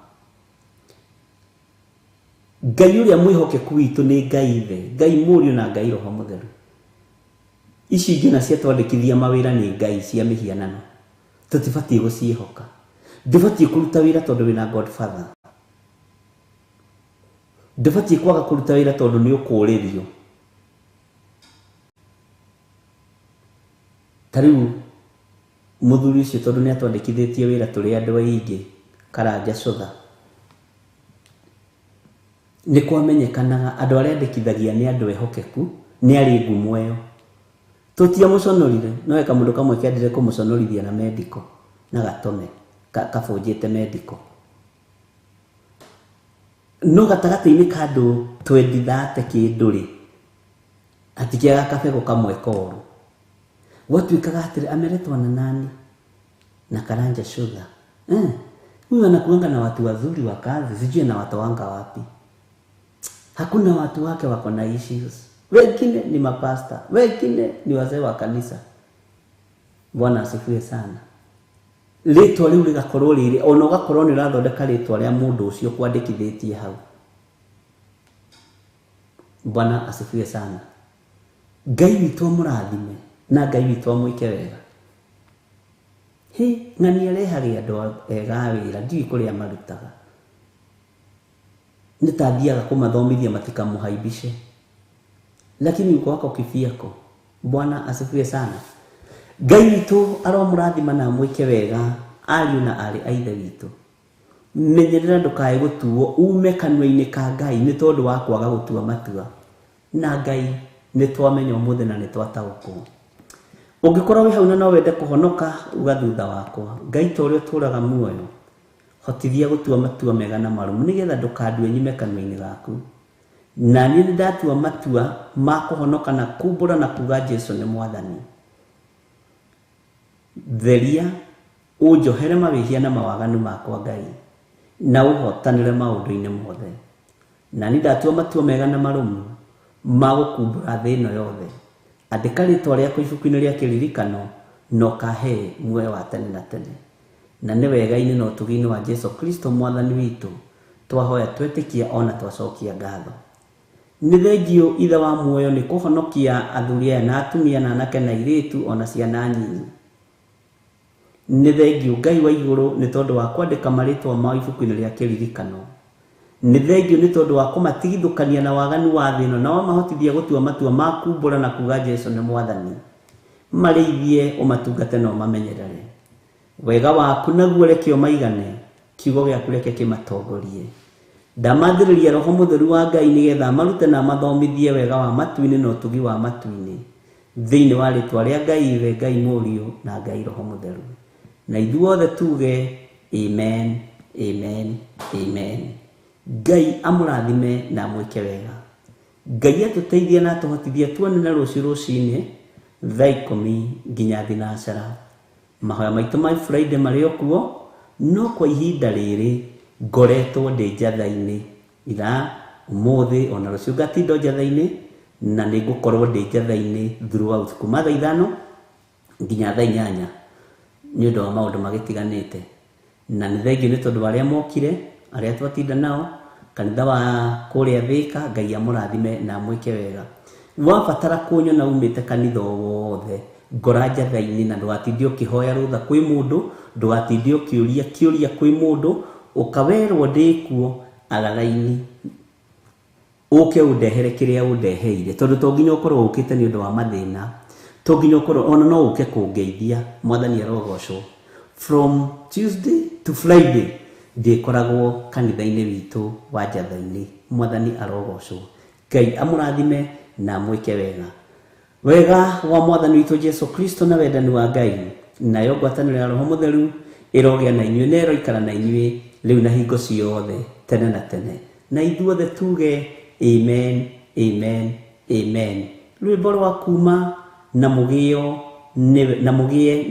Ngai ũrĩa mwĩhokeku witũ nĩ Ngai ithe, Ngai Mũriũ na Ngai Roho Mũtheru. Ici ingĩ na ciatwandĩkithia mawĩra nĩ ngai cia mĩhianano. Tũtibatiĩ gũciĩhoka. Ndũbatiĩ kũruta wĩra tondũ wĩna godfather. Ndũbatiĩ kwaga kũruta wĩra tondũ nĩ ũkũũrĩrio. Tarĩu mũthuri ũcio tondũ nĩ atwandĩkithĩtie wĩra tũrĩ andũ aingĩ Karanja Cotha. Nĩ kwamenyekanaga andũ arĩa andĩkithagia nĩ andũ ehokeku, nĩ arĩ ngumo ĩyo. Tũtiamũconorire, no eka mũndũ kamwe kĩandire kũmũconorithia na medical na gatome kabũnjĩte medical. No gatagatĩ-inĩ ka andũ twendithate kĩndũ-rĩ, atikĩaga kabegũ kamwe koru. Gwatuĩkaga atĩrĩ ameretwa na nani na Karanja Cotha. Huyu anakuanga na watu wazuri wa kazi, sijui anawatoanga wapi. Hakuna watu wake wako na issues. Wengine ni mapasta, wengine ni wazee wa kanisa. Bwana asifiwe sana. Rĩtwa rĩu rĩgakorwo rĩrĩ, ona ũgakorwo nĩ ũrathondeka rĩtwa rĩa mũndũ ũcio kwandĩkithĩtie hau. Bwana asifiwe sana. Ngai witũ amũrathime na Ngai witũ amwĩke wega. Ng'ania arehage andũ ega wĩra, ndiũĩ kũrĩa marutaga. Nĩtathiaga kũmathomithia matikamũhaibishe. Lakini uko wako kifiako. Bwana asifiwe sana. Ngai witũ aromũrathima na amwĩke wega, ariũ na arĩ a ithe witũ. menyerera ndukae gutuo ume kanwa-ini ka Ngai ni tondu wa kwaga gutua matua na Ngai ni twamenya umuthi na ni twataũkwo. Ungikorwo wi hau na no wende kuhonoka uga thutha wakwa, Ngai ta uria turaga muoyo hotithia gutua matua mega na marumu nigetha ndukandue nyime kanwa-ini gaku. Na ni ndatua matua ma kuhonoka na kumbura na kuga Jesu ni mwathani. Theria unjohere mawihia na mawaganu makwa Ngai na uhotanire maundu-ini mothe. Na ni ndatua matua mega na marumu ma gukumbura thĩ ĩno yothe. Andĩka rĩtwa rĩakwa ibuku-inĩ rĩa kĩririkano na ũkahe muoyo wa tene na tene. Na nĩ wega-inĩ na ũtugi-inĩ wa Jesu Kristo mwathani witũ twahoya twetĩkia ona twacokia ngatho. Nĩ thengio ithe wa muoyo nĩ kũhonokia athuri aya na atumia na anake na airĩtu ona ciana nyinyi. Nĩ thengio Ngai wa igũrũ nĩ tondũ wa kwandĩka marĩtwa mao ibuku-inĩ rĩa kĩririkano. Nĩ thengio nĩ tondũ wa kũmatigithũkania na waganu wa thĩ ĩno na wamahotithia gũtua matua ma kumbũra na kuga Jesu nĩ mwathani. Marĩithie ũmatungate na ũmamenyerere. Wega waku naguo reke ũmaigane, kiugo gĩaku reke kĩmatongorie. Ndamathĩrĩria Roho Mũtheru wa Ngai nĩgetha marute na mathomithie wega wa matu-inĩ na ũtugi wa matu-inĩ thĩinĩ wa rĩtwa rĩa Ngai Ithe, Ngai Mũriũ na Ngai Roho Mũtheru. Na ithuothe tuge amen, amen, amen. Ngai amũrathime na amwĩke wega. Ngai atũteithie na atũhotithie tuonane rũciũ rũcinĩ thaa 10 nginya thinacara. Mahoya maitũ ma Friday marĩ o kuo, no kwa ihinda rĩrĩ ngoretwo ndĩ njatha-inĩ. Ira ũmũthĩ ona rũciũ ngatinda njatha-inĩ na nĩ ngũkorwo ndĩ njatha-inĩ throughout kuma thaa 5 nginya thaa 8 nĩ ũndũ wa maũndũ magĩtiganĩte. Na nĩ thengio nĩ tondũ arĩa mokire, arĩa twatinda nao kanitha wa kũrĩa Thĩka, Ngai amũrathime na amwĩke wega. Wabatara kũnyona umĩte kanitha wothe, ngora njatha-inĩ na ndũgatinde ũkĩhoya rũtha kwĩ mũndũ, ndũgatinde ũkĩũria kĩũria kwĩ mũndũ, ũkawerwo ndĩ kuo aga raini ũke ũndehere kĩrĩa ũndeheire, tondũ to nginya ũkorwo ũkĩte nĩ ũndũ wa mathĩna, to nginya ũkorwo ona no ũke kũngeithia. Mwathani arogocwo. From Tuesday to Friday ndĩkoragwo kanitha-inĩ witũ wa njatha-inĩ. Mwathani arogocwo. Ngai amũrathime na amwĩke wega. Wega wa mwathani witũ Jesu Kristo na wendani wa Ngai nayo ngwatanĩro ya Roho Mũtheru ĩrogĩa na inyuĩ na ĩroikara na inyuĩ rĩu na hingo ciothe tene na tene. Na ithuothe tuge amen, amen, amen. Rwĩmbo rwa kuma na mũgĩe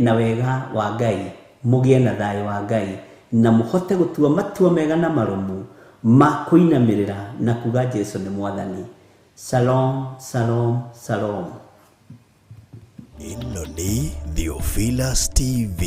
na wega wa Ngai, mũgĩe na thayũ wa Ngai na mũhote gũtua matua mega na marumu ma kũinamĩrĩra na kuga Jesu nĩ mwathani. Shalom, shalom, shalom. Ĩno nĩ Theophilus TV.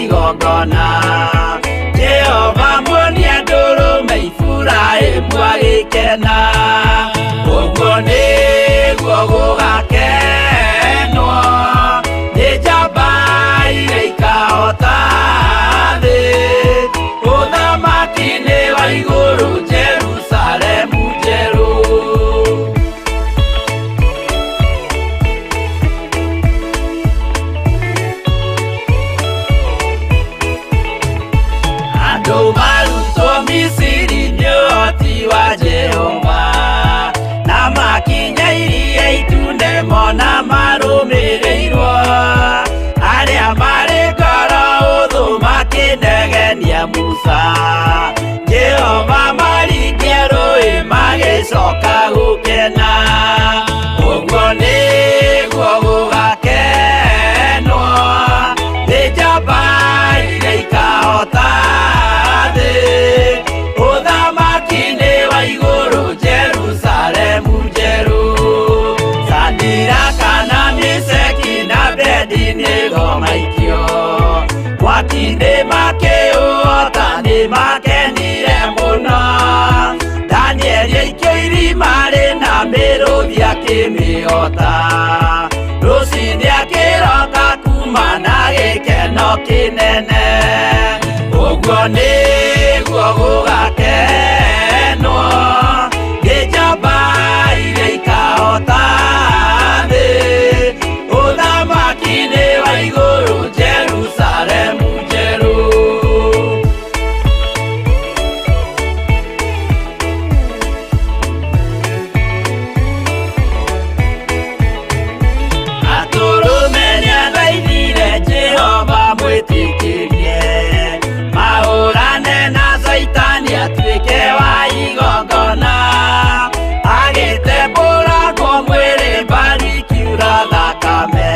Igongona Jehova muonia ndũrũme Iburahĩmu agĩkena, ũguo nĩguo gũgakenwo nĩ njamba iria ikahota thĩ, ũthamaki-inĩ wa igũrũ Jerusalemu njerũ. wendi nĩgomaikio mwaki-inĩ makĩũota nĩmakenire mũno Danieli aikio irima rĩna mĩrũthi akĩmĩota rũcinĩ akĩroka kuma na gĩkeno kĩnene ũguo nĩguo gũgakenwo nĩ njamba iria ikahota thĩ ũthamaki-inĩ wa igũrũ Jerusalemu njerũ atũrũme nĩathaithire Jehova mwĩtĩkĩrie mahũrane na Saitani atuĩke wa igongona agĩtembũragwo mwĩrĩ mbari kiura thakame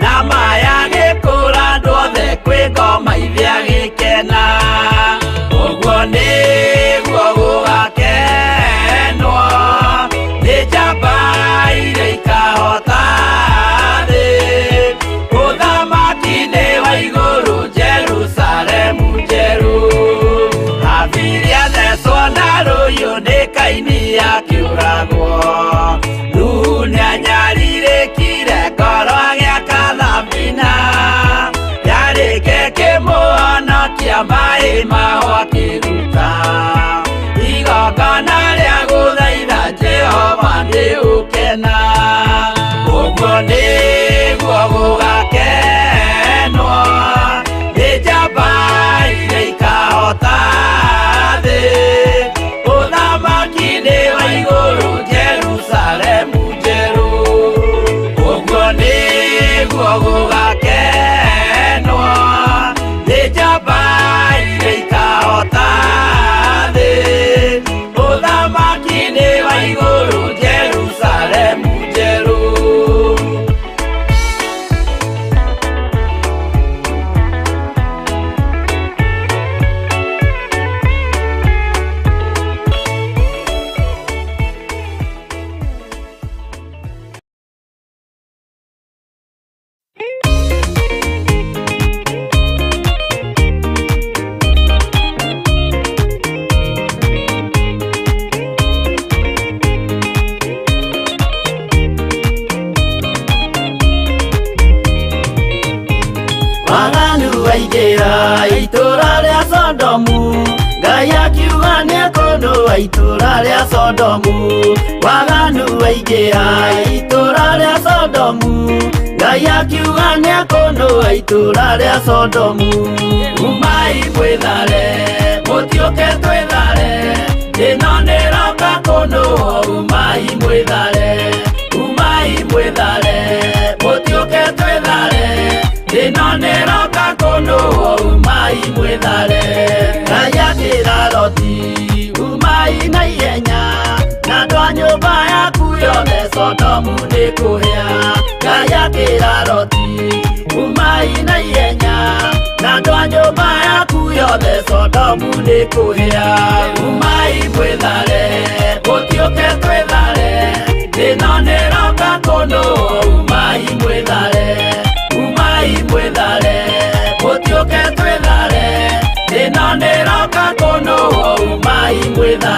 na maya gĩkũra andũ othe kwĩ ngoma ithia gĩkena ũguo nĩguo gũgakenwo nĩ njamba iria ikahota thĩ ũthamaki-inĩ wa igũrũ Jerusalemu njerũ Habiria thecwo na rũhiũ nĩ Kaini akĩũragwo Nuhu nĩanyarirĩkire ngoro agĩaka thabina yarĩke kĩmũhonokia maĩ maho akĩruta igongona rĩa gũthaitha Jehova nĩ ũkena ũguo nĩguo gũgakenwo nĩ njamba iria ikahota thĩ ũthamaki-inĩ wa igũrũ Jerusalemu njerũ ũguo nĩguo gũgakenwo nĩ njamba iria ikahota thĩ ũthamaki-inĩ wa igũrũ Jerusalemu njerũ waganu waingĩra itũra rĩa Sodomu Ngai akiuga nĩekũnũa itũra rĩa Sodomu waganu waingĩra itũra rĩa Sodomu Ngai akiuga nĩekũnũa itũra rĩa Sodomu umai mwĩthare mũtiũke twĩthare ĩno nĩroka kũnũa umai mwĩthare mũtiũke twĩthare ĩno nĩroka kũnũa umai mwĩthare Ngai akĩra Loti umai na ihenya na andũ a nyũmba yaku yothe Sodomu nĩkũhĩa Ngai akĩra Loti umai na ihenya na andũ a nyũmba yaku yothe Sodomu nĩkũhĩa umai mwĩthare mũtiũke twĩthare ĩno nĩroka kũnũa umai mwĩthare mũtiũke twĩthare ĩno nĩroka kũnũa umai mwĩthare